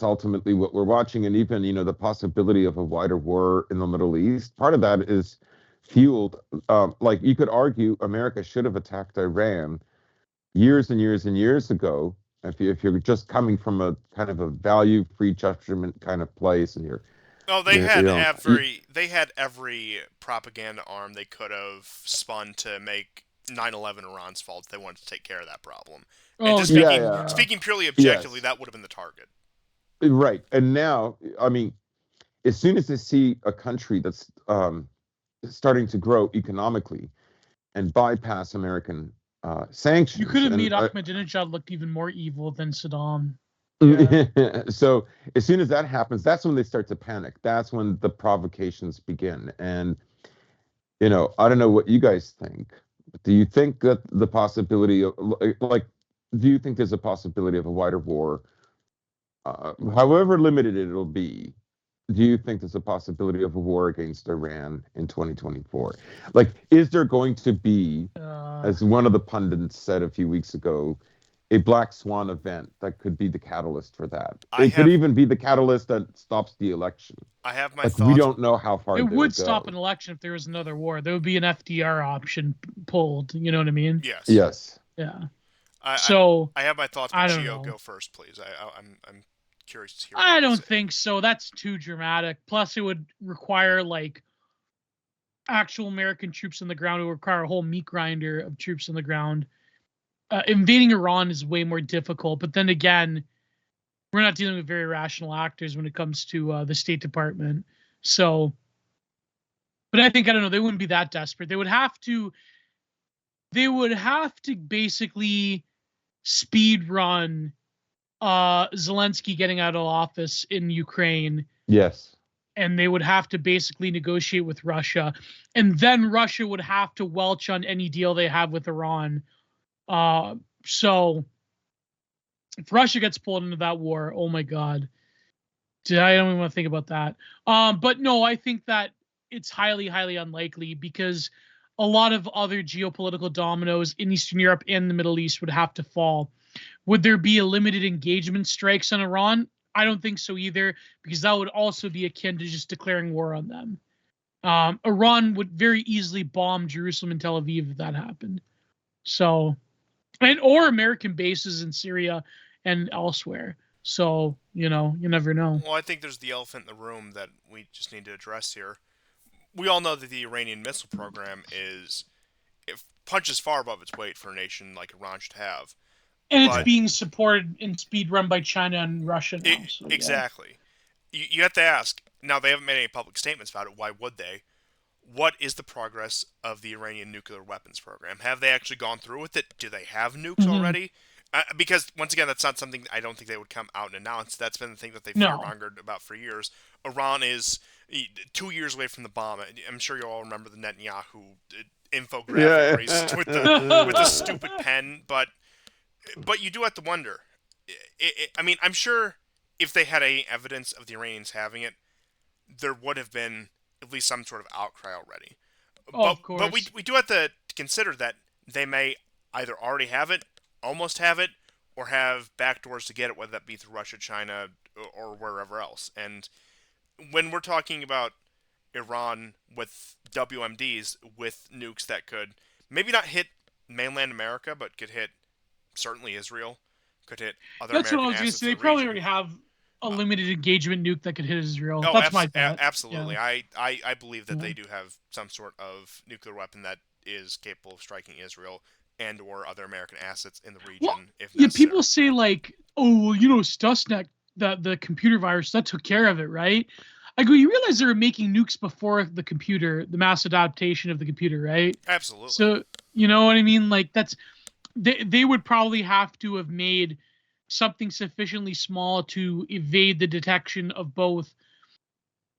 ultimately what we're watching. And even, the possibility of a wider war in the Middle East, part of that is fueled, like you could argue America should have attacked Iran years and years and years ago if you're just coming from a kind of a value-free judgment kind of place, and they had every propaganda arm they could have spun to make 9/11 Iran's fault if they wanted to take care of that problem. And speaking purely objectively, that would have been the target. Right. And now, I mean, as soon as they see a country that's starting to grow economically and bypass American sanctions. You could have made Ahmadinejad look even more evil than Saddam. So as soon as that happens, that's when they start to panic. That's when the provocations begin. And, I don't know what you guys think, but do you think that the possibility of, do you think there's a possibility of a wider war, however limited it'll be? Do you think there's a possibility of a war against Iran in 2024? Like, is there going to be, as one of the pundits said a few weeks ago, a black swan event that could be the catalyst for that? It could even be the catalyst that stops the election. I have my thoughts. We don't know how far it would stop an election if there was another war. There would be an FDR option pulled. You know what I mean? Yes. Yeah. I have my thoughts, but Gio, go first, please. I'm curious to hear. I don't think so. That's too dramatic. Plus, it would require like actual American troops on the ground. It would require a whole meat grinder of troops on the ground. Invading Iran is way more difficult. But then again, we're not dealing with very rational actors when it comes to the State Department. So, but I think, I don't know, they wouldn't be that desperate. They would have to basically speed run Zelensky getting out of office in Ukraine. Yes. and they would have to basically negotiate with Russia, and then Russia would have to welch on any deal they have with Iran. So if Russia gets pulled into that war, oh my God, I don't even want to think about that. But no, I think that it's highly, highly unlikely because a lot of other geopolitical dominoes in Eastern Europe and the Middle East would have to fall. Would there be a limited engagement strikes on Iran? I don't think so either, because that would also be akin to just declaring war on them. Iran would very easily bomb Jerusalem and Tel Aviv if that happened. So, or American bases in Syria and elsewhere. So, you never know. Well, I think there's the elephant in the room that we just need to address here. We all know that the Iranian missile program it punches far above its weight for a nation like Iran should have. And it's being supported in speed run by China and Russia now. Exactly. You have to ask. Now, they haven't made any public statements about it. Why would they? What is the progress of the Iranian nuclear weapons program? Have they actually gone through with it? Do they have nukes already? Because, once again, that's not something I don't think they would come out and announce. That's been the thing that they've fear-mongered about for years. Iran is 2 years away from the bomb. I'm sure you all remember the Netanyahu infographic with the stupid pen, but you do have to wonder. I mean, I'm sure if they had any evidence of the Iranians having it, there would have been at least some sort of outcry already. Of course. But we do have to consider that they may either already have it, almost have it, or have backdoors to get it, whether that be through Russia, China, or wherever else. And when we're talking about Iran with WMDs, with nukes that could maybe not hit mainland America, but could hit certainly Israel, could hit other That's American what I was going to say. They probably already have a limited engagement nuke that could hit Israel. That's my bet. Absolutely. Yeah. I believe that they do have some sort of nuclear weapon that is capable of striking Israel and or other American assets in the region, if necessary. Yeah, people say like, oh, well, Stuxnet, the computer virus, that took care of it, right? I go, you realize they were making nukes before the computer, the mass adaptation of the computer, right? Absolutely. So, you know what I mean? Like, they would probably have to have made something sufficiently small to evade the detection of both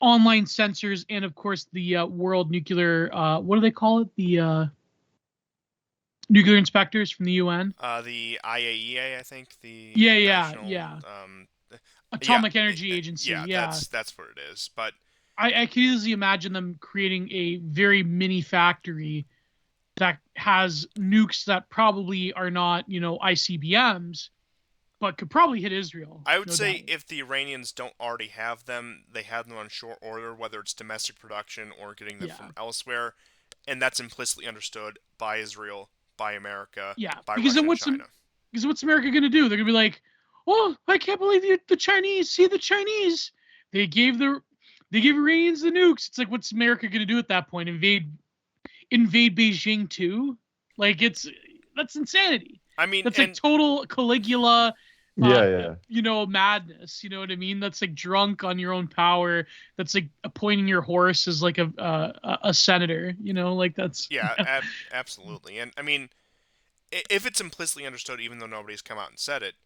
online sensors and, of course, the world nuclear, what do they call it? The nuclear inspectors from the UN? The IAEA, I think. Atomic Energy Agency. Yeah, that's what it is. But I can easily imagine them creating a very mini factory that has nukes that probably are not, ICBMs, but could probably hit Israel. I would say if the Iranians don't already have them, they have them on short order, whether it's domestic production or getting them from elsewhere, and that's implicitly understood by Israel, by America, by Russia and China. Because what's America going to do? They're going to be like, oh, I can't believe the Chinese. See, the Chinese, they gave Iranians the nukes. It's like, what's America going to do at that point? Invade Beijing too? Like, that's insanity. I mean, that's like total Caligula, madness. You know what I mean? That's like drunk on your own power. That's like appointing your horse as like a senator. Like that's absolutely. And I mean, if it's implicitly understood, even though nobody's come out and said it,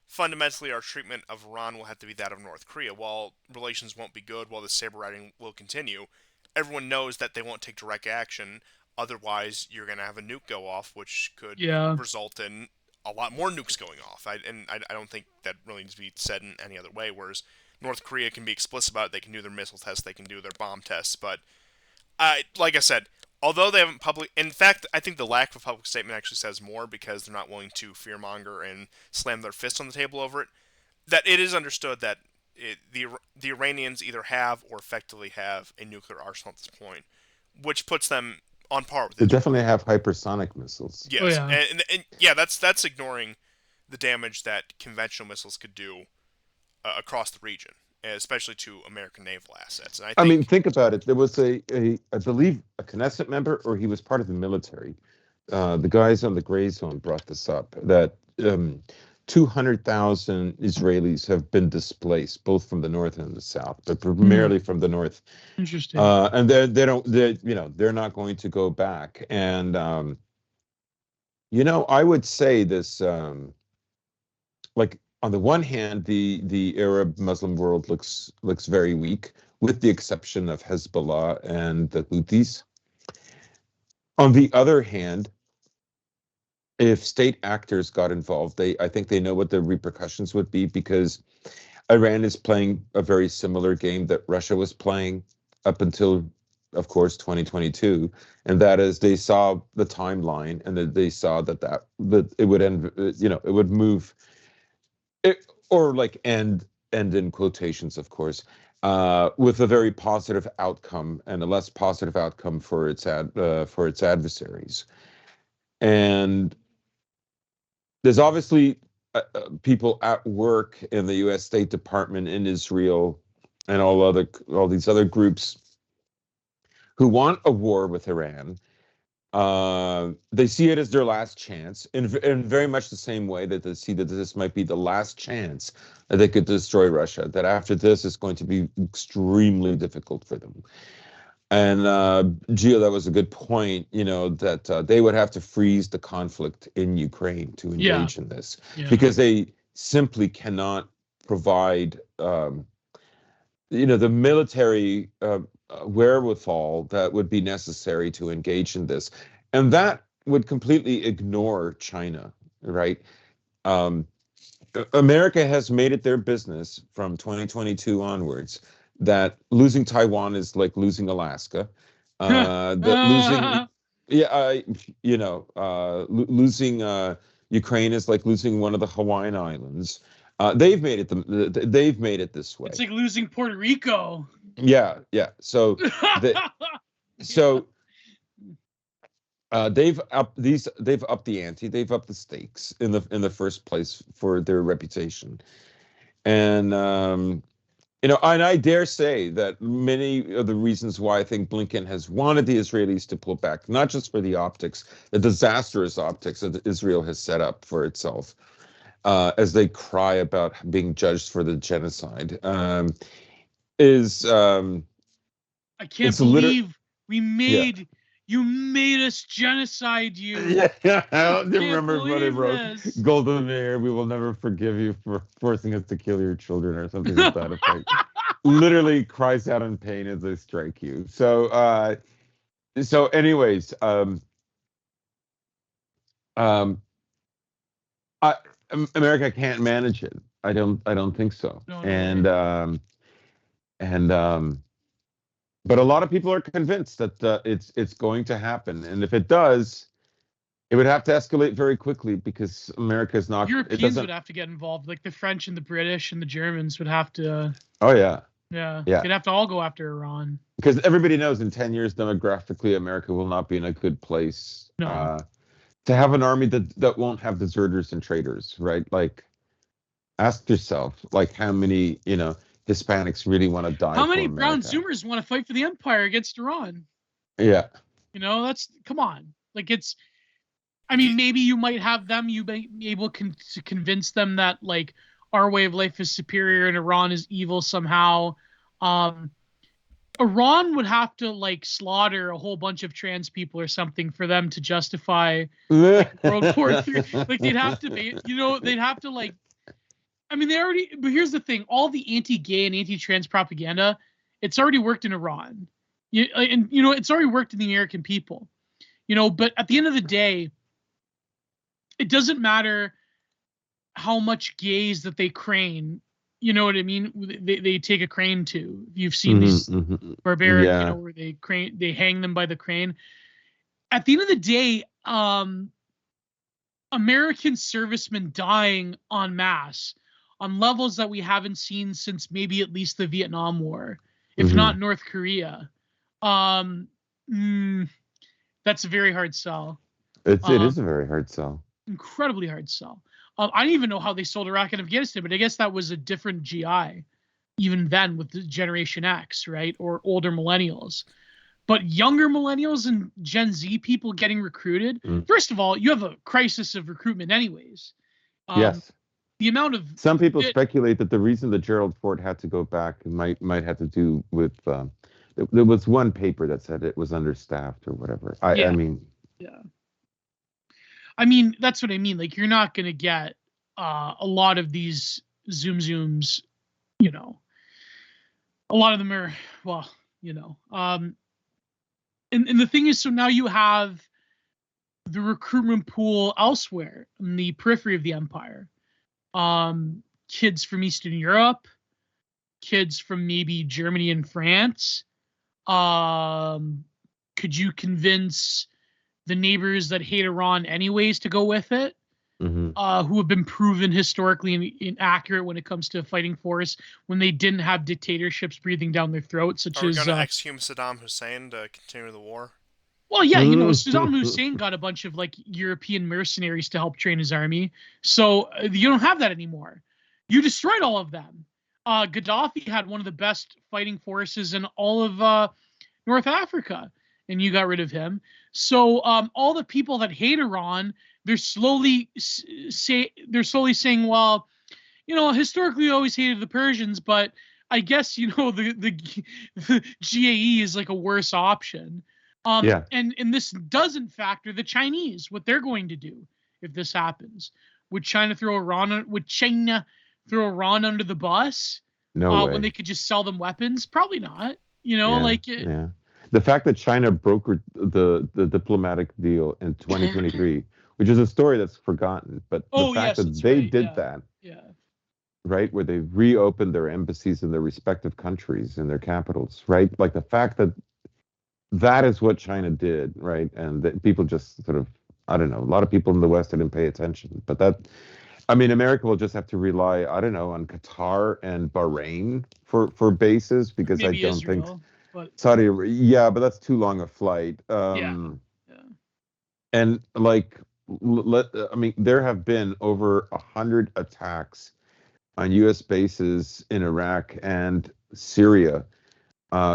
fundamentally our treatment of Iran will have to be that of North Korea. While relations won't be good, while the saber riding will continue, everyone knows that they won't take direct action. Otherwise, you're going to have a nuke go off, which could result in a lot more nukes going off. I don't think that really needs to be said in any other way, whereas North Korea can be explicit about it. They can do their missile tests. They can do their bomb tests. But like I said, although they haven't in fact, I think the lack of a public statement actually says more because they're not willing to fearmonger and slam their fist on the table over it, that it is understood that the Iranians either have or effectively have a nuclear arsenal at this point, which puts them on par with it. They definitely have hypersonic missiles. Yes, and that's ignoring the damage that conventional missiles could do across the region, especially to American naval assets. And I think about it. There was I believe, a Knesset member, or he was part of the military. The guys on the gray zone brought this up, that 200,000 Israelis have been displaced, both from the north and the south, but primarily from the north. Interesting. And they're not going to go back. And I would say this, like on the one hand, the Arab Muslim world looks very weak. with the exception of Hezbollah and the Houthis. On the other hand, if state actors got involved, I think they know what the repercussions would be, because Iran is playing a very similar game that Russia was playing up until, of course, 2022, and that is they saw the timeline, and that they saw that it would end, it would move, or like end in quotations, of course, with a very positive outcome and a less positive outcome for its adversaries. And there's obviously people at work in the U.S. State Department, in Israel, and all these other groups who want a war with Iran. They see it as their last chance, in very much the same way that they see that this might be the last chance that they could destroy Russia. That after this, it's going to be extremely difficult for them. And Gio, that was a good point, that they would have to freeze the conflict in Ukraine to engage in this, because they simply cannot provide, the military wherewithal that would be necessary to engage in this. And that would completely ignore China, right? America has made it their business from 2022 onwards that losing Taiwan is like losing Alaska. That losing, losing Ukraine is like losing one of the Hawaiian Islands. They've made it this way. It's like losing Puerto Rico. Yeah. So, they've upped the ante. They've upped the stakes in the first place for their reputation, and and I dare say that many of the reasons why I think Blinken has wanted the Israelis to pull back, not just for the optics, the disastrous optics that Israel has set up for itself, as they cry about being judged for the genocide, is I can't believe you made us genocide you. Yeah, I remember what he wrote. Golden Mayer, we will never forgive you for forcing us to kill your children, or something like that effect. Literally cries out in pain as they strike you. So, anyways, America can't manage it. I don't think so. No. But a lot of people are convinced that it's going to happen, and if it does, it would have to escalate very quickly, because America is not. Europeans would have to get involved, like the French and the British and the Germans would have to. Oh yeah. Yeah. They'd have to all go after Iran. Because everybody knows in 10 years, demographically, America will not be in a good place. No. To have an army that won't have deserters and traitors, right? Like, ask yourself, like, how many Hispanics really want to die? How many brown Zoomers want to fight for the empire against Iran? Yeah. Come on. Like, maybe you might have them, you may be able to convince them that, like, our way of life is superior and Iran is evil somehow. Iran would have to, like, slaughter a whole bunch of trans people or something for them to justify, like, World War III. Like, they'd have to, they'd have to, like, but here's the thing, all the anti-gay and anti-trans propaganda, it's already worked in Iran. It's already worked in the American people. But at the end of the day, it doesn't matter how much gays that they crane. You know what I mean? They take a crane to. You've seen these barbaric, where they hang them by the crane. At the end of the day, American servicemen dying en masse on levels that we haven't seen since maybe at least the Vietnam War, if not North Korea. That's a very hard sell. It is a very hard sell. Incredibly hard sell. I don't even know how they sold Iraq and Afghanistan, but I guess that was a different GI, even then, with the Generation X, right? Or older millennials. But younger millennials and Gen Z people getting recruited, first of all, you have a crisis of recruitment anyways. Yes. The amount of... Some people speculate that the reason that Gerald Ford had to go back might have to do with... there was one paper that said it was understaffed or whatever. I mean... Yeah. That's what I mean. Like, you're not going to get a lot of these Zooms, a lot of them are, well, and the thing is, so now you have the recruitment pool elsewhere in the periphery of the empire. Kids from Eastern Europe, kids from maybe Germany and France. Could you convince the neighbors that hate Iran anyways to go with it? Who have been proven historically inaccurate when it comes to fighting force when they didn't have dictatorships breathing down their throats, such Are we as going to exhume Saddam Hussein to continue the war? well, yeah, Saddam Hussein got a bunch of like European mercenaries to help train his army, so you don't have that anymore. You destroyed all of them. Gaddafi had one of the best fighting forces in all of North Africa, and you got rid of him. So all the people that hate Iran, they're slowly saying, well, historically we always hated the Persians, but I guess the GAE is like a worse option. And this doesn't factor the Chinese, what they're going to do if this happens. Would China throw Iran under the bus? No way. When they could just sell them weapons? Probably not. The fact that China brokered the diplomatic deal in 2023, which is a story that's forgotten, but the fact that they did that, right, where they reopened their embassies in their respective countries and their capitals, right? Like the fact that is what China did, right? And that people just sort of, I don't know, a lot of people in the West didn't pay attention. But America will just have to rely, I don't know, on Qatar and Bahrain for bases, because maybe I don't Israel, think Saudi Arabia, but that's too long a flight. And like, there have been over 100 attacks on U.S. bases in Iraq and Syria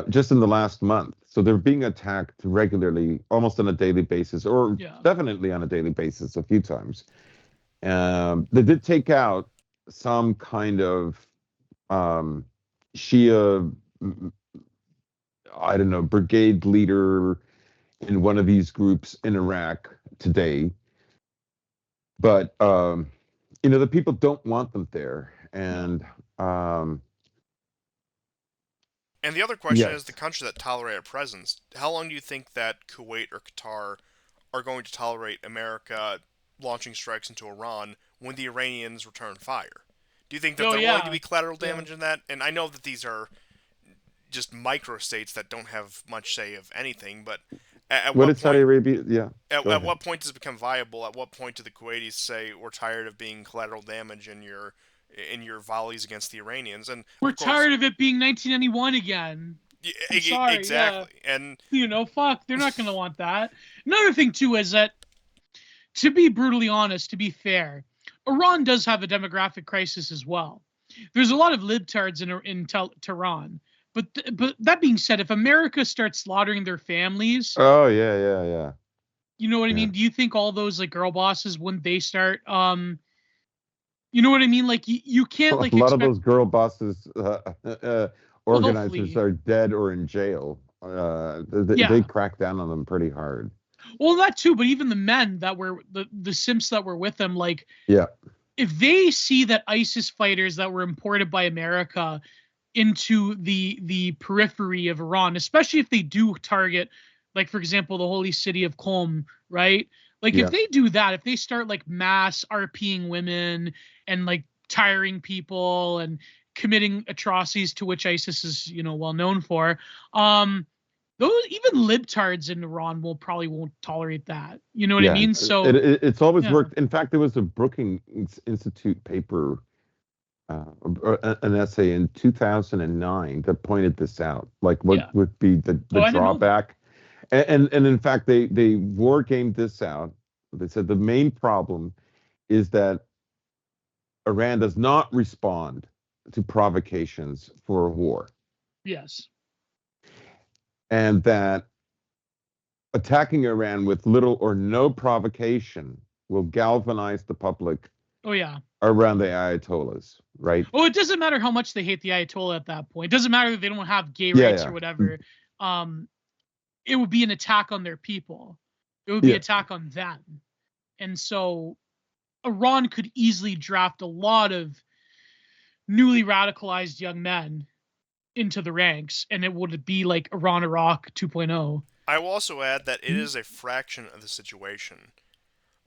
just in the last month. So they're being attacked regularly, almost on a daily basis, or definitely on a daily basis a few times. They did take out some kind of Shia, I don't know, brigade leader in one of these groups in Iraq today. But, the people don't want them there. And the other question is the country that tolerate a presence. How long do you think that Kuwait or Qatar are going to tolerate America launching strikes into Iran when the Iranians return fire? Do you think that going to be collateral damage in that? And I know that these are just micro-states that don't have much say of anything, but at what point... Saudi Arabia? At what point does it become viable? At what point do the Kuwaitis say, we're tired of being collateral damage in your volleys against the Iranians? And we're tired of it being 1991 again. Sorry, exactly. Yeah. And fuck, they're not going to want that. Another thing too is that, to be brutally honest, to be fair, Iran does have a demographic crisis as well. There's a lot of libtards in Tehran. But that being said, if America starts slaughtering their families, yeah. You know what I mean? Do you think all those like girl bosses, when they start, you know what I mean? Like you can't like a lot of those girl bosses organizers are dead or in jail. They crack down on them pretty hard. Well, that too, but even the men that were the simps that were with them, like if they see that ISIS fighters that were imported by America into the periphery of Iran, especially if they do target, like, for example, the holy city of Qom, right? Like, if they do that, if they start, like, mass RPing women and, like, tiring people and committing atrocities to which ISIS is, well known for, those even libtards in Iran won't tolerate that. You know what I mean? So it's always worked. In fact, there was a Brookings Institute paper, an essay in 2009 that pointed this out, like what would be the drawback, and in fact they war gamed this out. They said the main problem is that Iran does not respond to provocations for a war. Yes. And that attacking Iran with little or no provocation will galvanize the public around the Ayatollahs, right? Well, it doesn't matter how much they hate the Ayatollah at that point. It doesn't matter that they don't have gay rights or whatever. It would be an attack on their people. It would be an attack on them. And so Iran could easily draft a lot of newly radicalized young men into the ranks, and it would be like Iran-Iraq 2.0. I will also add that it is a fraction of the situation.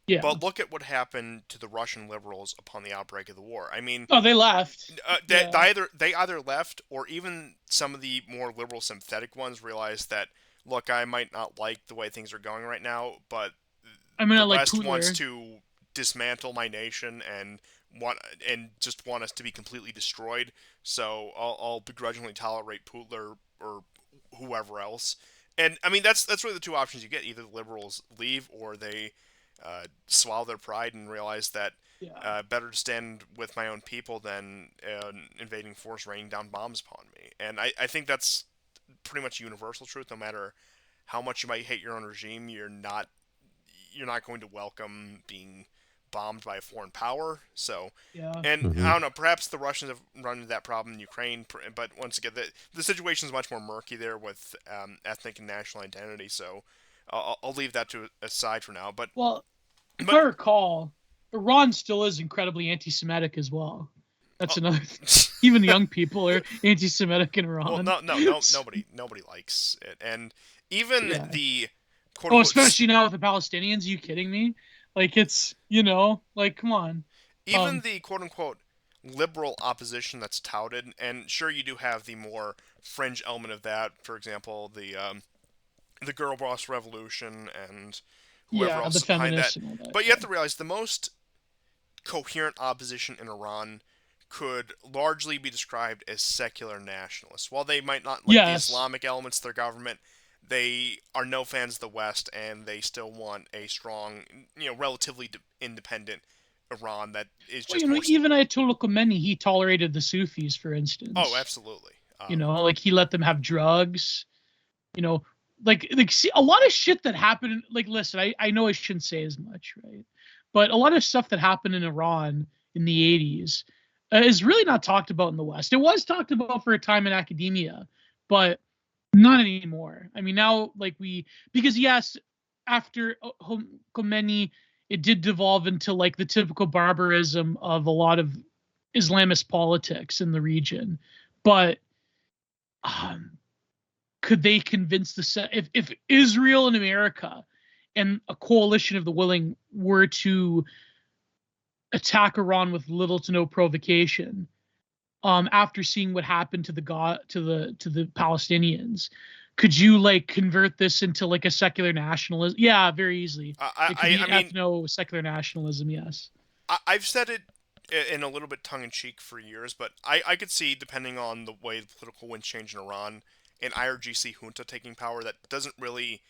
Yeah. But look at what happened to the Russian liberals upon the outbreak of the war. I mean, Oh, they left. they either left, or even some of the more liberal, sympathetic ones realized that, look, I might not like the way things are going right now, but I'm gonna the like West wants Putler. to dismantle my nation and just want us to be completely destroyed. So I'll begrudgingly tolerate Putler or whoever else. And I mean, that's really the two options you get: either the liberals leave, or they swallow their pride and realize that Yeah. better to stand with my own people than an invading force raining down bombs upon me. And I think that's pretty much a universal truth. No matter how much you might hate your own regime, you're not going to welcome being bombed by a foreign power. So, Yeah. and I Mhm. don't know, perhaps the Russians have run into that problem in Ukraine, but once again, the situation is much more murky there with ethnic and national identity. So, I'll leave that to aside for now. Well, if I But recall, Iran still is incredibly anti-Semitic as well. That's uh, another. Even young people are anti-Semitic in Iran. well, nobody likes it, and even Yeah. the quote Oh, unquote especially now with the Palestinians. Are you kidding me? Like it's like come on. even Um. the quote unquote liberal opposition that's touted, and sure you do have the more fringe element of that. For example, the girl boss revolution and whoever Yeah, else the is behind that. feminists and all that. But you have Yeah. to realize the most coherent opposition in Iran could largely be described as secular nationalists. While they might not like the Yes. Islamic elements of their government, they are no fans of the West, and they still want a strong, relatively independent Iran that is Well, just more. even Ayatollah Khomeini, he tolerated the Sufis, for Oh, instance. absolutely. Like he let them have drugs. You know, like see a lot of shit that happened. Like, listen, I know I shouldn't say as much, right? But a lot of stuff that happened in Iran in the 80s is really not talked about in the West. It was talked about for a time in academia, but not anymore. I mean, now because yes, after Khomeini, it did devolve into like the typical barbarism of a lot of Islamist politics in the region, but um, could they convince if Israel and America and a coalition of the willing were to attack Iran with little to no provocation, after seeing what happened to the Palestinians, could you like convert this into like a secular nationalism? Yeah, very easily. It could be I mean, ethno secular nationalism. Yes. I've said it in a little bit tongue in cheek for years, but I could see, depending on the way the political winds change in Iran, an IRGC junta taking power that doesn't really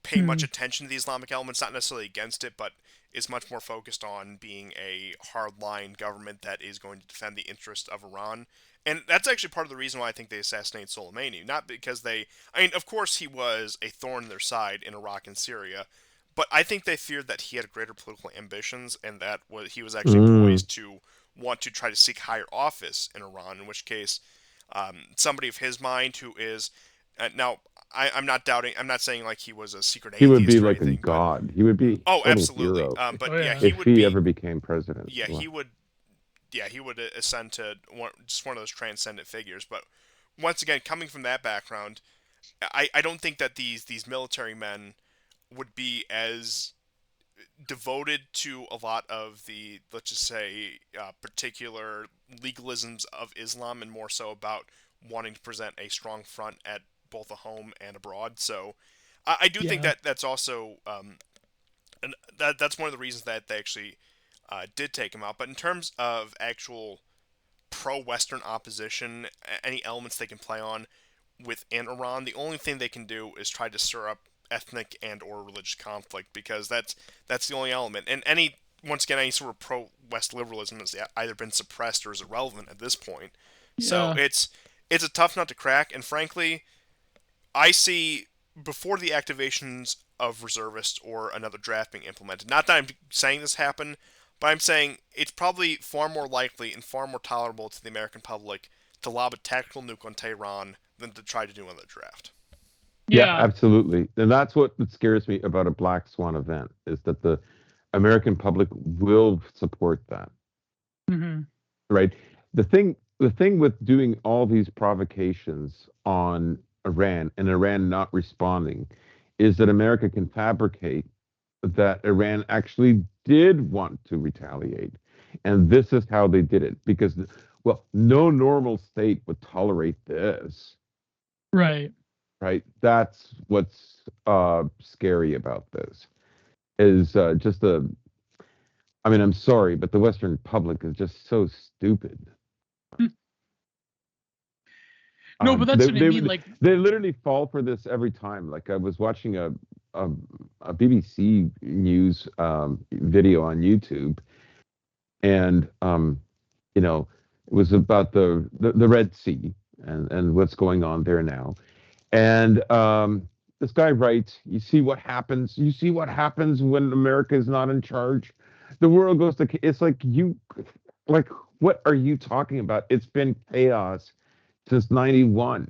pay much Hmm. attention to the Islamic elements, not necessarily against it, but is much more focused on being a hardline government that is going to defend the interest of Iran. And that's actually part of the reason why I think they assassinated Soleimani. Not because I mean, of course he was a thorn in their side in Iraq and Syria, but I think they feared that he had greater political ambitions, and that he was actually Mm. poised to want to try to seek higher office in Iran, in which case somebody of his mind who is now I'm not doubting. I'm not saying like he was a secret He would be atheist or like a anything, but god. He would be oh, total absolutely. hero But Oh yeah, yeah. he if would he be. ever became president. Yeah, Wow. he would. Yeah, he would ascend to just one of those transcendent figures. But once again, coming from that background, I don't think that these military men would be as devoted to a lot of the, let's just say, particular legalisms of Islam, and more so about wanting to present a strong front at both a home and abroad. So I do think Yeah. that that's also and that's one of the reasons that they actually did take him out. But in terms of actual pro-Western opposition, any elements they can play on within Iran, the only thing they can do is try to stir up ethnic and or religious conflict, because that's the only element. And once again, any sort of pro-West liberalism has either been suppressed or is irrelevant at this point. So Yeah. it's a tough nut to crack. And frankly, I see, before the activations of reservists or another draft being implemented, not that I'm saying this happened, but I'm saying it's probably far more likely and far more tolerable to the American public to lob a tactical nuke on Tehran than to try to do another draft. Yeah, Yeah. absolutely. And that's what scares me about a black swan event, is that the American public will support that, Hmm. right? The thing the thing with doing all these provocations on Iran and Iran not responding is that America can fabricate that Iran actually did want to retaliate. And this is how they did it. Because, well, no normal state would tolerate this. Right. Right? That's what's scary about this. Is just a. I mean, I'm sorry, but the Western public is just so stupid. No, but that's They, what I they mean. Like, they literally fall for this every time. Like I was watching a BBC news video on YouTube, and you know, it was about the Red Sea and what's going on there now. And this guy writes, "You see what happens. You see what happens when America is not in charge. The world goes to. It's like, what are you talking about? It's been chaos since '91."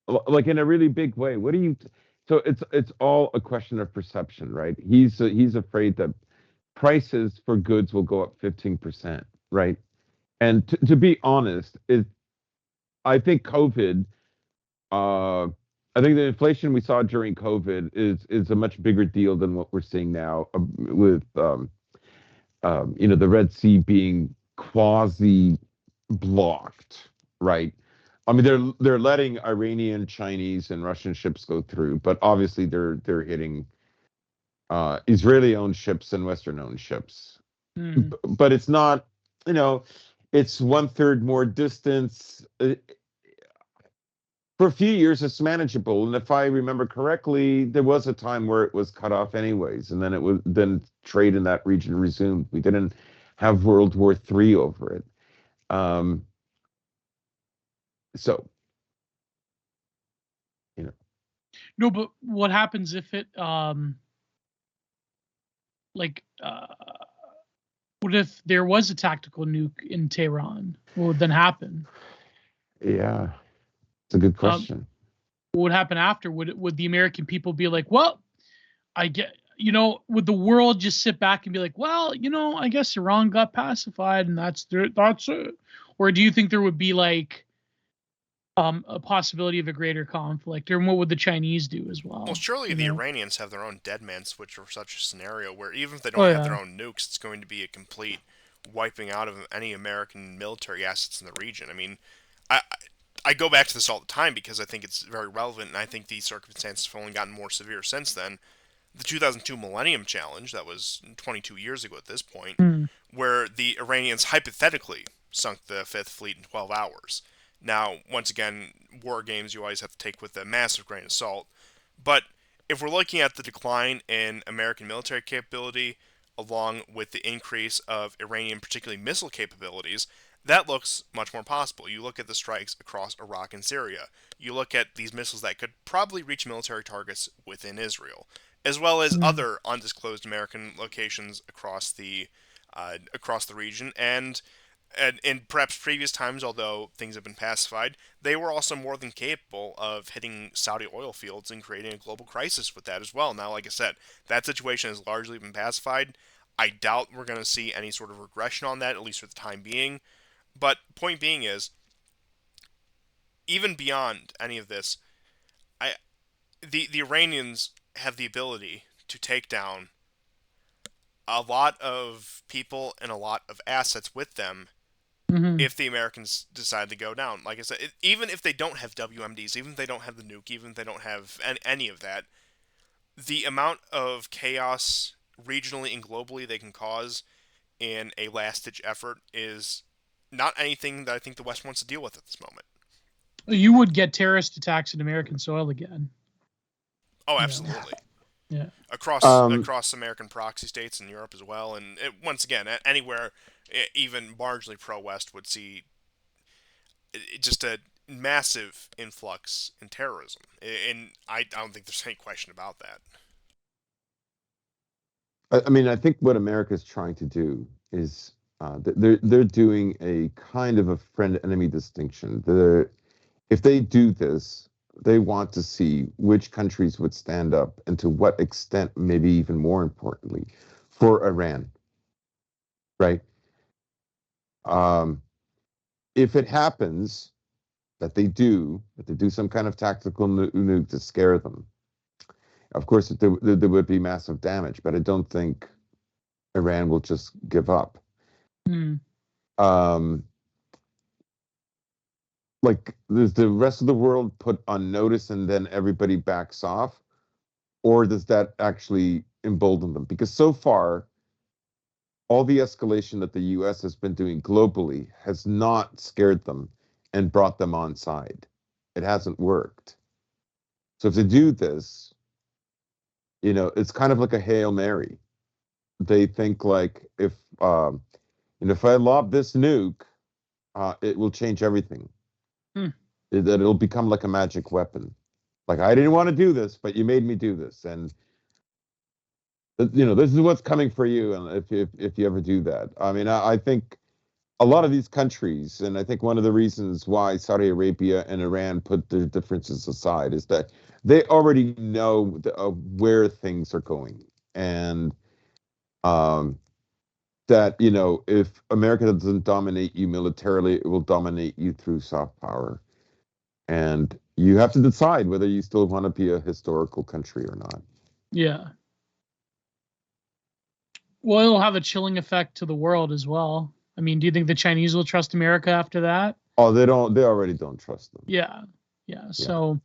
Like in a really big way. What do you? So it's all a question of perception, right? He's afraid that prices for goods will go up 15%, right? And to be honest, I think COVID. Uh, I think the inflation we saw during COVID is a much bigger deal than what we're seeing now with the Red Sea being quasi blocked, right? I mean, they're letting Iranian, Chinese, and Russian ships go through, but obviously they're hitting Israeli-owned ships and Western-owned ships. But it's not, it's 1/3 more distance. For a few years, it's manageable, and if I remember correctly, there was a time where it was cut off anyways, and then trade in that region resumed. We didn't have World War III over it. So, no, but what happens if it what if there was a tactical nuke in Tehran? What would then happen? Yeah, it's a good question. What would happen after? Would the American people be like, well, I get, would the world just sit back and be like, well, I guess Iran got pacified and that's it? Or do you think there would be like a possibility of a greater conflict? Or what would the Chinese do as well? Well, surely the Iranians have their own dead man switch for such a scenario where even if they don't Oh, have yeah. their own nukes, it's going to be a complete wiping out of any American military assets in the region. I mean, I go back to this all the time because I think it's very relevant, and I think these circumstances have only gotten more severe since then. The 2002 Millennium Challenge, that was 22 years ago at this point, where the Iranians hypothetically sunk the Fifth Fleet in 12 hours. Now, once again, war games you always have to take with a massive grain of salt. But if we're looking at the decline in American military capability, along with the increase of Iranian, particularly missile capabilities, that looks much more possible. You look at the strikes across Iraq and Syria. You look at these missiles that could probably reach military targets within Israel, as well as other undisclosed American locations across the region. And in perhaps previous times, although things have been pacified, they were also more than capable of hitting Saudi oil fields and creating a global crisis with that as well. Now, like I said, that situation has largely been pacified. I doubt we're going to see any sort of regression on that, at least for the time being. But point being is, even beyond any of this, the Iranians have the ability to take down a lot of people and a lot of assets with them if the Americans decide to go down. Like I said, even if they don't have WMDs, even if they don't have the nuke, even if they don't have any of that, the amount of chaos regionally and globally they can cause in a last-ditch effort is not anything that I think the West wants to deal with at this moment. You would get terrorist attacks in American soil again. Oh, absolutely. Yeah. Across American proxy states in Europe as well, and once again, anywhere even marginally pro-West would see just a massive influx in terrorism, and I don't think there's any question about that. I mean, I think what America is trying to do is they're doing a kind of a friend-enemy distinction. If they do this, they want to see which countries would stand up and to what extent, maybe even more importantly, for Iran, right? if it happens that they do some kind of tactical nuke to scare them, of course there would be massive damage, but I don't think Iran will just give up. Um, like, does the rest of the world put on notice and then everybody backs off? Or does that actually embolden them? Because so far, all the escalation that the US has been doing globally has not scared them and brought them on side. It hasn't worked. So if they do this, it's kind of like a Hail Mary. They think like, if I lob this nuke, it will change everything. That it'll become like a magic weapon. Like, I didn't want to do this, but you made me do this, and this is what's coming for you. And if you ever do that, I mean, I think a lot of these countries, and I think one of the reasons why Saudi Arabia and Iran put their differences aside is that they already know where things are going, and that if America doesn't dominate you militarily, it will dominate you through soft power. And you have to decide whether you still want to be a historical country or not. Yeah. Well, it'll have a chilling effect to the world as well. I mean, do you think the Chinese will trust America after that? Oh, they don't. They already don't trust them. Yeah. So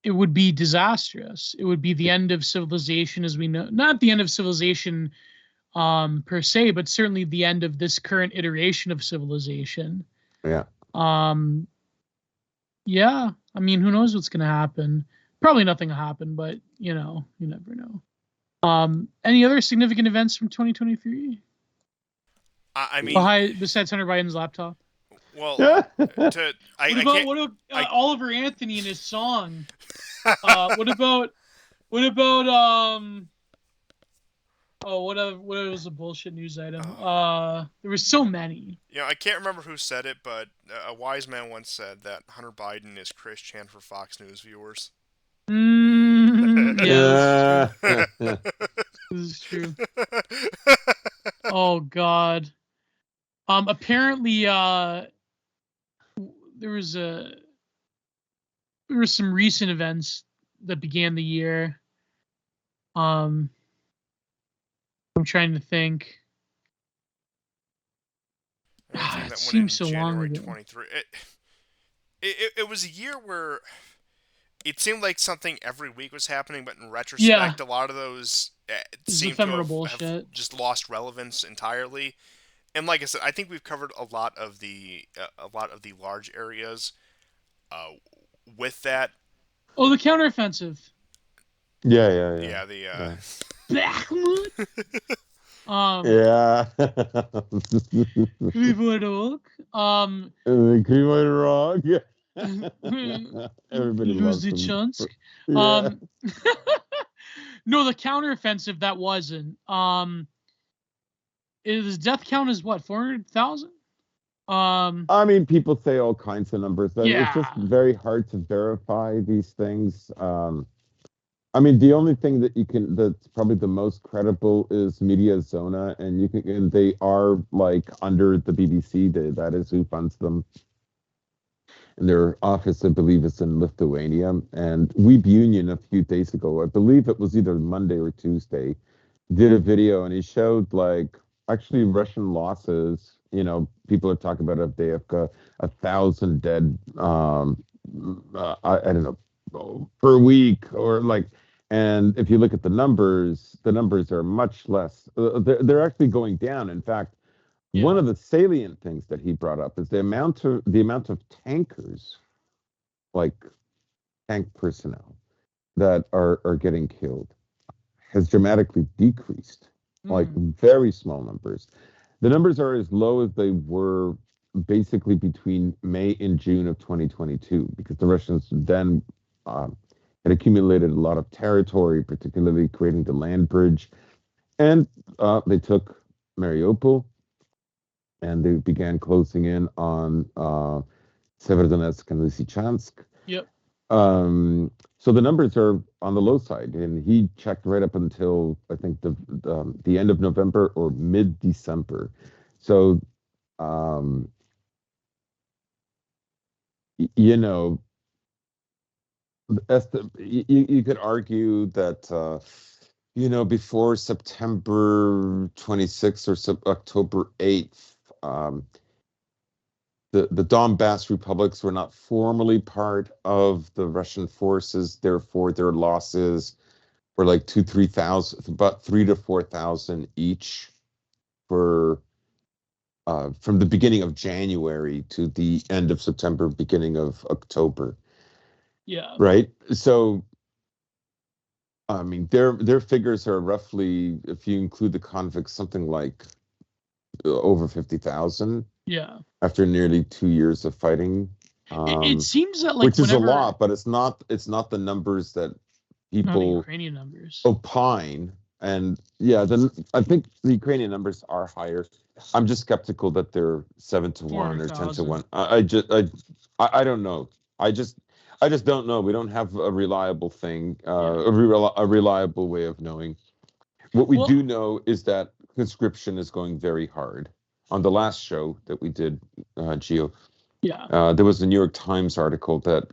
it would be disastrous. It would be the end of civilization as we know. Not the end of civilization per se, but certainly the end of this current iteration of civilization. Yeah. Yeah. I mean, who knows what's going to happen? Probably nothing will happen, but you never know. Any other significant events from 2023? I mean, besides Hunter Biden's laptop. Well, what about Oliver Anthony and his song? What about what was a bullshit news item? There were so many. I can't remember who said it, but a wise man once said that Hunter Biden is Chris Chan for Fox News viewers. Yeah, this is true. Oh God. Apparently, there were some recent events that began the year. I'm trying to think. It seems so long ago. 23. It was a year where it seemed like something every week was happening, but in retrospect, a lot of those seem to have just lost relevance entirely. And like I said, I think we've covered a lot of the large areas with that. Oh, the counteroffensive. Yeah. Bakhmut. Yeah. Krivorog. Krivorog. Everybody loves him. Lysychansk. No, the counteroffensive that wasn't. His death count is what, 400,000? I mean, people say all kinds of numbers. It's just very hard to verify these things. I mean, the only thing that's probably the most credible is Media Zona, and they are like under the BBC. That is who funds them. And their office, I believe, is in Lithuania. And Weeb Union a few days ago, I believe it was either Monday or Tuesday, did a video, and he showed like actually Russian losses. People are talking about if they have 1,000 dead. I don't know, per week, or like. And if you look at the numbers are much less. They're actually going down. In fact, one of the salient things that he brought up is the amount of tankers, like tank personnel, that are getting killed has dramatically decreased. Like very small numbers. The numbers are as low as they were basically between May and June of 2022, because the Russians then had accumulated a lot of territory, particularly creating the land bridge. And they took Mariupol, and they began closing in on Severodonetsk and Lysychansk. Yep. So the numbers are on the low side, and he checked right up until I think the end of November or mid-December. So you know, you could argue that before September 26th or October 8th, the Donbass republics were not formally part of the Russian forces. Therefore, their losses were like 3,000, about 3 to 4,000 each for from the beginning of January to the end of September, beginning of October. Yeah. Right. So, I mean, their figures are roughly, if you include the convicts, something like over 50,000. Yeah. After nearly 2 years of fighting, It seems that like which is a whenever lot, but it's not the numbers that not the people Ukrainian numbers. opine. And yeah, then I think the Ukrainian numbers are higher. I'm just skeptical that they're 7 to 1 or 10 to 1. I don't know. I just don't know. We don't have a reliable thing, a reliable way of knowing. What we do know is that conscription is going very hard. On the last show that we did, Geo, there was a New York Times article that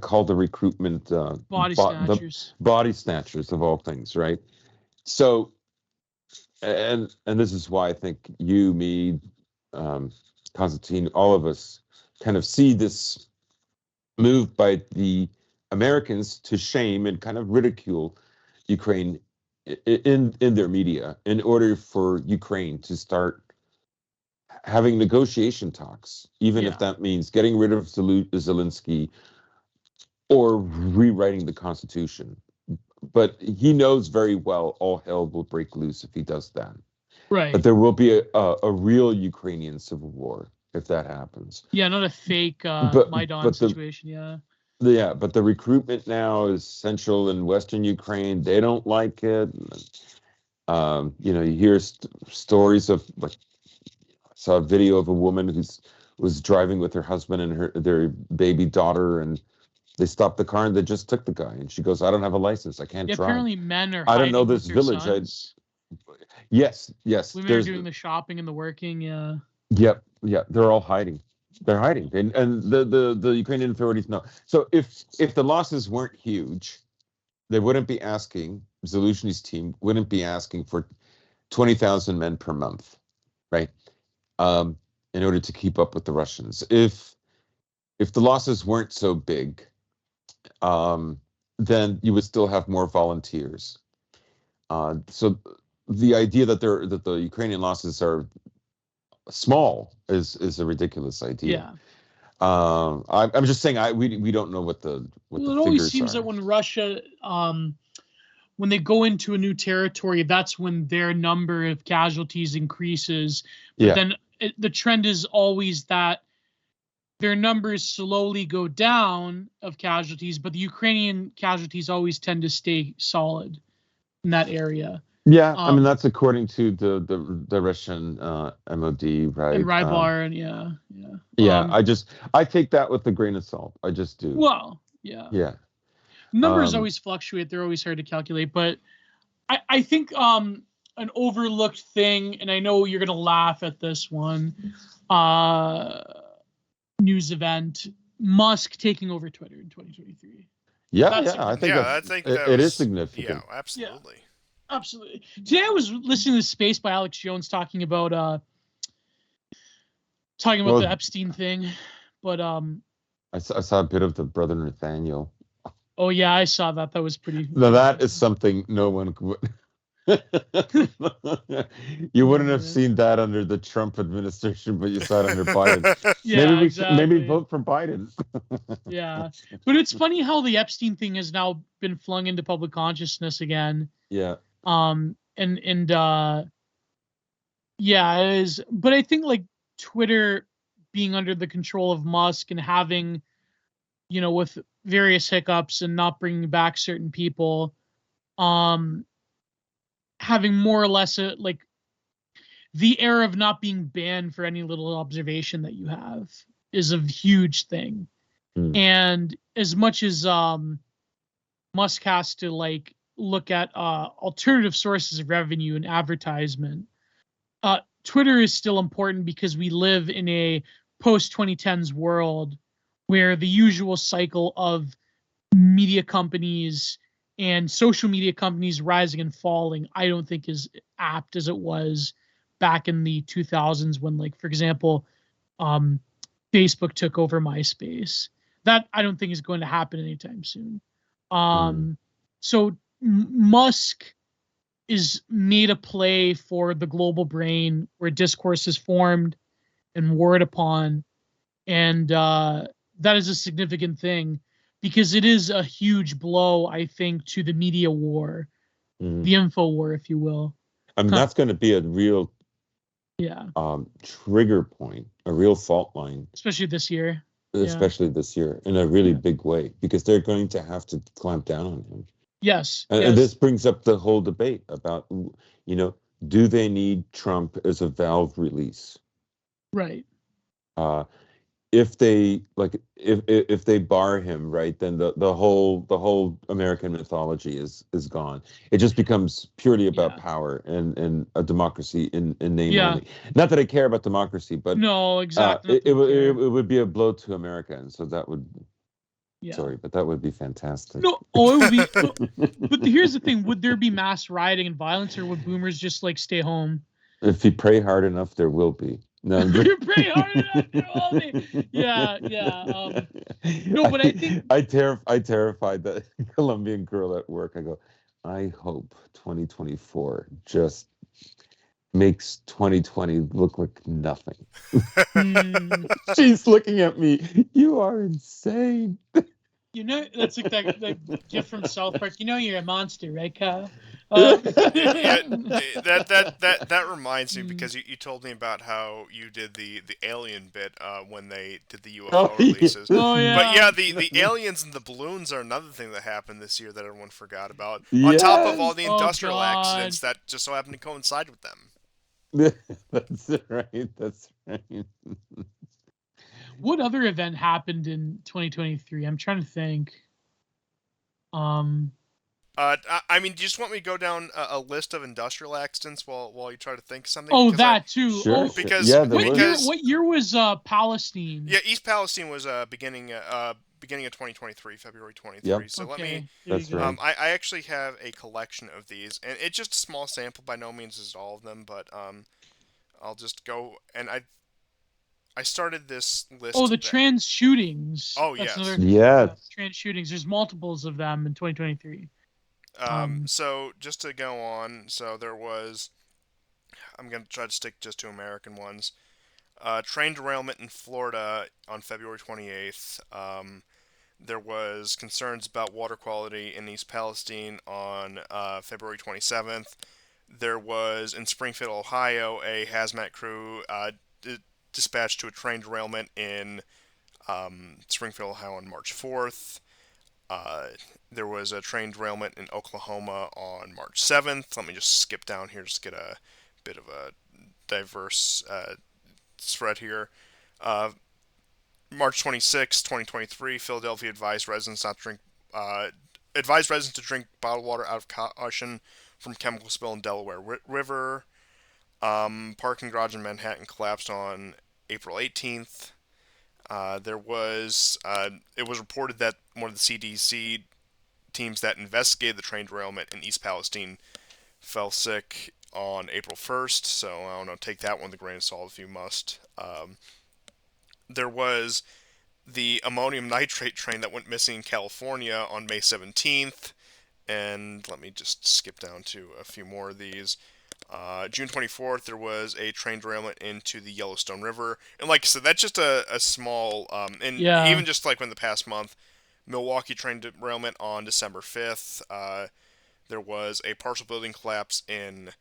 called the recruitment body snatchers. The body snatchers of all things, right? So, and this is why I think you, me, Constantine, all of us kind of see this move by the Americans to shame and kind of ridicule Ukraine in their media in order for Ukraine to start having negotiation talks, even if that means getting rid of Zelensky or rewriting the Constitution. But he knows very well all hell will break loose if he does that. Right. But there will be a real Ukrainian civil war if that happens. Yeah, not a fake Maidan situation. Yeah, but the recruitment now is central in Western Ukraine. They don't like it. You hear stories of, like, I saw a video of a woman who was driving with her husband and their baby daughter, and they stopped the car and they just took the guy. And she goes, "I don't have a license. I can't drive." Apparently, men are. I don't know this village. Yes. Women are doing the shopping and the working. Yeah. Yep. Yeah. They're all hiding. They're hiding, and the Ukrainian authorities know. So if the losses weren't huge, they wouldn't be asking. Zelensky's team wouldn't be asking for 20,000 men per month, right? In order to keep up with the Russians. If the losses weren't so big, then you would still have more volunteers. So the idea that the Ukrainian losses are small is a ridiculous idea. Yeah. I'm just saying we don't know what the figures are. It always seems that when Russia when they go into a new territory, that's when their number of casualties increases. But then the trend is always that their numbers slowly go down of casualties, but the Ukrainian casualties always tend to stay solid in that area. Yeah, I mean, that's according to the Russian MOD, right? And Rybar, I take that with a grain of salt. I just do. Well, yeah. Numbers always fluctuate. They're always hard to calculate, but I think an overlooked thing, and I know you're gonna laugh at this one, news event: Musk taking over Twitter in 2023. I think it is significant. Yeah, absolutely. Yeah. Absolutely. Today I was listening to Space by Alex Jones talking about the Epstein thing, but I saw a bit of the brother Nathaniel. Oh yeah, I saw that. That was pretty. Now that is something no one would. You wouldn't have seen that under the Trump administration, but you saw it under Biden. Yeah, exactly. Maybe vote for Biden. Yeah, but it's funny how the Epstein thing has now been flung into public consciousness again. Yeah. It is, but I think like Twitter being under the control of Musk and having, with various hiccups and not bringing back certain people, having more or less the air of not being banned for any little observation that you have is a huge thing. And as much as Musk has to look at alternative sources of revenue and advertisement, Twitter is still important because we live in a post-2010s world where the usual cycle of media companies and social media companies rising and falling, I don't think is apt as it was back in the 2000s when, like, for example, Facebook took over MySpace. That I don't think is going to happen anytime soon. So Musk is made a play for the global brain where discourse is formed and warred upon. And that is a significant thing because it is a huge blow, I think, to the media war, the info war, if you will. I mean, that's going to be a real trigger point, a real fault line. Especially this year. Especially this year, in a really big way, because they're going to have to clamp down on him. Yes. And this brings up the whole debate about, you know, do they need Trump as a valve release? Right. If they if they bar him, right, then the whole American mythology is gone. It just becomes purely about power and a democracy in name only. Not that I care about democracy, but no, exactly. It would be a blow to America, and so that would. Sorry, but that would be fantastic. No, it would be. But here's the thing: would there be mass rioting and violence, or would boomers just like stay home? If you pray hard enough, there will be. No, you pray hard enough, there will be. Yeah. No, but I think I terrified that Colombian girl at work. I go, I hope 2024 just makes 2020 look like nothing. She's looking at me. You are insane. You know, that's like that gift from South Park. You know, you're a monster, right, Kyle? That reminds me, because you told me about how you did the alien bit when they did the UFO releases. Oh yeah. But yeah, the aliens and the balloons are another thing that happened this year that everyone forgot about. On top of all the industrial accidents that just so happened to coincide with them. That's right. That's right. What other event happened in 2023? I'm trying to think. I mean, do you just want me to go down a list of industrial accidents while you try to think of something? Oh, that too. Sure. Because what year was Palestine? Yeah, East Palestine was beginning of 2023, February 23. Yep. So let Okay, me. That's right. I actually have a collection of these, and it's just a small sample. By no means is it all of them, but I'll just go and I started this list. Oh, the trans shootings. Oh, that's yes. Trans shootings. There's multiples of them in 2023. So just to go on, so there was. I'm going to try to stick just to American ones. Train derailment in Florida on February 28th. There was concerns about water quality in East Palestine on February 27th. There was, in Springfield, Ohio, a hazmat crew dispatched to a train derailment in Springfield, Ohio on March 4th. There was a train derailment in Oklahoma on March 7th. Let me just skip down here just to get a bit of a diverse thread here. March 26, 2023, Philadelphia advised residents to drink bottled water out of caution from chemical spill in Delaware River. Parking garage in Manhattan collapsed on April 18th. It was reported that one of the CDC teams that investigated the train derailment in East Palestine fell sick on April 1st, so I don't know, take that one with a grain of salt if you must. There was the ammonium nitrate train that went missing in California on May 17th, and let me just skip down to a few more of these. June 24th, there was a train derailment into the Yellowstone River, and like I said, that's just a small, even just like in the past month, Milwaukee train derailment on December 5th. There was a partial building collapse in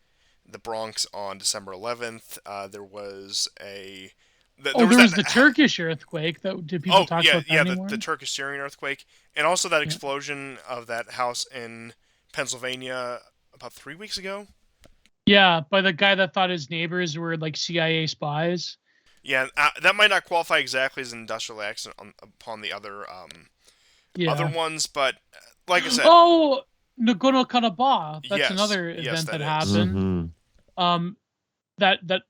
the Bronx on December 11th. There was a... there was the Turkish earthquake. Did people talk about that anymore? The Turkish-Syrian earthquake. And also that explosion of that house in Pennsylvania about 3 weeks ago. Yeah, by the guy that thought his neighbors were like CIA spies. Yeah, that might not qualify exactly as an industrial accident upon the other ones, but like I said... Oh, Nagorno-Karabakh. That's another event that happened. Mm-hmm. That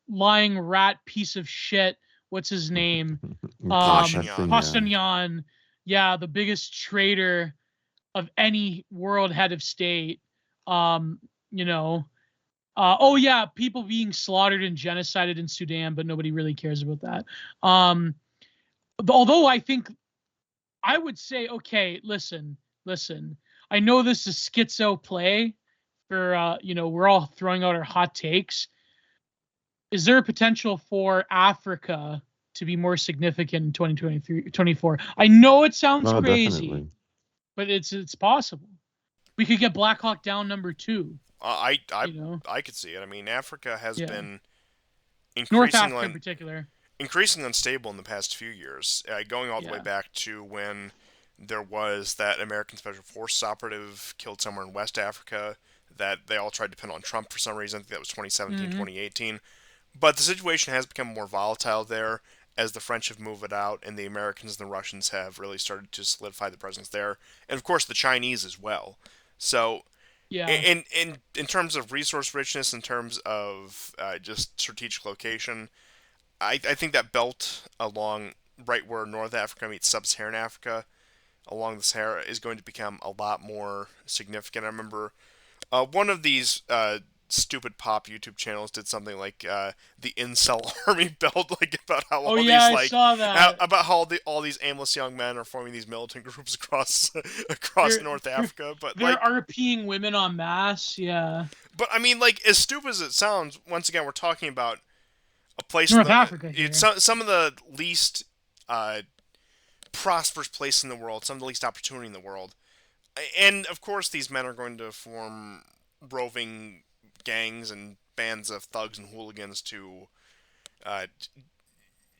lying rat piece of shit what's his name? Pashinyan. Pashinyan. Yeah, the biggest traitor of any world head of state. You know. Oh yeah, people being slaughtered and genocided in Sudan, but nobody really cares about that. Although I think I would say, okay, listen. I know this is schizo play for we're all throwing out our hot takes. Is there a potential for Africa to be more significant in 2023, 24? I know it sounds crazy, definitely. but it's possible. We could get Black Hawk Down #2. I could see it. I mean, Africa has been North Africa in particular increasingly unstable in the past few years, going all the way back to when there was that American Special Forces operative killed somewhere in West Africa that they all tried to pin on Trump for some reason. I think that was 2017, 2018. But the situation has become more volatile there as the French have moved it out and the Americans and the Russians have really started to solidify the presence there. And of course the Chinese as well. So in terms of resource richness, in terms of just strategic location, I think that belt along right where North Africa meets Sub-Saharan Africa, along the Sahara, is going to become a lot more significant. I remember one of these stupid pop YouTube channels did something like the incel army belt, like about how I saw that. About how all these aimless young men are forming these militant groups across North Africa, but they're RPing women en masse. Yeah. But I mean, like, as stupid as it sounds, once again, we're talking about a place North Africa. It's some of the least prosperous place in the world, some of the least opportunity in the world, and of course, these men are going to form roving gangs and bands of thugs and hooligans to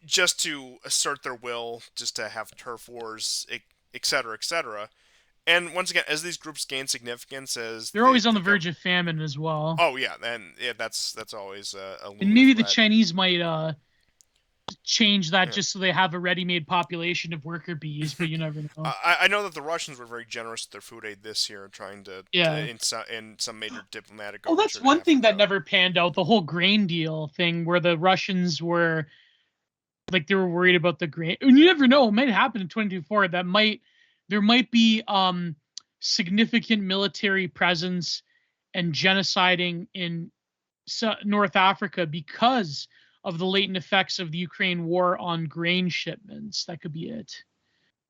just to assert their will, just to have turf wars, etc., etc. And once again, as these groups gain significance, as they're always on the verge of famine as well. Oh yeah, and that's always a and maybe the Chinese might change that just so they have a ready-made population of worker bees, but you never know. I know that the Russians were very generous with their food aid this year, trying to in some major diplomatic. Oh, that's one thing that never panned out. The whole grain deal thing, where the Russians were like they were worried about the grain, and you never know. It might happen in 2024. There might be significant military presence and genociding in North Africa because of the latent effects of the Ukraine war on grain shipments. That could be it.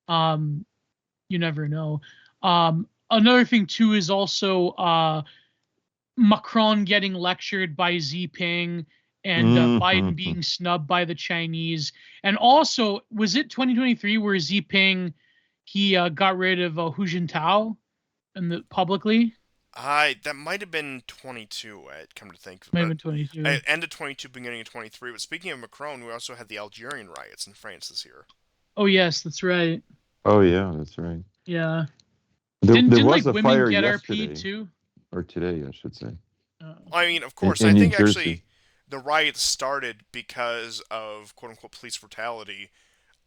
You never know. Another thing too is also Macron getting lectured by Xi Jinping and Biden being snubbed by the Chinese. And also, was it 2023 where Xi Jinping he got rid of Hu Jintao publicly? That might have been 22. Come to think of it. Might have been 22. End of 22, beginning of 23. But speaking of Macron, we also had the Algerian riots in France this year. Oh yes, that's right. Oh yeah, that's right. Yeah. There was like, a women fire get yesterday, RP'd too? Or today, I should say. I mean, of course, in I think New Jersey. actually the riots started because of quote unquote police brutality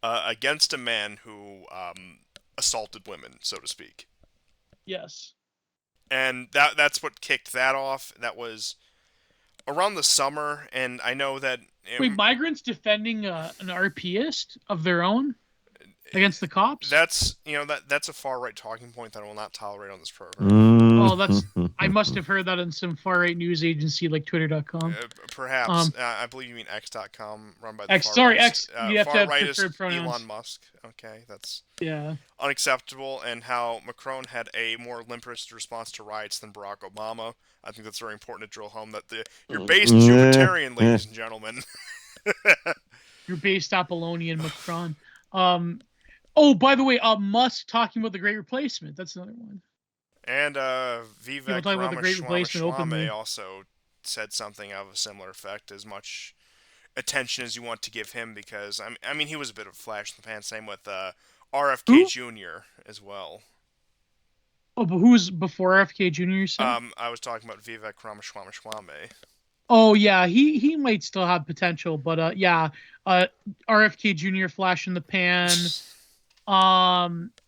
against a man who assaulted women, so to speak. Yes. And that's what kicked that off. That was around the summer, and I know that... Wait, migrants defending an RPist of their own against the cops? That's a far-right talking point that I will not tolerate on this program. I must have heard that on some far-right news agency like Twitter.com. Perhaps. I believe you mean X.com, run by the X. Sorry, X. You have to have preferred pronouns. Elon Musk. Okay, that's yeah unacceptable. And how Macron had a more limperist response to riots than Barack Obama. I think that's very important to drill home that you're based Libertarian, ladies and gentlemen. You're based Apollonian Macron. Oh, by the way, Musk talking about the Great Replacement. That's another one. And Vivek Ramaswamy also said something of a similar effect. As much attention as you want to give him, because I mean he was a bit of a flash in the pan. Same with RFK Jr. as well. Oh, but who was before RFK Jr.? I was talking about Vivek Ramaswamy. Oh yeah, he might still have potential, but RFK Jr. flash in the pan.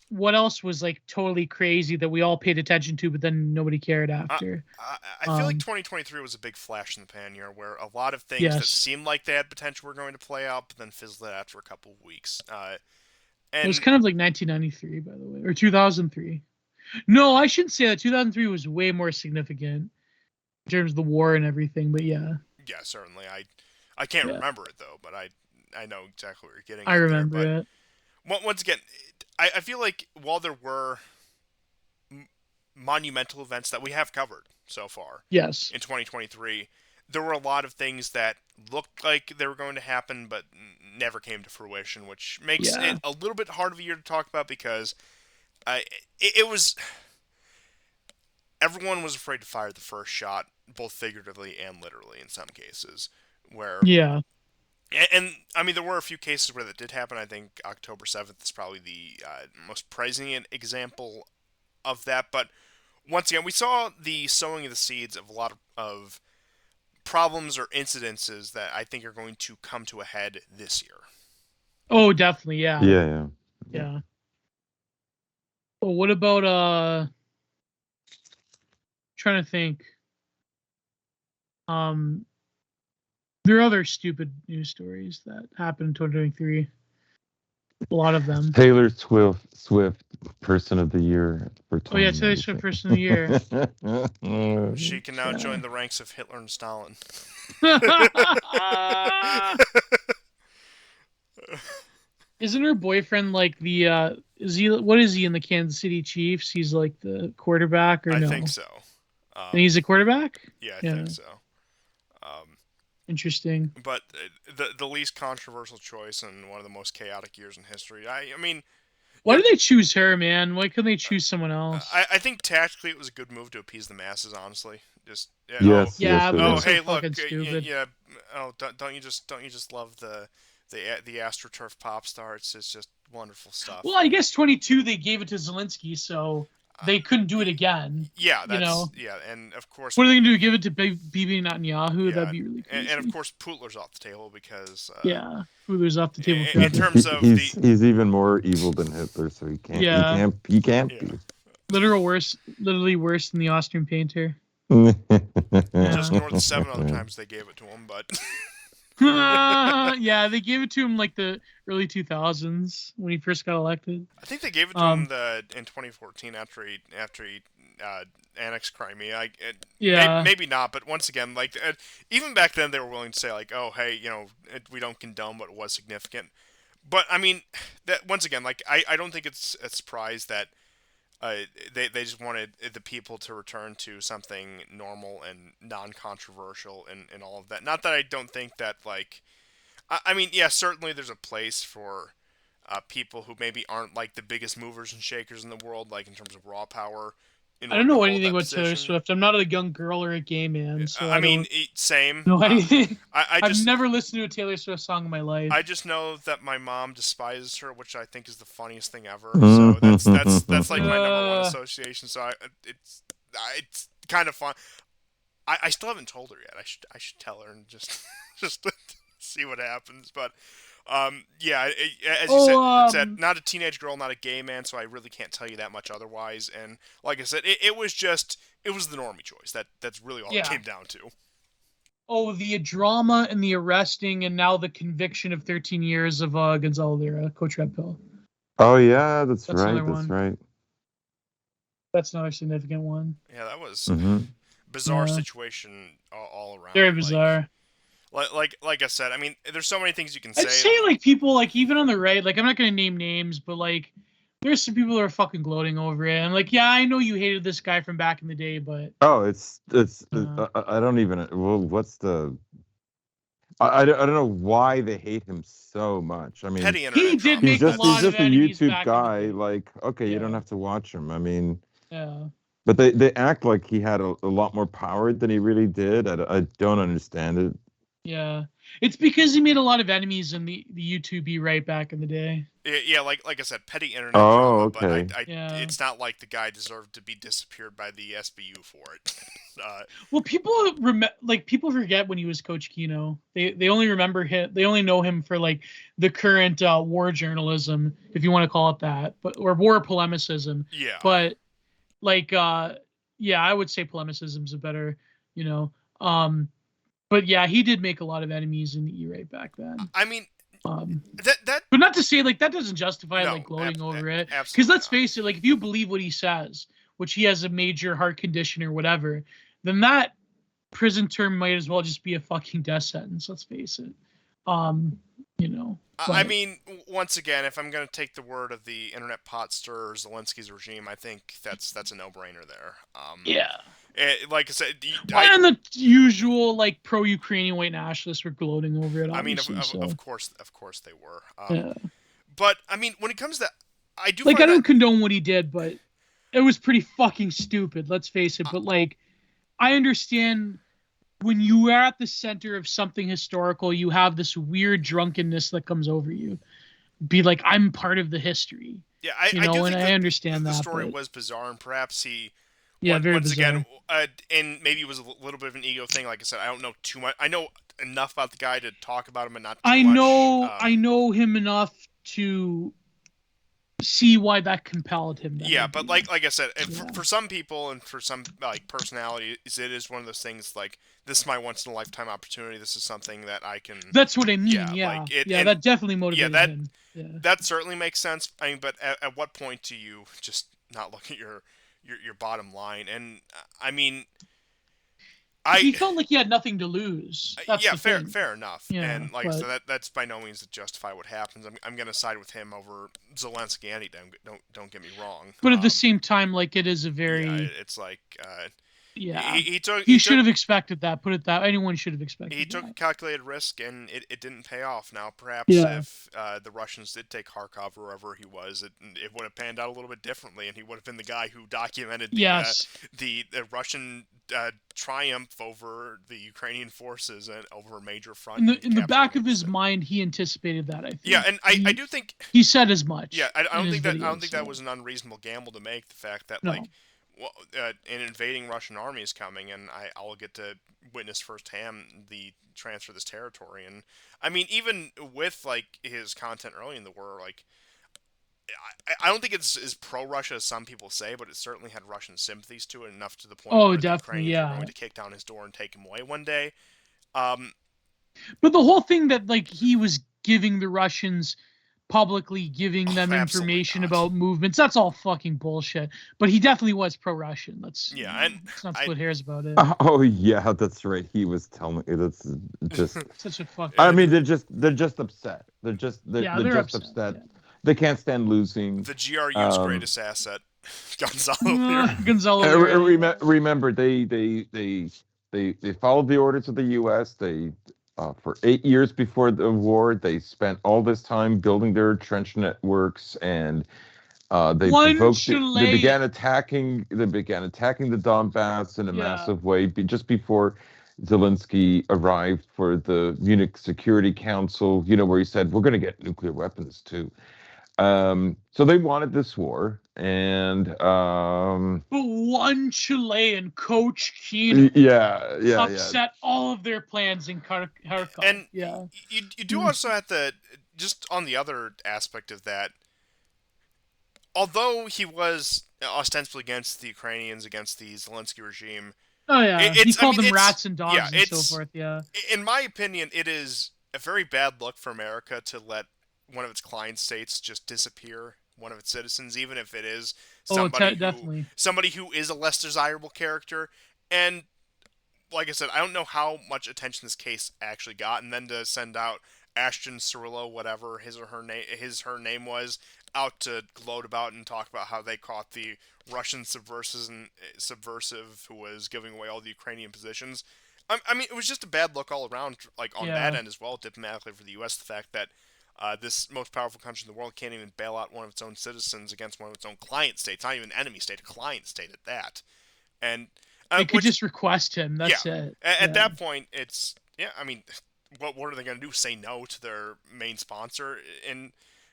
what else was like totally crazy that we all paid attention to, but then nobody cared after? I feel like 2023 was a big flash in the pan year where a lot of things that Yes, seemed like they had potential were going to play out, but then fizzled out after a couple of weeks. it was And kind of like 1993, by the way, or 2003. No, I shouldn't say that. 2003 was way more significant in terms of the war and everything. But yeah, yeah, certainly. I can't yeah, remember it though, but I know exactly what you're getting I at there. remember But it. once again, I feel like while there were monumental events that we have covered so far Yes, in 2023, there were a lot of things that looked like they were going to happen but never came to fruition, which makes yeah, it a little bit hard of a year to talk about because it was everyone was afraid to fire the first shot, both figuratively and literally in some cases. Where yeah, and I mean there were a few cases where that did happen. I think October 7th is probably the most prescient example of that. But once again, we saw the sowing of the seeds of a lot of problems or incidences that I think are going to come to a head this year. Oh, definitely, yeah, Yeah. yeah. Well, what about trying to think. There are other stupid news stories that happened in 2023. A lot of them. Taylor Swift Person of the Year for Oh yeah, Taylor Swift 2023. Person of the Year. She can now Yeah. join the ranks of Hitler and Stalin. Isn't her boyfriend like the what is he in the Kansas City Chiefs? He's like the quarterback or I no? think so. And he's a quarterback? Yeah, I think so. Interesting. But the least controversial choice and one of the most chaotic years in history. I mean, Why did they choose her, man? Why couldn't they choose someone else? I think tactically it was a good move to appease the masses. Honestly, just Yes. Yeah, it but oh was. so hey look fucking stupid. yeah oh don't you just love the AstroTurf pop star? It's just wonderful stuff. Well, I guess 22 they gave it to Zelensky, so they couldn't do it again. Yeah, that's you know? yeah, and of course. What are they gonna do? Give it to Bibi Netanyahu? Yeah, That'd be really crazy. and of course Putler's off the table because yeah, Hulu's off the table in forever. terms of he's even more evil than Hitler, so he can't be. Literally worse than the Austrian painter. just north of 7 other times they gave it to him, but yeah, they gave it to him like the early 2000s when he first got elected. I think they gave it to him in 2014 after he annexed Crimea. Maybe not, but once again, like even back then they were willing to say like, oh hey, we don't condone, but it was significant. But I mean, that once again, like I don't think it's a surprise that they just wanted the people to return to something normal and non-controversial and all of that. Not that I don't think that, like, I mean, yeah, certainly there's a place for people who maybe aren't like the biggest movers and shakers in the world, like in terms of raw power. I don't know anything about Taylor Swift. I'm not a young girl or a gay man, so I mean, same. No anything. I've never listened to a Taylor Swift song in my life. I just know that my mom despises her, which I think is the funniest thing ever. So that's like my number one association. So it's kind of fun. I still haven't told her yet. I should tell her and just see what happens. But yeah, as you said, not a teenage girl, not a gay man, so I really can't tell you that much otherwise. And like I said, it was the normie choice. That's really all it came down to. Oh, the drama and the arresting and now the conviction of 13 years of Gonzalo Lira, Coach Red Pill. Oh yeah, that's right. That's right. That's another significant one. Yeah, that was bizarre situation all around. Very bizarre. Like I said, I mean, there's so many things you can say. I'd say like people like even on the right, like I'm not gonna name names, but like there's some people that are fucking gloating over it. And like, yeah, I know you hated this guy from back in the day, but it's I don't even what's the I don't know why they hate him so much. I mean, he did make he's just a YouTube guy. Like, okay, you don't have to watch him. I mean, yeah. But they act like he had a lot more power than he really did. I don't understand it. Yeah, it's because he made a lot of enemies in the YouTube right back in the day. Yeah, like I said, petty internet Oh, drama, but okay. Yeah. it's not like the guy deserved to be disappeared by the SBU for it. Well, people forget when he was Coach Kino. They only remember him. They only know him for like the current war journalism, if you want to call it that, or war polemicism. Yeah. But like, yeah, I would say polemicism is a better, you know. But yeah, he did make a lot of enemies in the E-Right back then. I mean, that but not to say like that doesn't justify like gloating over it. Because let's face it, like if you believe what he says, which he has a major heart condition or whatever, then that prison term might as well just be a fucking death sentence. Let's face it. You know. But, I mean, once again, if I'm going to take the word of the internet pot stirrer Zelensky's regime, I think that's a no-brainer there. Yeah. Like I said, and the usual like pro-Ukrainian white nationalists were gloating over it. I mean, of course they were. Yeah. But I mean, when it comes to, I do like I don't condone what he did, but it was pretty fucking stupid. Let's face it. But like, I understand when you are at the center of something historical, you have this weird drunkenness that comes over you. Be like, I'm part of the history. Yeah, I do think I understand that. The story was bizarre, and perhaps he. Yeah, very once bizarre. Again, and maybe it was a little bit of an ego thing. Like I said, I don't know too much. I know enough about the guy to talk about him, and not too much. I know him enough to see why that compelled him. Yeah, but like I said, for some people and for some like personalities, it is one of those things like, this is my once in a lifetime opportunity. This is something that I can. That's what I mean. Yeah, that definitely motivated him. Yeah, that certainly makes sense. I mean, but at what point do you just not look at your bottom line? And I mean, he felt like he had nothing to lose. That's fair enough. Yeah, and like so that's by no means to justify what happens. I'm going to side with him over Zelensky any day. Don't get me wrong. But at the same time, like it is a very. Yeah, it's like. Yeah, he should have expected that. Put it that anyone should have expected. He took a calculated risk, and it didn't pay off. Now, perhaps if the Russians did take Kharkov or wherever he was, it would have panned out a little bit differently, and he would have been the guy who documented the Russian triumph over the Ukrainian forces and over a major front. In the back of his mind, he anticipated that. I think. Yeah, and I do think he said as much. Yeah, I don't think that was an unreasonable gamble to make. The fact that an invading Russian army is coming, and I'll get to witness firsthand the transfer of this territory. And I mean, even with like his content early in the war, like I don't think it's as pro-Russia as some people say, but it certainly had Russian sympathies to it, enough to the point where the Ukrainians were going to kick down his door and take him away one day. But the whole thing that like he was giving the Russians. Publicly giving them information about movements. That's all fucking bullshit. But he definitely was pro-Russian. Let's not split hairs about it. Oh yeah, that's right. He was telling me that's just such a fuck. I mean, they're just upset. They're just upset. Yeah. They can't stand losing. The GRU's greatest asset, Gonzalo Lira. Gonzalo Lira. Remember, they followed the orders of the U.S. They. For 8 years before the war, they spent all this time building their trench networks, and they began attacking the Donbass in a massive way just before Zelensky arrived for the Munich Security Council. Where he said we're going to get nuclear weapons too. So they wanted this war, and but one Chilean, Coach Kino, upset all of their plans in Kharkov. And you do also have to, just on the other aspect of that, although he was ostensibly against the Ukrainians, against the Zelensky regime. Oh yeah, he called them rats and dogs and so forth. Yeah. In my opinion, it is a very bad look for America to let one of its client states just disappear one of its citizens, even if it is somebody who is a less desirable character. And like I said, I don't know how much attention this case actually got, and then to send out Ashton Cirillo, whatever her name was, out to gloat about and talk about how they caught the Russian subversive who was giving away all the Ukrainian positions. I mean, it was just a bad look all around, like on that end as well, diplomatically for the U.S. The fact that this most powerful country in the world can't even bail out one of its own citizens against one of its own client states, not even an enemy state, a client state at that. And they could just request him. That's it. At that point, it's I mean, what are they going to do? Say no to their main sponsor? And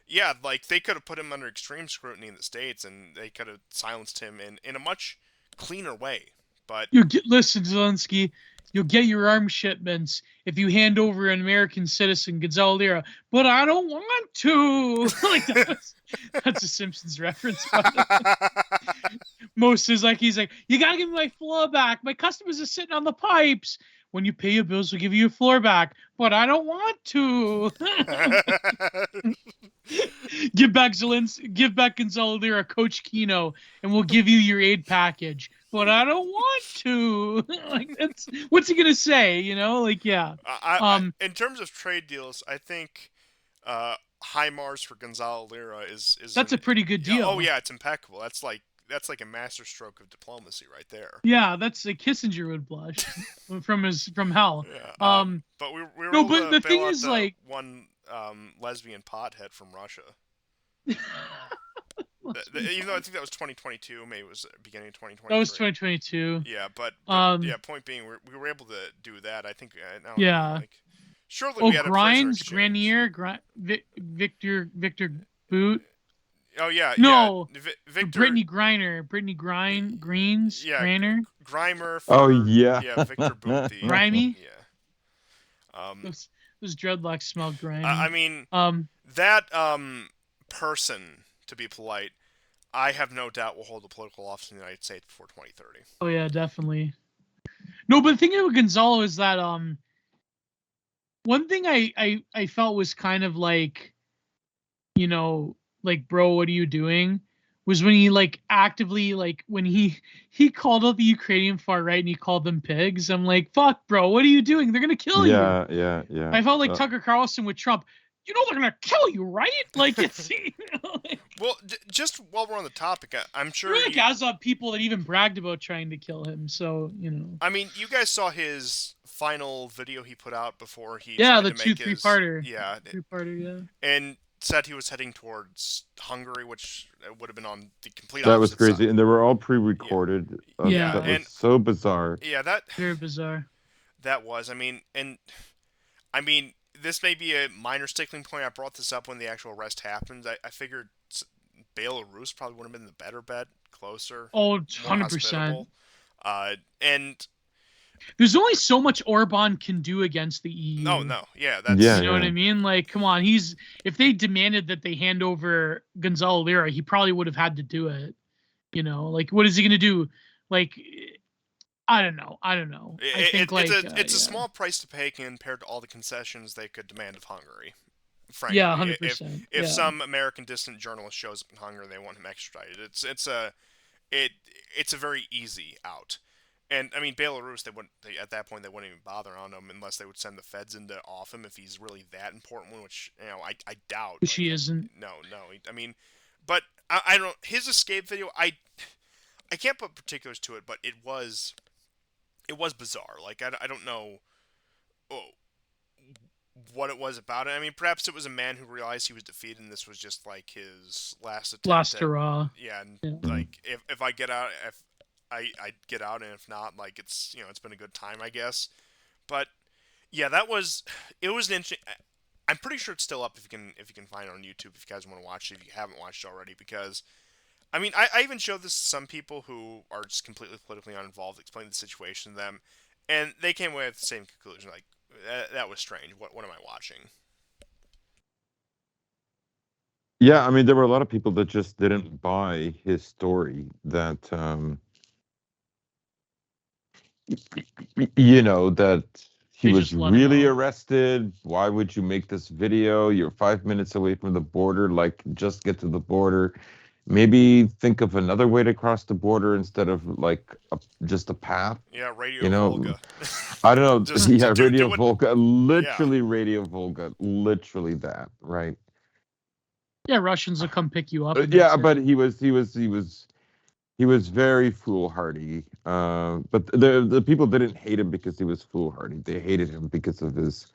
yeah, like they could have put him under extreme scrutiny in the States, and they could have silenced him in a much cleaner way. But Listen, Zelensky, you'll get your arms shipments if you hand over an American citizen, Gonzalo Lira. But I don't want to. Like that's a Simpsons reference. Most is like he's like, you gotta give me my floor back. My customers are sitting on the pipes. When you pay your bills, we'll give you your floor back. But I don't want to. Give back Zelensky, give back Gonzalo Lira, Coach Kino, and we'll give you your aid package. But I don't want to. Like, that's what's he gonna say? You know, like yeah. In terms of trade deals, I think high Mars for Gonzalo Lira is that's a pretty good deal. Oh yeah, it's impeccable. That's like a masterstroke of diplomacy right there. Yeah, that's a Kissinger would blush from hell. Yeah, but we were no, able but to the bail thing out is the like one lesbian pothead from Russia. Even though I think that was 2022, maybe it was beginning of 2023. That was 2022. Yeah, but yeah, point being, we were able to do that. I think. Yeah. Like, surely we had Grimes, a Grenier, Victor Boot. Oh yeah, no, yeah. Victor. Brittany Greens. Yeah, Griner. Grimer. Yeah, Victor Boot. Grimy. Yeah. Those dreadlocks smell grimy. I mean, that person, to be polite, I have no doubt will hold a political office in the United States before 2030. Oh yeah, definitely. No, but the thing with Gonzalo is that one thing I felt was kind of like, you know, like, bro, what are you doing? Was when he like actively like when he called out the Ukrainian far right and he called them pigs. I'm like, fuck, bro, what are you doing? They're gonna kill you. Yeah. I felt like Tucker Carlson with Trump. You know they're gonna kill you, right? Like it's. Well, just while we're on the topic, I'm sure. Really has people that even bragged about trying to kill him. So you know. I mean, you guys saw his final video he put out before he. Yeah, the tried to make three-parter. Yeah. Three-parter, yeah. And said he was heading towards Hungary, which would have been on the complete opposite. That was crazy, side. And they were all pre-recorded. Yeah, that was so bizarre. Yeah, that very bizarre. That was. I mean, this may be a minor sticking point. I brought this up when the actual arrest happened. I figured Belarus probably would have been the better bet, closer. Oh, 100%. And there's only so much Orban can do against the EU. No, yeah, that's you know what I mean. Like, come on, if they demanded that they hand over Gonzalo Lira, he probably would have had to do it. You know, like, what is he gonna do? Like, I don't know. I think it's a small price to pay compared to all the concessions they could demand of Hungary. Frankly, yeah, 100%. If some American dissident journalist shows up in Hungary and they want him extradited, it's a very easy out. And I mean, Belarus, at that point they wouldn't even bother on him unless they would send the feds in to off him if he's really that important one, which I doubt. Which he isn't. No. I mean, but I don't. His escape video, I can't put particulars to it, but it was bizarre. Like I don't know what it was about it. I mean, perhaps it was a man who realized he was defeated, and this was just like his last attempt. Last hurrah. Yeah, and like if I get out, if I get out, and if not, like it's been a good time, I guess. But yeah, it was an interesting. I'm pretty sure it's still up if you can find it on YouTube if you guys want to watch it if you haven't watched it already, because I mean I even showed this to some people who are just completely politically uninvolved, explained the situation to them, and they came away with the same conclusion, like that was strange. What am I watching? Yeah, I mean there were a lot of people that just didn't buy his story. That that he was really arrested. Why would you make this video? You're 5 minutes away from the border. Like, just get to the border. Maybe think of another way to cross the border instead of like just a path. Yeah, Radio Volga. I don't know. Radio Volga. Literally Radio Volga. Literally that, right? Yeah, Russians will come pick you up. Yeah, but he was very foolhardy. But the people didn't hate him because he was foolhardy. They hated him because of his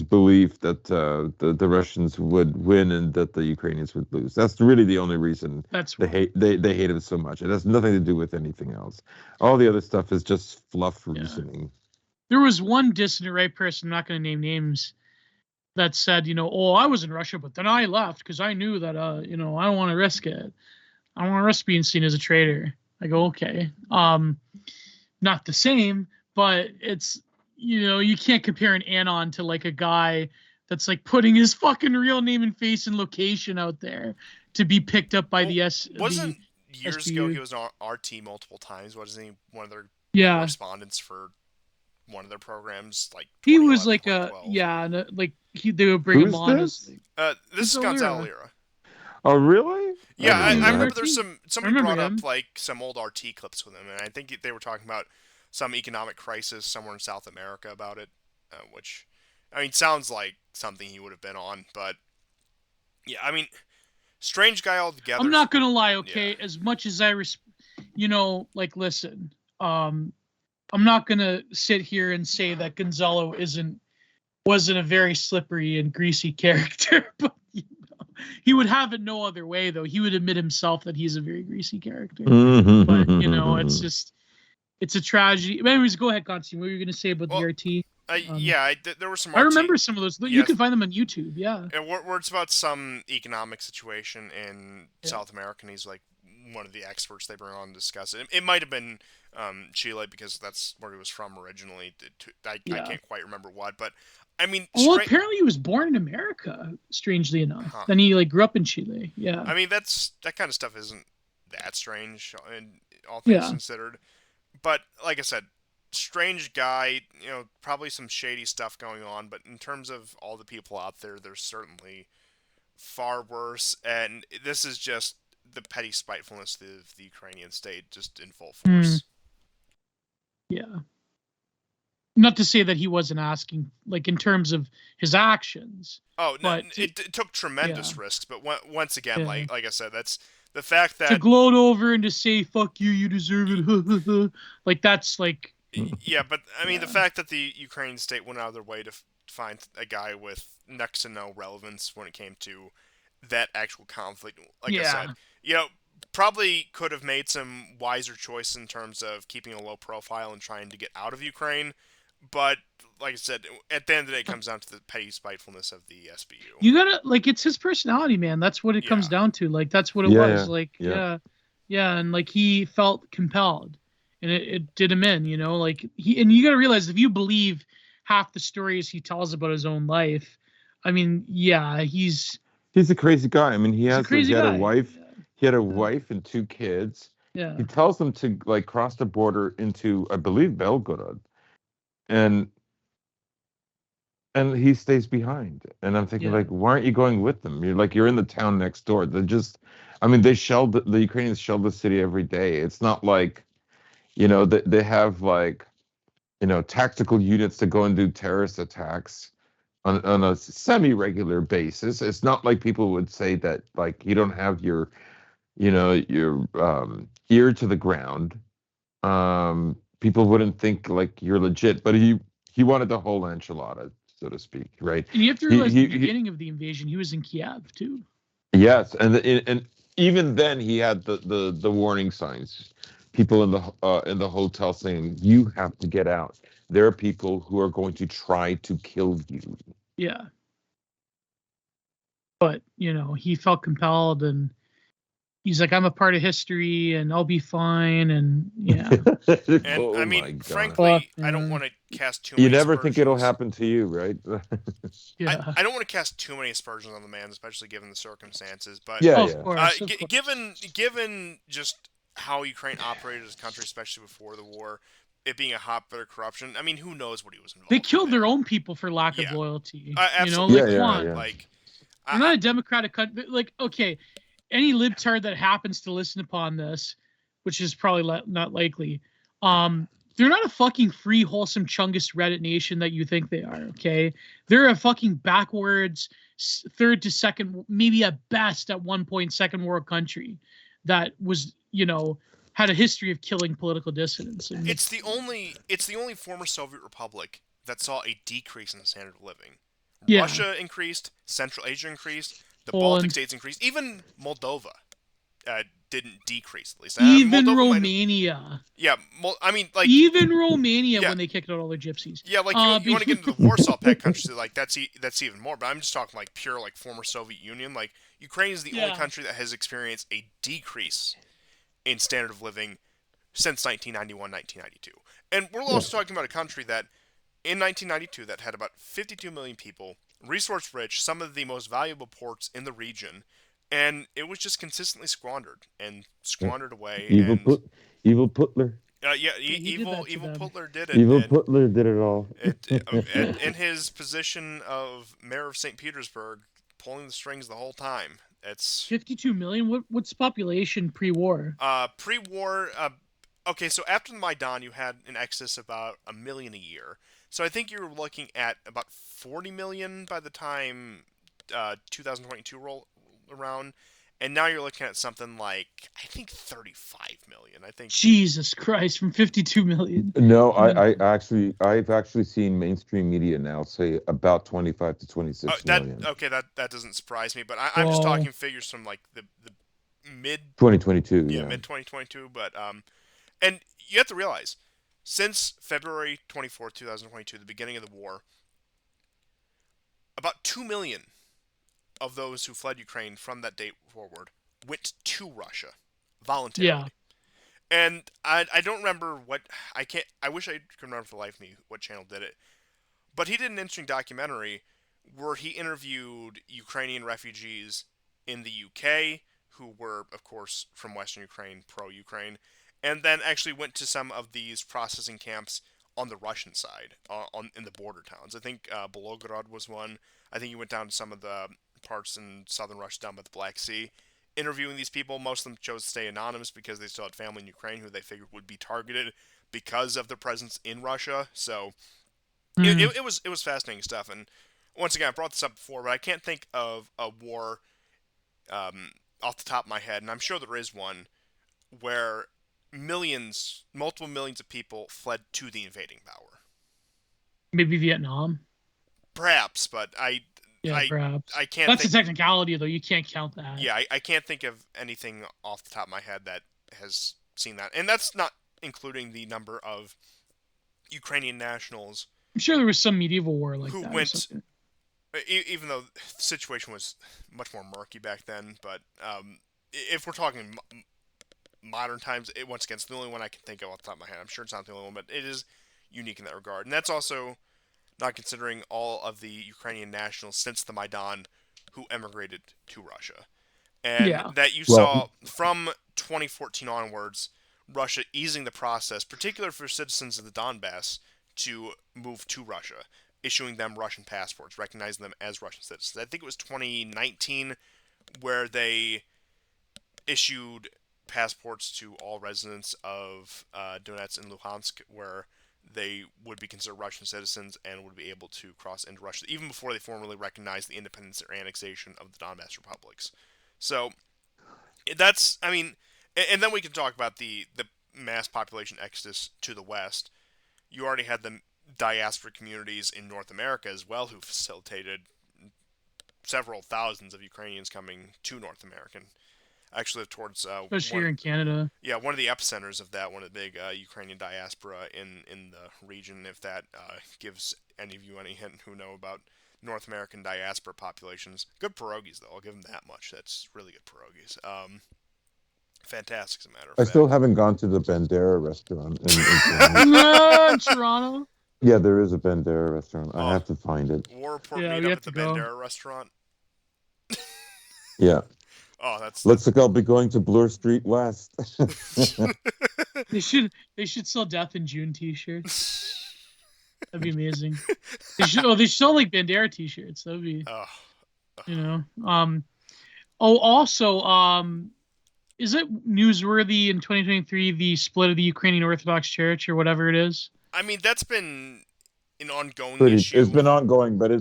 belief that the Russians would win and that the Ukrainians would lose. That's really the only reason they hate him so much. It has nothing to do with anything else. All the other stuff is just fluff reasoning. there was one dissident right person, I'm not going to name names, that said, oh, I was in Russia, but then I left because I knew that, I don't want to risk it. I don't want to risk being seen as a traitor. I go, okay. Not the same, but it's, you can't compare an anon to like a guy that's like putting his fucking real name and face and location out there to be picked up by Wasn't years ago SBU. he was on RT multiple times? Wasn't he one of their Yeah. correspondents for one of their programs, like He was 2011, like they would bring him Who's on this? as this is Gonzalo Lira. Oh, really? Yeah, I didn't know remember that. there's somebody remember brought him. up like some old RT clips with him, and I think they were talking about some economic crisis somewhere in South America about it, which, I mean, sounds like something he would have been on, but yeah, I mean, strange guy altogether. I'm not gonna lie, okay? Yeah. As much as I listen, I'm not gonna sit here and say that Gonzalo wasn't a very slippery and greasy character, but he would have it no other way, though. He would admit himself that he's a very greasy character. But it's just, it's a tragedy. But anyways, go ahead, Constantine. What were you gonna say about the RT? There were some. I remember some of those. Yes. You can find them on YouTube. Yeah. And where it's about some economic situation in South America, and he's like one of the experts they bring on to discuss it. It might have been Chile because that's where he was from originally. I can't quite remember what, but I mean, apparently he was born in America, strangely enough. Huh. Then he grew up in Chile. Yeah. I mean, that kind of stuff isn't that strange, in all things considered. But like I said, strange guy. Probably some shady stuff going on. But in terms of all the people out there, there's certainly far worse. And this is just the petty spitefulness of the Ukrainian state, just in full force. Yeah. Not to say that he wasn't asking, like, in terms of his actions. Oh, no, it took tremendous risks, but once again, like I said, that's the fact that... To gloat over and to say, fuck you, you deserve it, like, that's, like... Yeah, but, I mean, the fact that the Ukrainian state went out of their way to find a guy with next to no relevance when it came to that actual conflict, like I said, probably could have made some wiser choices in terms of keeping a low profile and trying to get out of Ukraine. But, like I said, at the end of the day, it comes down to the petty spitefulness of the SBU. You gotta, like, it's his personality, man. That's what it comes down to. Like, that's what it was. Yeah. Like, and, like, he felt compelled. And it did him in, Like, and you gotta realize, if you believe half the stories he tells about his own life, I mean, he's a crazy guy. I mean, he had a wife. Yeah. He had a wife and 2 kids. Yeah. He tells them to, like, cross the border into, I believe, Belgorod. And he stays behind. And I'm thinking, like, why aren't you going with them? You're in the town next door. They shelled, the Ukrainians shelled the city every day. It's not like, they have, like, tactical units to go and do terrorist attacks on a semi-regular basis. It's not like people would say that, like, you don't have your ear to the ground. People wouldn't think like you're legit, but he wanted the whole enchilada, so to speak, right? And you have to realize the beginning of the invasion, he was in Kiev too. Yes, and even then he had the warning signs. People in the hotel saying, "You have to get out. There are people who are going to try to kill you." Yeah. But he felt compelled, and he's like, I'm a part of history, and I'll be fine, and And I mean, frankly, I don't want to cast too many You never aspersions. think it'll happen to you, right? I don't want to cast too many aspersions on the man, especially given the circumstances. But of course. Given just how Ukraine operated as a country, especially before the war, it being a hotbed of corruption, I mean, who knows what he was involved in. They killed their own people for lack of loyalty. Absolutely. Like, we're not a democratic country. Like, okay, any libtard that happens to listen upon this, which is probably not likely, they're not a fucking free, wholesome Chungus Reddit nation that you think they are, okay? They're a fucking backwards, third to second, maybe at best at one point, second world country that was, had a history of killing political dissidents. And it's the only former Soviet republic that saw a decrease in the standard of living. Russia increased, Central Asia increased, the Baltic states increased, even Moldova. didn't decrease at least. Even Moldova might have. Romania. Yeah, I mean, like, Even Romania yeah, when they kicked out all the gypsies. yeah, like you want to get into the Warsaw Pact countries, like that's even more. But I'm just talking like pure like former Soviet Union. Like Ukraine is the only Yeah. country that has experienced a decrease in standard of living since 1991, 1992. And we're also talking about a country that in 1992 that had about 52 million people, resource rich, some of the most valuable ports in the region, and it was just consistently squandered and Yeah. squandered away. Evil And put, evil Putler, yeah, Yeah, he did that to evil them. Putler did it, evil and Putler did it all. in his position of mayor of St. Petersburg, pulling the strings the whole time. It's 52 million. What's the population pre-war? pre-war. Okay, so after the Maidan, you had an excess of about 1 million a year. So I think you were looking at about 40 million by the time 2022 roll around, and now you're looking at something like I think 35 million. I think. Jesus Christ, from 52 million. No, Mm. I've actually seen mainstream media now say about 25 to 26 That million. okay, that doesn't surprise me, but I'm just Whoa. talking figures from like the mid 2022, yeah yeah. mid 2022. But and you have to realize, since February 24th, 2022, the beginning of the war, about 2 million of those who fled Ukraine from that date forward went to Russia voluntarily. Yeah. And I don't remember what I wish I could remember for the life of me what channel did it. But he did an interesting documentary where he interviewed Ukrainian refugees in the UK who were, of course, from Western Ukraine, pro-Ukraine, and then actually went to some of these processing camps on the Russian side, in the border towns. I think Volgograd was one. I think he went down to some of the parts in southern Russia down by the Black Sea, interviewing these people. Most of them chose to stay anonymous because they still had family in Ukraine who they figured would be targeted because of their presence in Russia. So Mm. it was fascinating stuff. And once again, I brought this up before, but I can't think of a war off the top of my head, and I'm sure there is one where multiple millions of people fled to the invading power. Maybe Vietnam. Perhaps, but Yeah, perhaps. I can't That's a think. technicality, though. You can't count that. Yeah, I can't think of anything off the top of my head that has seen that, and that's not including the number of Ukrainian nationals I'm sure there was some medieval war like who that or went. something. Even though the situation was much more murky back then, but if we're talking modern times, once again, it's the only one I can think of off the top of my head. I'm sure it's not the only one, but it is unique in that regard. And that's also not considering all of the Ukrainian nationals since the Maidan who emigrated to Russia. And Yeah. that you Well, saw from 2014 onwards, Russia easing the process, particularly for citizens of the Donbass, to move to Russia, issuing them Russian passports, recognizing them as Russian citizens. I think it was 2019 where they issued passports to all residents of Donetsk and Luhansk, where they would be considered Russian citizens and would be able to cross into Russia, even before they formally recognized the independence or annexation of the Donbass republics. So that's, I mean, and then we can talk about the mass population exodus to the west. You already had the diaspora communities in North America as well, who facilitated several thousands of Ukrainians coming to North America. Actually, towards Especially here in Canada. one of the epicenters of that, one of the big Ukrainian diaspora in the region. If that gives any of you any hint who know about North American diaspora populations, good pierogies though. I'll give them that much. That's really good pierogies. Fantastic, as a matter of I fact. still haven't gone to the Bandera restaurant in Toronto. No, in Toronto. Yeah, there is a Bandera restaurant. I Oh, have to find it. War Report Yeah, we meetup have at to the go. Bandera restaurant. Yeah. Oh, that's Looks like I'll be going to Bloor Street West. They should sell Death in June t-shirts. That'd be amazing. They should sell like Bandera t-shirts. That'd be, oh, you know. Also, is it newsworthy in 2023 the split of the Ukrainian Orthodox Church or whatever it is? I mean that's been an ongoing It's issue, been ongoing, but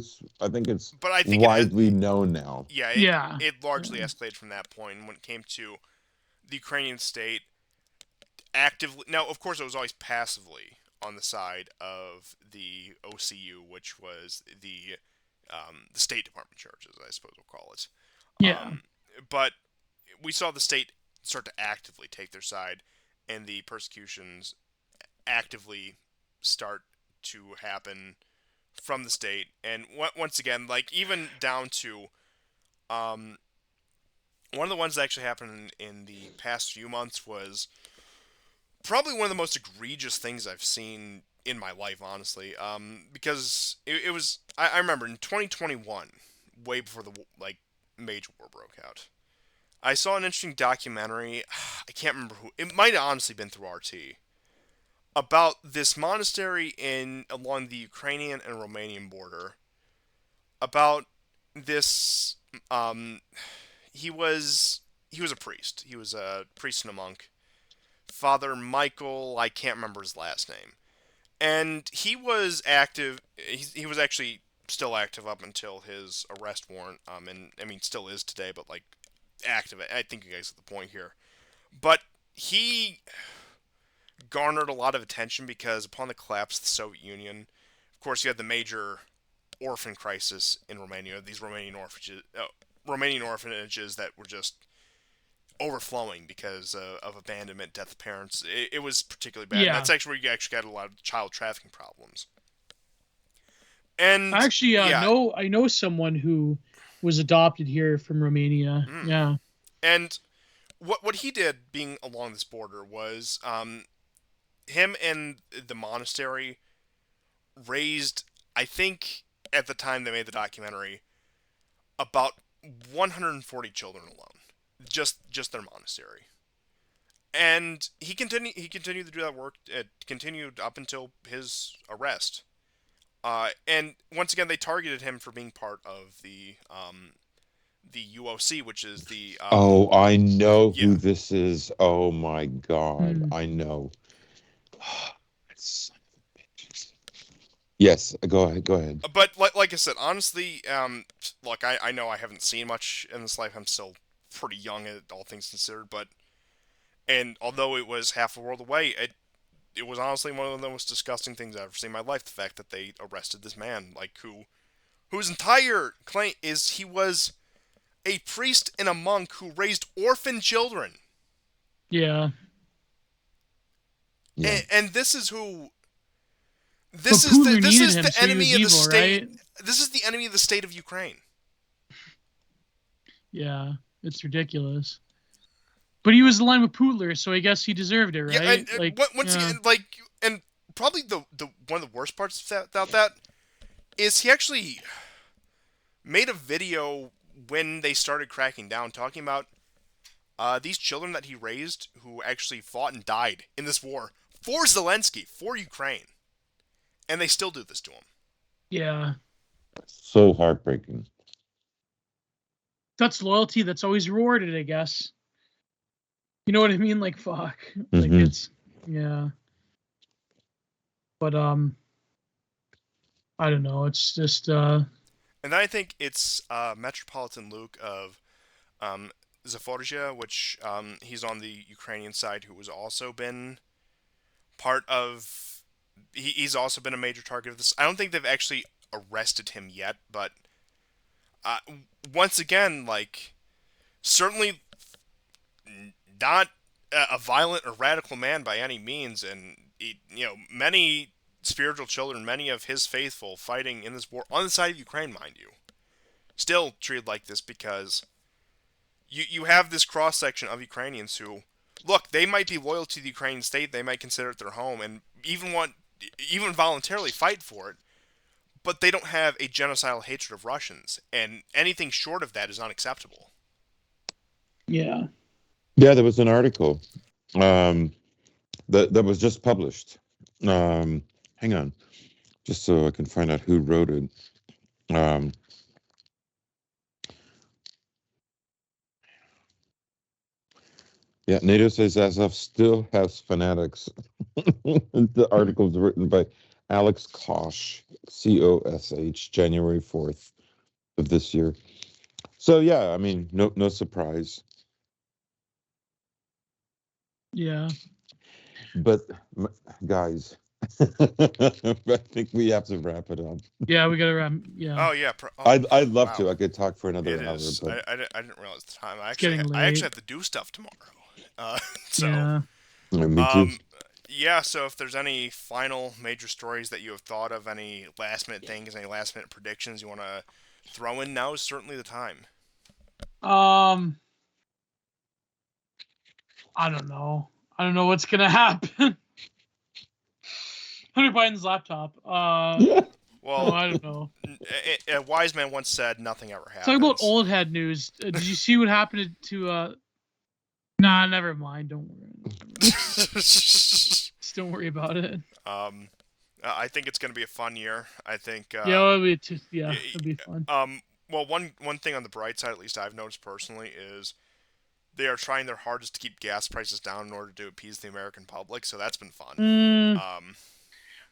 I think it's but I think it has. widely known now. Yeah, Yeah. it largely escalated from that point when it came to the Ukrainian state actively. Now, of course, it was always passively on the side of the OCU, which was the State Department churches, I suppose we'll call it. Yeah. But we saw the state start to actively take their side, and the persecutions actively start to happen from the state. And once again, like even down to um, one of the ones that actually happened in the past few months was probably one of the most egregious things I've seen in my life, honestly. Because it was I remember in 2021, way before the like major war broke out. I saw an interesting documentary. I can't remember who. It might have honestly been through RT about this monastery in along the Ukrainian and Romanian border. About this, um, he was a priest. He was a priest and a monk. Father Michael, I can't remember his last name, and he was active. He was actually still active up until his arrest warrant. And I mean, still is today, but like active. I think you guys get the point here. But he garnered a lot of attention because upon the collapse of the Soviet Union, of course, you had the major orphan crisis in Romania. These Romanian orphanages that were just overflowing because of abandonment, death of parents. It was particularly bad. And Yeah. that's actually where you actually got a lot of child trafficking problems. And Actually, I know someone who was adopted here from Romania. Yeah. And what he did, being along this border, was him and the monastery raised, I think, at the time they made the documentary, about 140 children alone, just their monastery. And he continued to do that work. It continued up until his arrest. And once again, they targeted him for being part of the UOC, which is the Oh, I know yeah. who this is. Oh my God, Hmm. I know. Son of a bitch. Yes, go ahead. Go ahead. But like I said, honestly, look, I know I haven't seen much in this life. I'm still pretty young, all things considered. But and although it was half a world away, it was honestly one of the most disgusting things I've ever seen in my life. The fact that they arrested this man, like whose entire claim is he was a priest and a monk who raised orphan children. Yeah. Yeah. And this is who. But Putin This needed is him, the so he enemy was of the evil, state. right? This is the enemy of the state of Ukraine. Yeah. It's ridiculous. But he was aligned with Putler, so I guess he deserved it, Yeah, right? and Like, once yeah. again, like, and probably the one of the worst parts about that is he actually made a video when they started cracking down, talking about these children that he raised who actually fought and died in this war for Zelensky, for Ukraine, and they still do this to him. Yeah. So heartbreaking. That's loyalty that's always rewarded, I guess. You know what I mean? Like, fuck. Like, Mhm. it's, yeah. But, I don't know. It's just, And then I think it's Metropolitan Luke of Zaporizhia, which he's on the Ukrainian side, who has also been part of. He's also been a major target of this. I don't think they've actually arrested him yet, but uh, once again, like, certainly not a violent or radical man by any means, and many spiritual children, many of his faithful fighting in this war on the side of Ukraine, mind you, still treated like this because you have this cross section of Ukrainians who, look, they might be loyal to the Ukrainian state, they might consider it their home, and even voluntarily fight for it, but they don't have a genocidal hatred of Russians, and anything short of that is unacceptable. yeah. Yeah, there was an article that was just published. Hang on, just so I can find out who wrote it. Yeah, NATO says Azov still has fanatics. The article is written by Alex Kosh, Cosh, January 4th of this year. So yeah, I mean, no surprise. Yeah. But guys, I think we have to wrap it up. Yeah, we gotta, yeah. Oh yeah, I'd love wow. to. I could talk for another It hour, is. but I didn't realize the time. It's getting I actually late. have to do stuff tomorrow. So, Yeah. Me too. yeah. So if there's any final major stories that you have thought of, any last minute things, any last minute predictions you want to throw in, now is certainly the time. I don't know. I don't know what's gonna happen. Hunter Biden's laptop. Yeah. Well, I don't know. a wise man once said, "Nothing ever Talk happens." about old head news. Did you see what happened to? Nah, never mind. Don't worry. Just don't worry about it. I think it's going to be a fun year. I think. Yeah, it'll be fun. Well, one thing on the bright side, at least I've noticed personally, is they are trying their hardest to keep gas prices down in order to appease the American public. So that's been fun.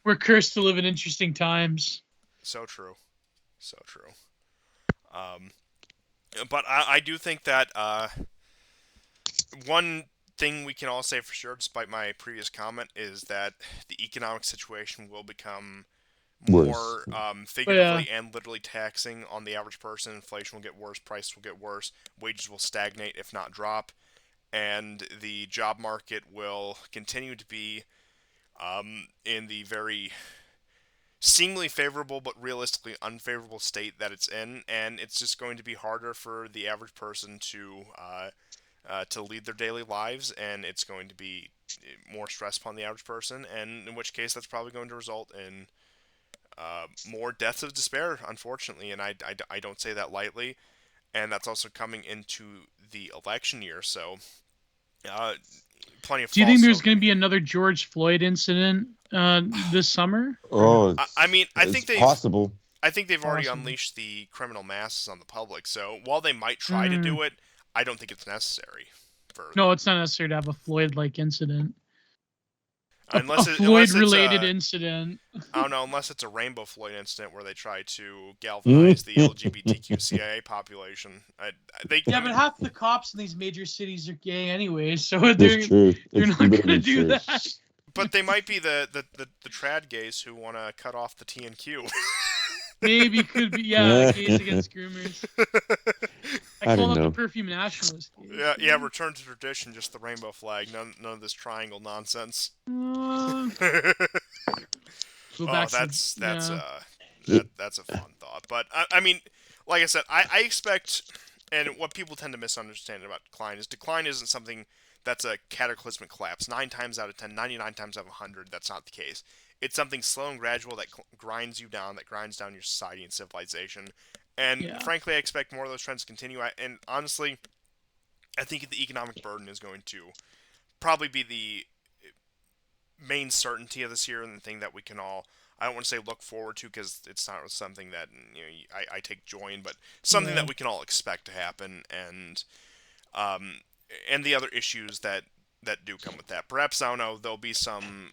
We're cursed to live in interesting times. So true. So true. But I do think that one thing we can all say for sure, despite my previous comment, is that the economic situation will become more figuratively and literally taxing on the average person. Inflation will get worse, prices will get worse, wages will stagnate if not drop, and the job market will continue to be in the very seemingly favorable but realistically unfavorable state that it's in, and it's just going to be harder for the average person to lead their daily lives, and it's going to be more stress upon the average person, and in which case that's probably going to result in more deaths of despair, unfortunately, and I don't say that lightly, and that's also coming into the election year, so plenty of. Do you think there's going to be another George Floyd incident this summer? Oh, I mean, I think they've possible. I think they've already unleashed the criminal masses on the public, so while they might try to do it, I don't think it's necessary. No, it's not necessary to have a Floyd-like incident. Unless a Floyd-related incident. I don't know, unless it's a Rainbow Floyd incident where they try to galvanize the LGBTQ population. But half the cops in these major cities are gay anyway, so you're not going to do that. But they might be the trad gays who want to cut off the T and Q. Maybe could be, gays against groomers. I call them the perfume nationalists. Yeah, return to tradition, just the rainbow flag, none of this triangle nonsense. That's a fun thought. But I mean, like I said, I expect, and what people tend to misunderstand about decline isn't something that's a cataclysmic collapse. 9 times out of 10, 99 times out of 100, that's not the case. It's something slow and gradual that grinds you down, that grinds down your society and civilization. And frankly, I expect more of those trends to continue. And honestly, I think the economic burden is going to probably be the main certainty of this year, and the thing that we can all, I don't want to say look forward to, because it's not something that I take joy in, but something that we can all expect to happen, and the other issues that do come with that. Perhaps, I don't know, there'll be some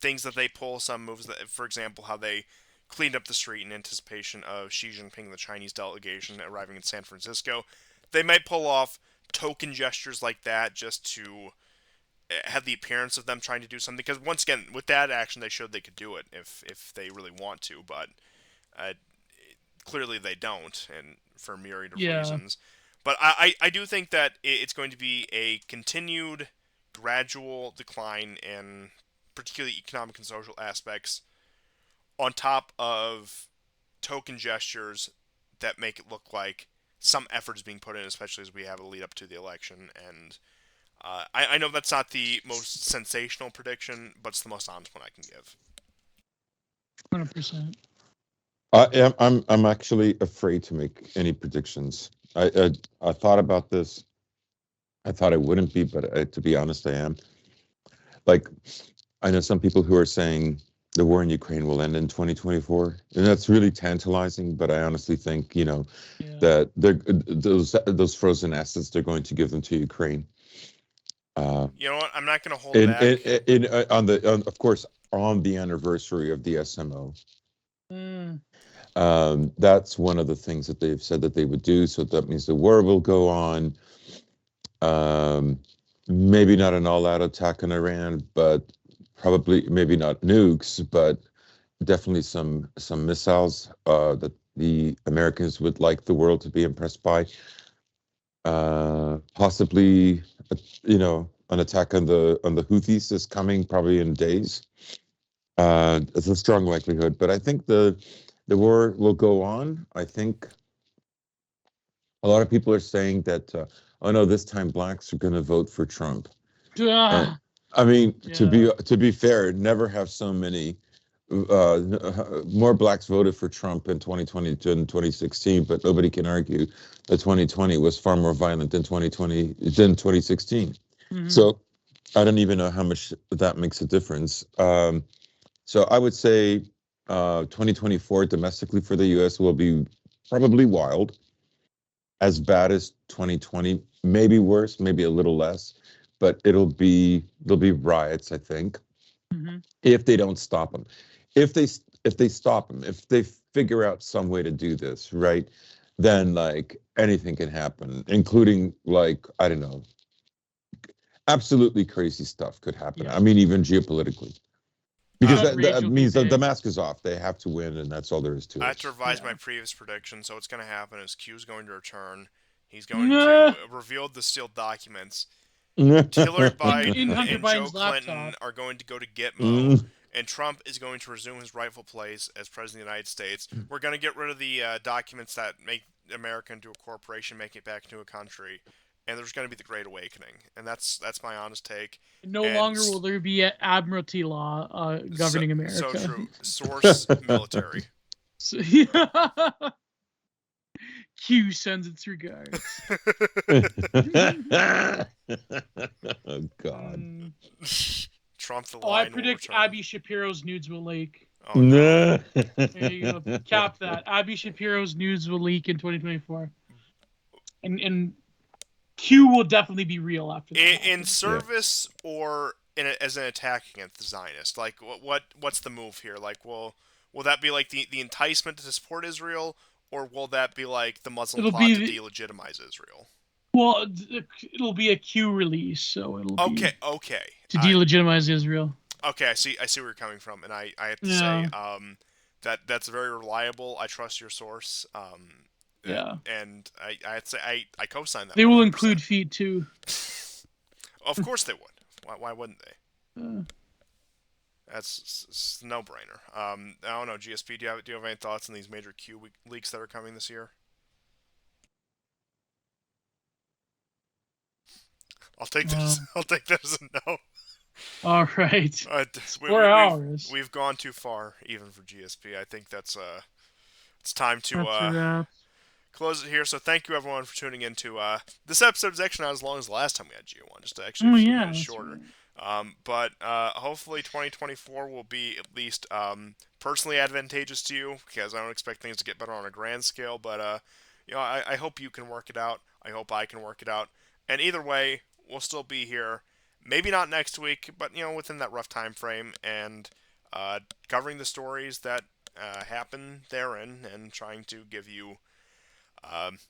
things that they pull, some moves that, for example, how they cleaned up the street in anticipation of Xi Jinping, the Chinese delegation, arriving in San Francisco. They might pull off token gestures like that just to have the appearance of them trying to do something. Because once again, with that action, they showed they could do it if they really want to. But clearly they don't, and for a myriad of reasons. But I do think that it's going to be a continued, gradual decline in particularly economic and social aspects, on top of token gestures that make it look like some effort is being put in, especially as we have a lead up to the election. And I know that's not the most sensational prediction, but it's the most honest one I can give. 100%. I'm actually afraid to make any predictions. I thought about this. I thought I wouldn't be, but to be honest, I am. Like, I know some people who are saying the war in Ukraine will end in 2024, and that's really tantalizing. But I honestly think, that those frozen assets, they're going to give them to Ukraine. You know what? I'm not going to hold back. Of course, on the anniversary of the SMO. That's one of the things that they've said that they would do. So that means the war will go on. Maybe not an all-out attack on Iran, but probably maybe not nukes, but definitely some missiles that the Americans would like the world to be impressed by. Possibly, an attack on the Houthis is coming probably in days. It's a strong likelihood, but I think the war will go on. I think a lot of people are saying that, oh no, this time blacks are going to vote for Trump. And Ah, I mean, yeah. to be fair, never have so many more blacks voted for Trump in 2020 than 2016, but nobody can argue that 2020 was far more violent than 2016. Mhm. So I don't even know how much that makes a difference. So I would say 2024 domestically for the US will be probably wild, as bad as 2020, maybe worse, maybe a little less, but there'll be riots, I think, Mhm. if they don't stop them. If they if they stop them, if they figure out some way to do this, right, then like anything can happen, including like, I don't know, absolutely crazy stuff could happen. Yeah. I mean, even geopolitically. Because Uh, Outrage that will be means that the big. mask is off. They have to win, and that's all there is to I it. have to revise my Yeah. previous prediction. So what's going to happen is Q's going to return. He's going to Nah. reveal the sealed documents. Hillary In Biden Hunter and Joe Biden's Clinton laptop. are going to go to Gitmo, and Trump is going to resume his rightful place as president of the United States. We're going to get rid of the documents that make America into a corporation, make it back into a country, and there's going to be the Great Awakening. And that's my honest take. No And longer will there be an admiralty law so, governing so America. true. Source military. So, yeah. Q sends its regards. Oh God. Mm. Trump the Oh, I Lion will predict return. Abby Shapiro's nudes will leak. Oh no. There you go. Cap that. Abby Shapiro's nudes will leak in 2024. And Q will definitely be real after that In happens. Yeah. service or as an attack against the Zionists? Like what's the move here? Like will that be like the enticement to support Israel, or will that be like the Muslim It'll plot to be delegitimize Israel? well, it'll be a Q release, so it'll Okay, be okay, to delegitimize Israel. okay. I see where you're coming from, and I have to say Yeah, that's very reliable. I trust your source. yeah. And I have to say I co-sign that They will 100%. include feet too. Of course they would. Why wouldn't they? Uh, That's a no-brainer. I don't know, GSP. Do you have any thoughts on these major Q leaks that are coming this year? I'll take that. uh, I'll take that as a no. all right. Uh, It's we, four we, we've hours. we've gone too far, even for GSP. I think it's time to That's a wrap. close it here. So thank you everyone for tuning in to this episode is actually not as long as the last time we had G1, just actually a Oh few yeah, minutes that's shorter. right. But hopefully 2024 will be at least personally advantageous to you because I don't expect things to get better on a grand scale. But I hope you can work it out. I hope I can work it out. And either way, we'll still be here. Maybe not next week, but within that rough time frame and covering the stories that happen therein and trying to give you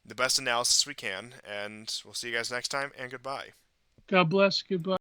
the best analysis we can. And we'll see you guys next time. And goodbye. God bless. Goodbye.